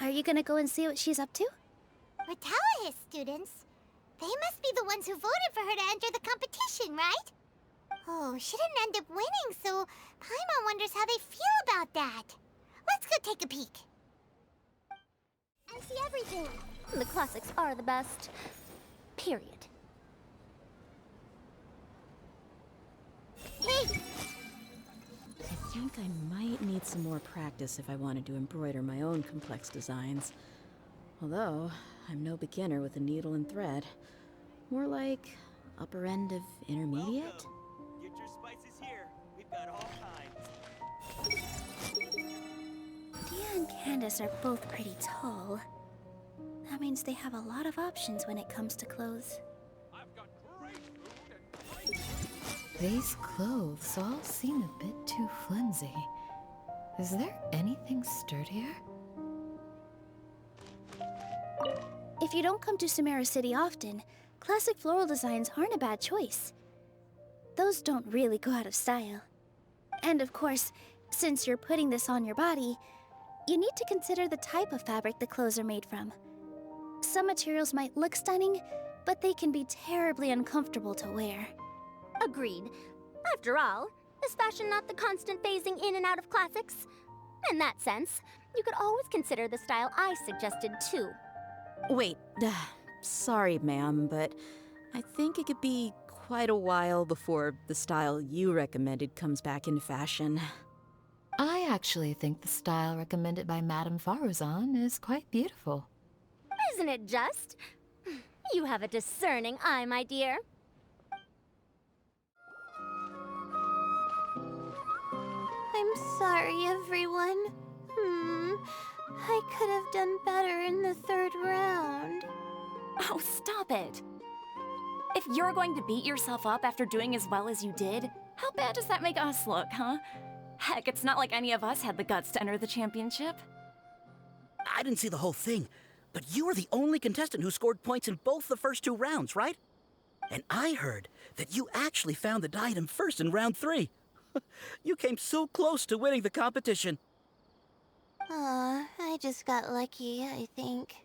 Are you gonna go and see what she's up to? Ratahoa students? They must be the ones who voted for her to enter the competition, right? Oh, she didn't end up winning, so Paimon wonders how they feel about that. Let's go take a peek. I see everything. The classics are the best. Period. Hey! I think I might need some more practice if I wanted to embroider my own complex designs. Although, I'm no beginner with a needle and thread. More like upper end of intermediate? Welcome. Get your spices here. We've got all kinds. Dia and Candace are both pretty tall. That means they have a lot of options when it comes to clothes. These clothes all seem a bit too flimsy. Is there anything sturdier? If you don't come to Sumeru City often, classic floral designs aren't a bad choice. Those don't really go out of style. And of course, since you're putting this on your body, you need to consider the type of fabric the clothes are made from. Some materials might look stunning, but they can be terribly uncomfortable to wear. Agreed. After all, is fashion not the constant phasing in and out of classics? In that sense, you could always consider the style I suggested too. Wait, sorry, ma'am, but I think it could be quite a while before the style you recommended comes back into fashion. I actually think the style recommended by Madame Faruzan is quite beautiful. Isn't it just? You have a discerning eye, my dear. I'm sorry, everyone. I could have done better in the third round. Oh, stop it! If you're going to beat yourself up after doing as well as you did, how bad does that make us look, huh? Heck, it's not like any of us had the guts to enter the championship. I didn't see the whole thing, but you were the only contestant who scored points in both the first 2 rounds, right? And I heard that you actually found the diadem first in round 3. You came so close to winning the competition. Aw, I just got lucky, I think.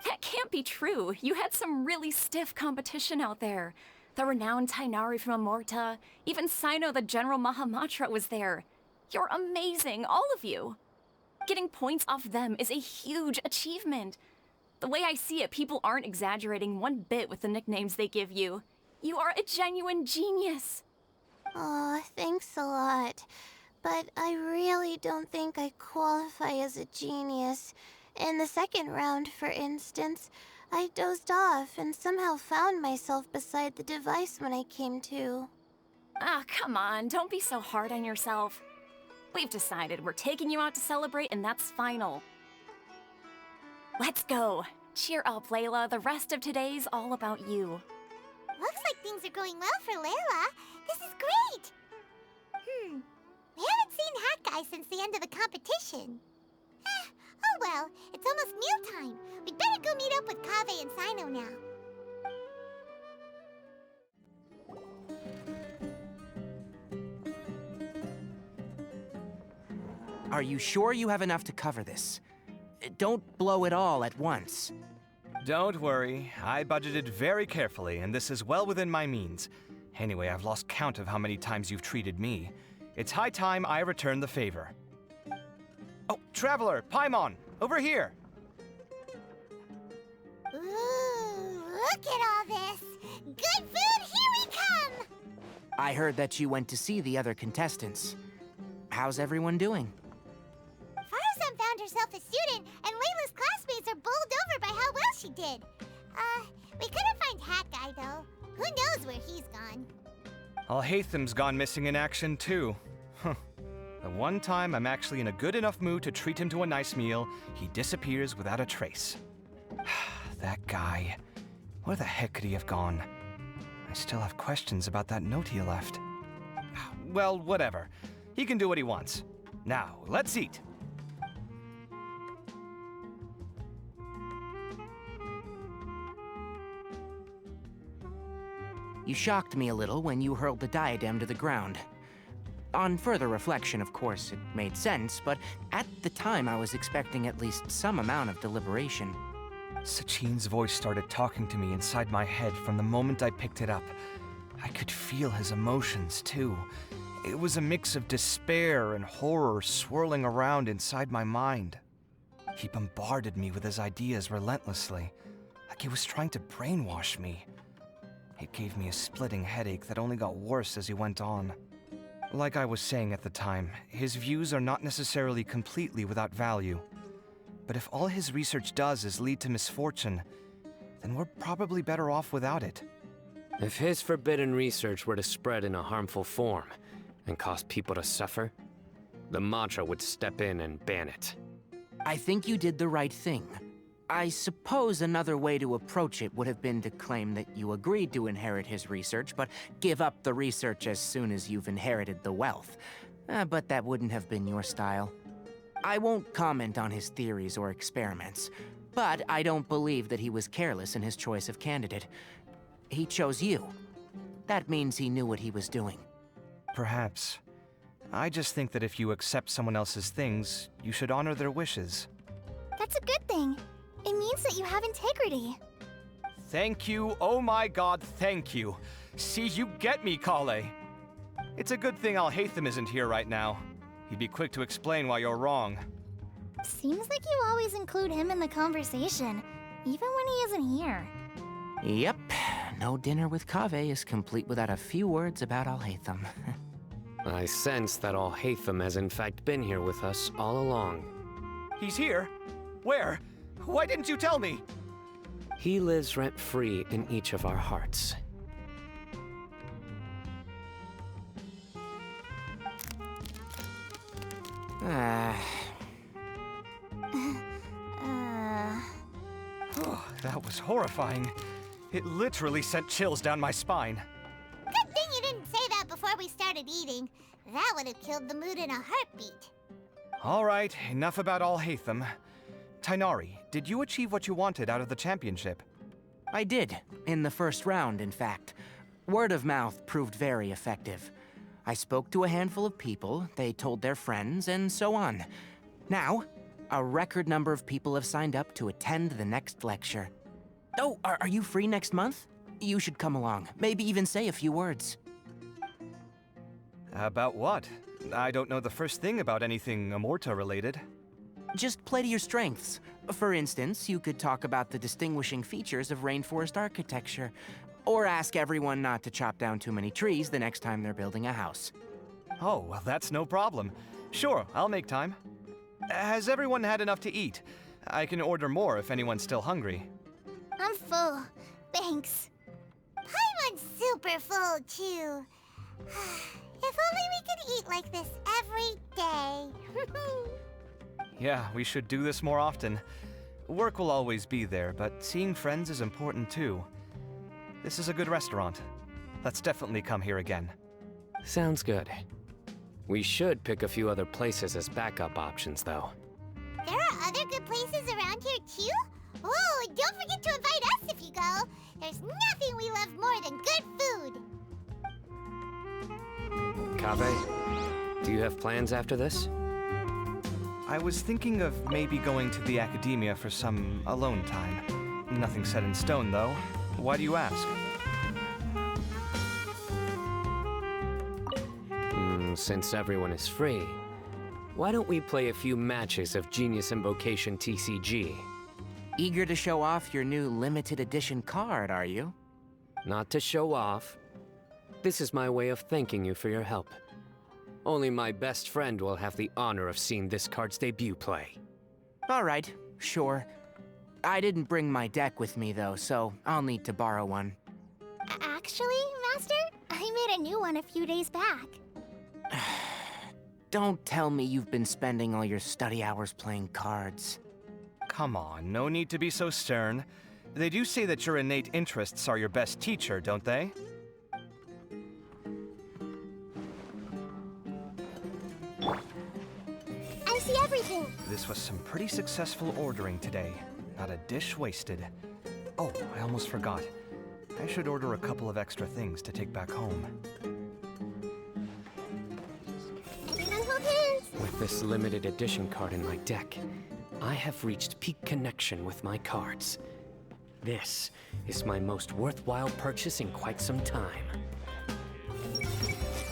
That can't be true. You had some really stiff competition out there. The renowned Tainari from Amorta, even Sino the General Mahamatra was there. You're amazing, all of you. Getting points off them is a huge achievement. The way I see it, people aren't exaggerating one bit with the nicknames they give you. You are a genuine genius. Aw, thanks a lot. But I really don't think I qualify as a genius. In the second round, for instance, I dozed off and somehow found myself beside the device when I came to. Ah, come on, don't be so hard on yourself. We've decided we're taking you out to celebrate, and that's final. Let's go. Cheer up, Layla. The rest of today's all about you. Looks like things are going well for Layla. This is great! We haven't seen Hat Guy since the end of the competition. Oh well, it's almost mealtime. We'd better go meet up with Kaveh and Sino now. Are you sure you have enough to cover this? Don't blow it all at once. Don't worry. I budgeted very carefully, and this is well within my means. Anyway, I've lost count of how many times you've treated me. It's high time I return the favor. Oh, Traveler, Paimon, over here! Ooh, look at all this! Good food, here we come! I heard that you went to see the other contestants. How's everyone doing? Faruzan found herself a student, and Layla's classmates are bowled over by how well she did. We couldn't find Hat Guy, though. Who knows where he's gone? Al-Haytham's gone missing in action, too. Huh. The one time I'm actually in a good enough mood to treat him to a nice meal, he disappears without a trace. That guy. Where the heck could he have gone? I still have questions about that note he left. Well, whatever. He can do what he wants. Now, let's eat. You shocked me a little when you hurled the diadem to the ground. On further reflection, of course, it made sense, but at the time I was expecting at least some amount of deliberation. Sachin's voice started talking to me inside my head from the moment I picked it up. I could feel his emotions, too. It was a mix of despair and horror swirling around inside my mind. He bombarded me with his ideas relentlessly, like he was trying to brainwash me. It gave me a splitting headache that only got worse as he went on. Like I was saying at the time, his views are not necessarily completely without value. But if all his research does is lead to misfortune, then we're probably better off without it. If his forbidden research were to spread in a harmful form and cause people to suffer, the Mantra would step in and ban it. I think you did the right thing. I suppose another way to approach it would have been to claim that you agreed to inherit his research, but give up the research as soon as you've inherited the wealth. But that wouldn't have been your style. I won't comment on his theories or experiments, but I don't believe that he was careless in his choice of candidate. He chose you. That means he knew what he was doing. Perhaps. I just think that if you accept someone else's things, you should honor their wishes. That's a good thing. It means that you have integrity. Thank you, oh my god, thank you. See, you get me, Kale. It's a good thing Alhaitham isn't here right now. He'd be quick to explain why you're wrong. Seems like you always include him in the conversation, even when he isn't here. Yep, no dinner with Kaveh is complete without a few words about Alhaitham. I sense that Alhaitham has in fact been here with us all along. He's here? Where? Why didn't you tell me? He lives rent-free in each of our hearts. That was horrifying. It literally sent chills down my spine. Good thing you didn't say that before we started eating. That would have killed the mood in a heartbeat. All right, enough about Alhaitham. Tainari, did you achieve what you wanted out of the championship? I did, in the first round, in fact. Word of mouth proved very effective. I spoke to a handful of people, they told their friends, and so on. Now, a record number of people have signed up to attend the next lecture. Oh, are you free next month? You should come along, maybe even say a few words. About what? I don't know the first thing about anything Amorta-related. Just play to your strengths. For instance, you could talk about the distinguishing features of rainforest architecture, or ask everyone not to chop down too many trees the next time they're building a house. Oh, well, that's no problem. Sure, I'll make time. Has everyone had enough to eat? I can order more if anyone's still hungry. I'm full. Thanks. Paimon's super full, too. If only we could eat like this every day. Yeah, we should do this more often. Work will always be there, but seeing friends is important too. This is a good restaurant. Let's definitely come here again. Sounds good. We should pick a few other places as backup options, though. There are other good places around here, too? Oh, and don't forget to invite us if you go. There's nothing we love more than good food. Kaveh, do you have plans after this? I was thinking of maybe going to the academia for some alone time. Nothing set in stone, though. Why do you ask? Since everyone is free, why don't we play a few matches of Genius Invocation TCG? Eager to show off your new limited edition card, are you? Not to show off. This is my way of thanking you for your help. Only my best friend will have the honor of seeing this card's debut play. All right, sure. I didn't bring my deck with me, though, so I'll need to borrow one. Actually, Master, I made a new one a few days back. Don't tell me you've been spending all your study hours playing cards. Come on, no need to be so stern. They do say that your innate interests are your best teacher, don't they? everything. This was some pretty successful ordering today. Not a dish wasted. Oh, I almost forgot. I should order a couple of extra things to take back home. Everyone hold hands. With this limited edition card in my deck, I have reached peak connection with my cards. This is my most worthwhile purchase in quite some time.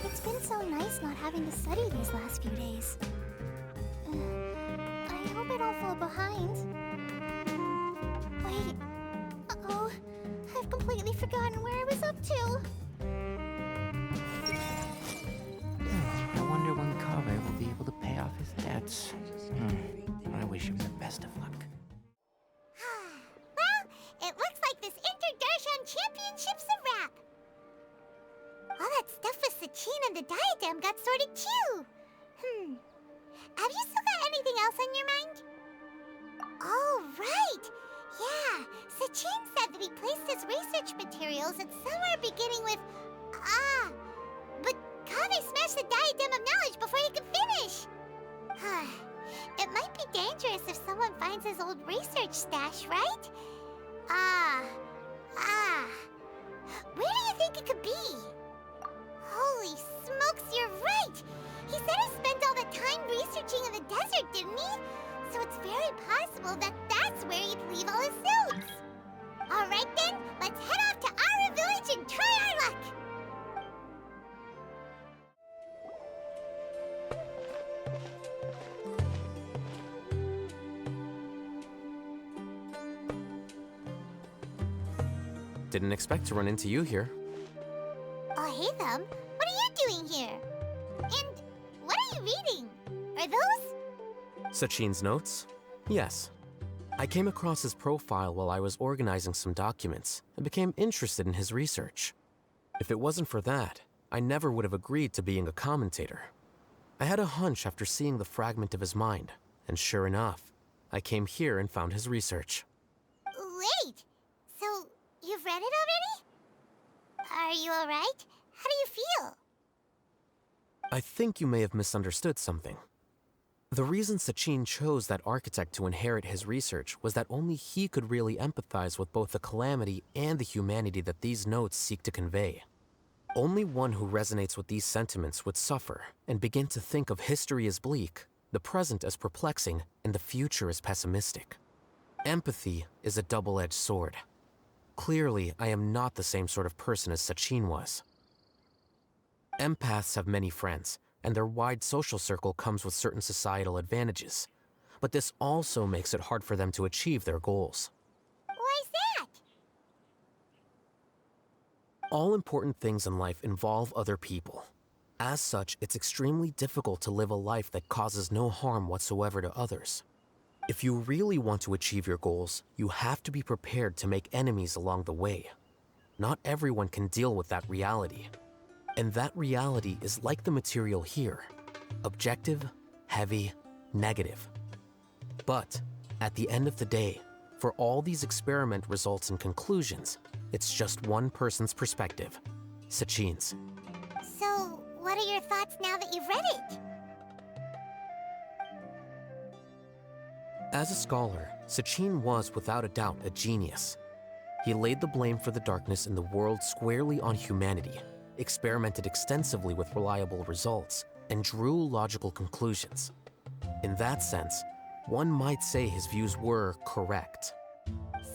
It's been so nice not having to study these last few days. I hope I don't fall behind. Wait. Uh-oh. I've completely forgotten where I was up to. I wonder when Kaveh will be able to pay off his debts. I wish him the best of luck. Well, it looks like this Inter-Darshan Championship's a wrap. All that stuff with Sachin and the diadem got sorted too. Have you still got anything else on your mind? Oh, right. Yeah, Sachin said that he placed his research materials at somewhere beginning with but Kaveh smashed the diadem of knowledge before he could finish. It might be dangerous if someone finds his old research stash, right? Where do you think it could be? Holy smokes, you're right! He said he spent all the time researching in the desert, didn't he? So it's very possible that that's where he'd leave all his suits. All right then, let's head off to Ara Village and try our luck! Didn't expect to run into you here. Oh, hey, them. What are you doing here? And what are you reading? Are those? Sachin's notes? Yes. I came across his profile while I was organizing some documents and became interested in his research. If it wasn't for that, I never would have agreed to being a commentator. I had a hunch after seeing the fragment of his mind, and sure enough, I came here and found his research. Wait! So, you've read it already? Are you alright? How do you feel? I think you may have misunderstood something. The reason Sachin chose that architect to inherit his research was that only he could really empathize with both the calamity and the humanity that these notes seek to convey. Only one who resonates with these sentiments would suffer and begin to think of history as bleak, the present as perplexing, and the future as pessimistic. Empathy is a double-edged sword. Clearly, I am not the same sort of person as Sachin was. Empaths have many friends, and their wide social circle comes with certain societal advantages. But this also makes it hard for them to achieve their goals. Why's that? All important things in life involve other people. As such, it's extremely difficult to live a life that causes no harm whatsoever to others. If you really want to achieve your goals, you have to be prepared to make enemies along the way. Not everyone can deal with that reality. And that reality is like the material here. Objective, heavy, negative. But, at the end of the day, for all these experiment results and conclusions, it's just one person's perspective. Sachin's. So, what are your thoughts now that you've read it? As a scholar, Sachin was without a doubt a genius. He laid the blame for the darkness in the world squarely on humanity, experimented extensively with reliable results, and drew logical conclusions. In that sense, one might say his views were correct.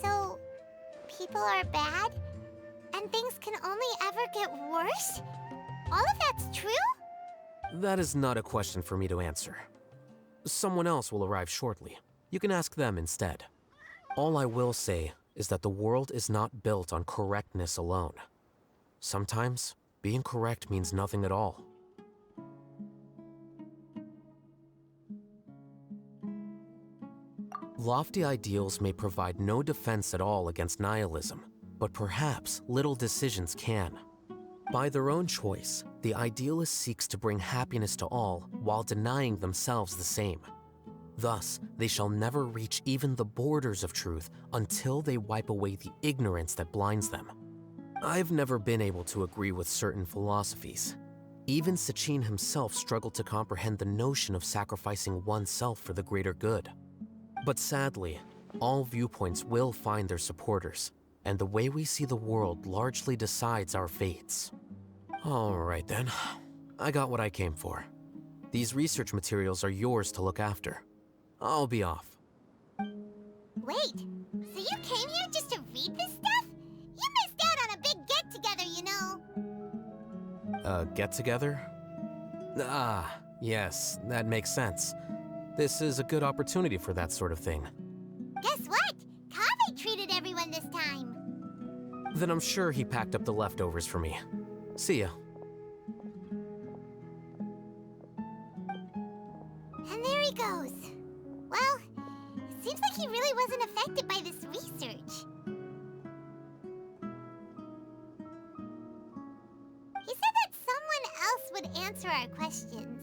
So, people are bad? And things can only ever get worse? All of that's true? That is not a question for me to answer. Someone else will arrive shortly. You can ask them instead. All I will say is that the world is not built on correctness alone. Sometimes, being correct means nothing at all. Lofty ideals may provide no defense at all against nihilism, but perhaps little decisions can. By their own choice, the idealist seeks to bring happiness to all while denying themselves the same. Thus, they shall never reach even the borders of truth until they wipe away the ignorance that blinds them. I've never been able to agree with certain philosophies. Even Sachin himself struggled to comprehend the notion of sacrificing oneself for the greater good. But sadly, all viewpoints will find their supporters, and the way we see the world largely decides our fates. All right then, I got what I came for. These research materials are yours to look after. I'll be off. Wait, so you came here just to read this stuff? You missed out on a big get-together, you know. A get-together? Ah, yes, that makes sense. This is a good opportunity for that sort of thing. Guess what? Kaveh treated everyone this time. Then I'm sure he packed up the leftovers for me. See ya. And there he goes. Well, it seems like he really wasn't affected by this research. He said that someone else would answer our questions.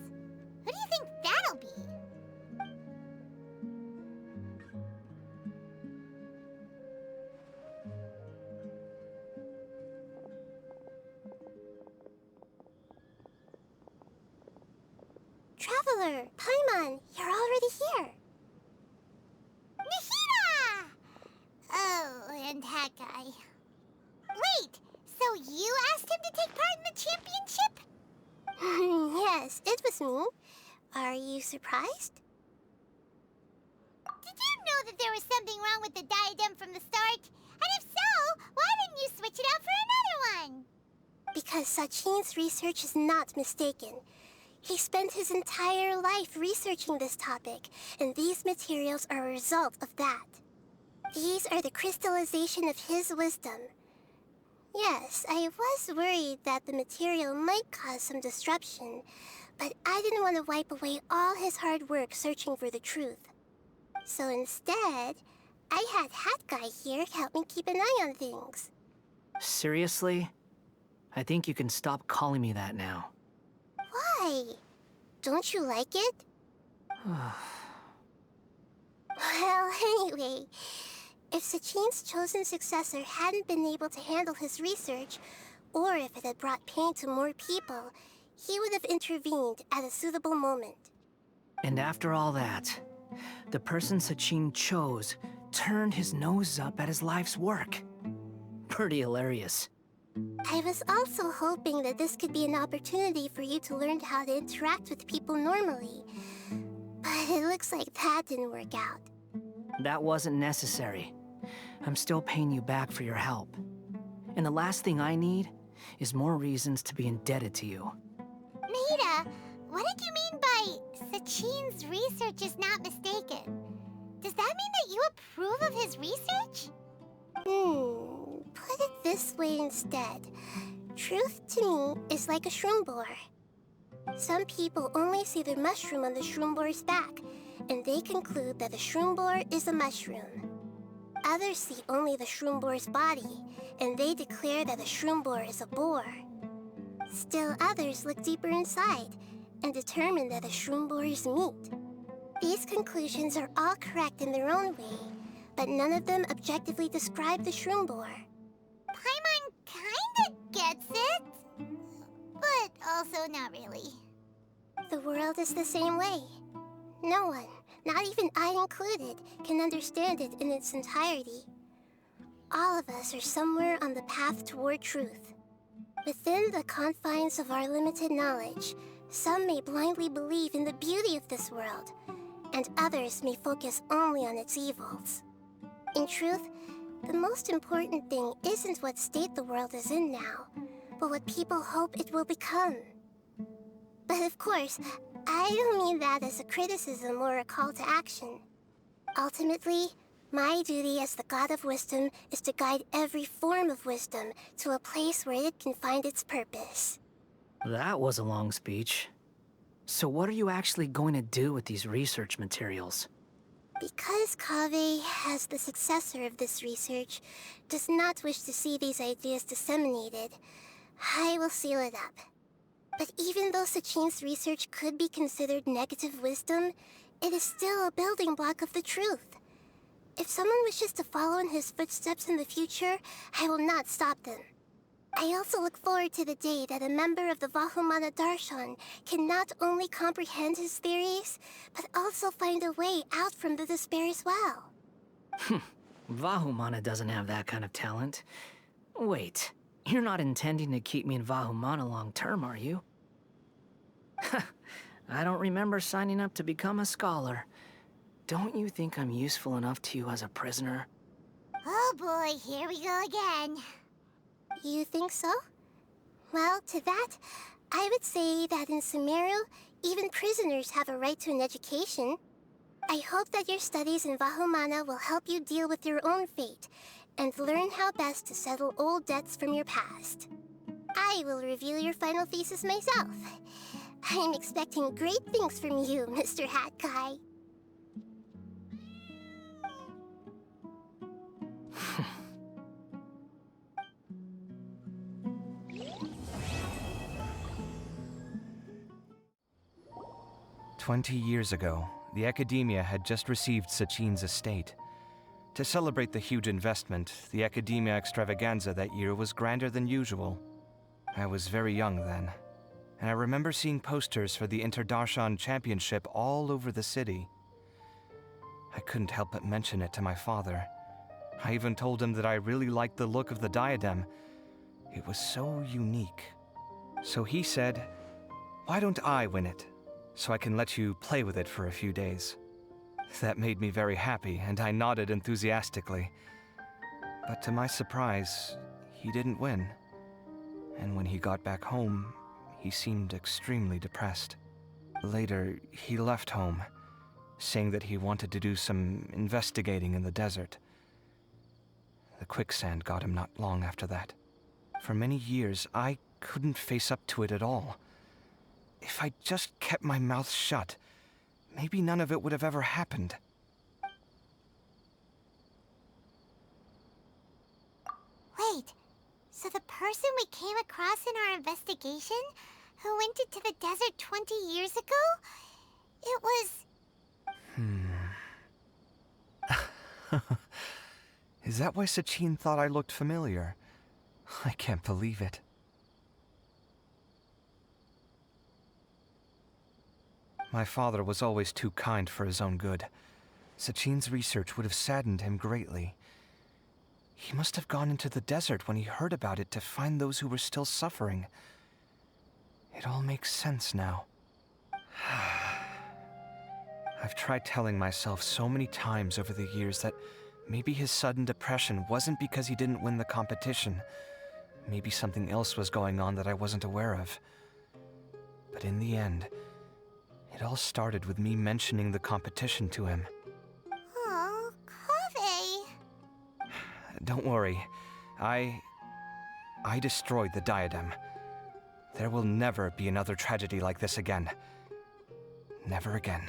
Who do you think that'll be? Traveler, Paimon, you're already here. Nahida! Oh, and that guy. Wait, so you asked him to take part in the championship? Yes, it was me. Are you surprised? Did you know that there was something wrong with the diadem from the start? And if so, why didn't you switch it out for another one? Because Sachin's research is not mistaken. He spent his entire life researching this topic, and these materials are a result of that. These are the crystallization of his wisdom. Yes, I was worried that the material might cause some disruption, but I didn't want to wipe away all his hard work searching for the truth. So instead, I had Hat Guy here help me keep an eye on things. Seriously? I think you can stop calling me that now. Why? Don't you like it? Well, anyway, if Sachin's chosen successor hadn't been able to handle his research, or if it had brought pain to more people, he would have intervened at a suitable moment. And after all that, the person Sachin chose turned his nose up at his life's work. Pretty hilarious. I was also hoping that this could be an opportunity for you to learn how to interact with people normally. But it looks like that didn't work out. That wasn't necessary. I'm still paying you back for your help. And the last thing I need is more reasons to be indebted to you. Nahida, what did you mean by Sachin's research is not mistaken? Does that mean that you approve of his research? Put it this way instead. Truth to me is like a shroom boar. Some people only see the mushroom on the shroom boar's back, and they conclude that the shroom boar is a mushroom. Others see only the shroom boar's body, and they declare that the shroom boar is a boar. Still others look deeper inside, and determine that the shroom boar is meat. These conclusions are all correct in their own way, but none of them objectively describe the shroom boar. Paimon kinda gets it, but also not really. The world is the same way. No one, not even I included, can understand it in its entirety. All of us are somewhere on the path toward truth. Within the confines of our limited knowledge, some may blindly believe in the beauty of this world, and others may focus only on its evils. In truth, the most important thing isn't what state the world is in now, but what people hope it will become. But of course, I don't mean that as a criticism or a call to action. Ultimately, my duty as the God of Wisdom is to guide every form of wisdom to a place where it can find its purpose. That was a long speech. So what are you actually going to do with these research materials? Because Kaveh, as the successor of this research, does not wish to see these ideas disseminated, I will seal it up. But even though Sachin's research could be considered negative wisdom, it is still a building block of the truth. If someone wishes to follow in his footsteps in the future, I will not stop them. I also look forward to the day that a member of the Vahumana Darshan can not only comprehend his theories, but also find a way out from the despair as well. Vahumana doesn't have that kind of talent. Wait, you're not intending to keep me in Vahumana long term, are you? I don't remember signing up to become a scholar. Don't you think I'm useful enough to you as a prisoner? Oh boy, here we go again. You think so? Well, to that, I would say that in Sumeru, even prisoners have a right to an education. I hope that your studies in Vahumana will help you deal with your own fate and learn how best to settle old debts from your past. I will review your final thesis myself. I'm expecting great things from you, Mr. Hat Guy. 20 years ago, the Academia had just received Sachin's estate. To celebrate the huge investment, the Academia Extravaganza that year was grander than usual. I was very young then, and I remember seeing posters for the Interdarshan Championship all over the city. I couldn't help but mention it to my father. I even told him that I really liked the look of the diadem. It was so unique. So he said, "Why don't I win it, so I can let you play with it for a few days?" That made me very happy, and I nodded enthusiastically. But to my surprise, he didn't win. And when he got back home, he seemed extremely depressed. Later, he left home, saying that he wanted to do some investigating in the desert. The quicksand got him not long after that. For many years, I couldn't face up to it at all. If I just kept my mouth shut, maybe none of it would have ever happened. Wait, so the person we came across in our investigation, who went into the desert 20 years ago, it was... Is that why Sachin thought I looked familiar? I can't believe it. My father was always too kind for his own good. Sachin's research would have saddened him greatly. He must have gone into the desert when he heard about it to find those who were still suffering. It all makes sense now. I've tried telling myself so many times over the years that maybe his sudden depression wasn't because he didn't win the competition. Maybe something else was going on that I wasn't aware of. But in the end, it all started with me mentioning the competition to him. Oh, Kaveh. Don't worry. I destroyed the diadem. There will never be another tragedy like this again. Never again.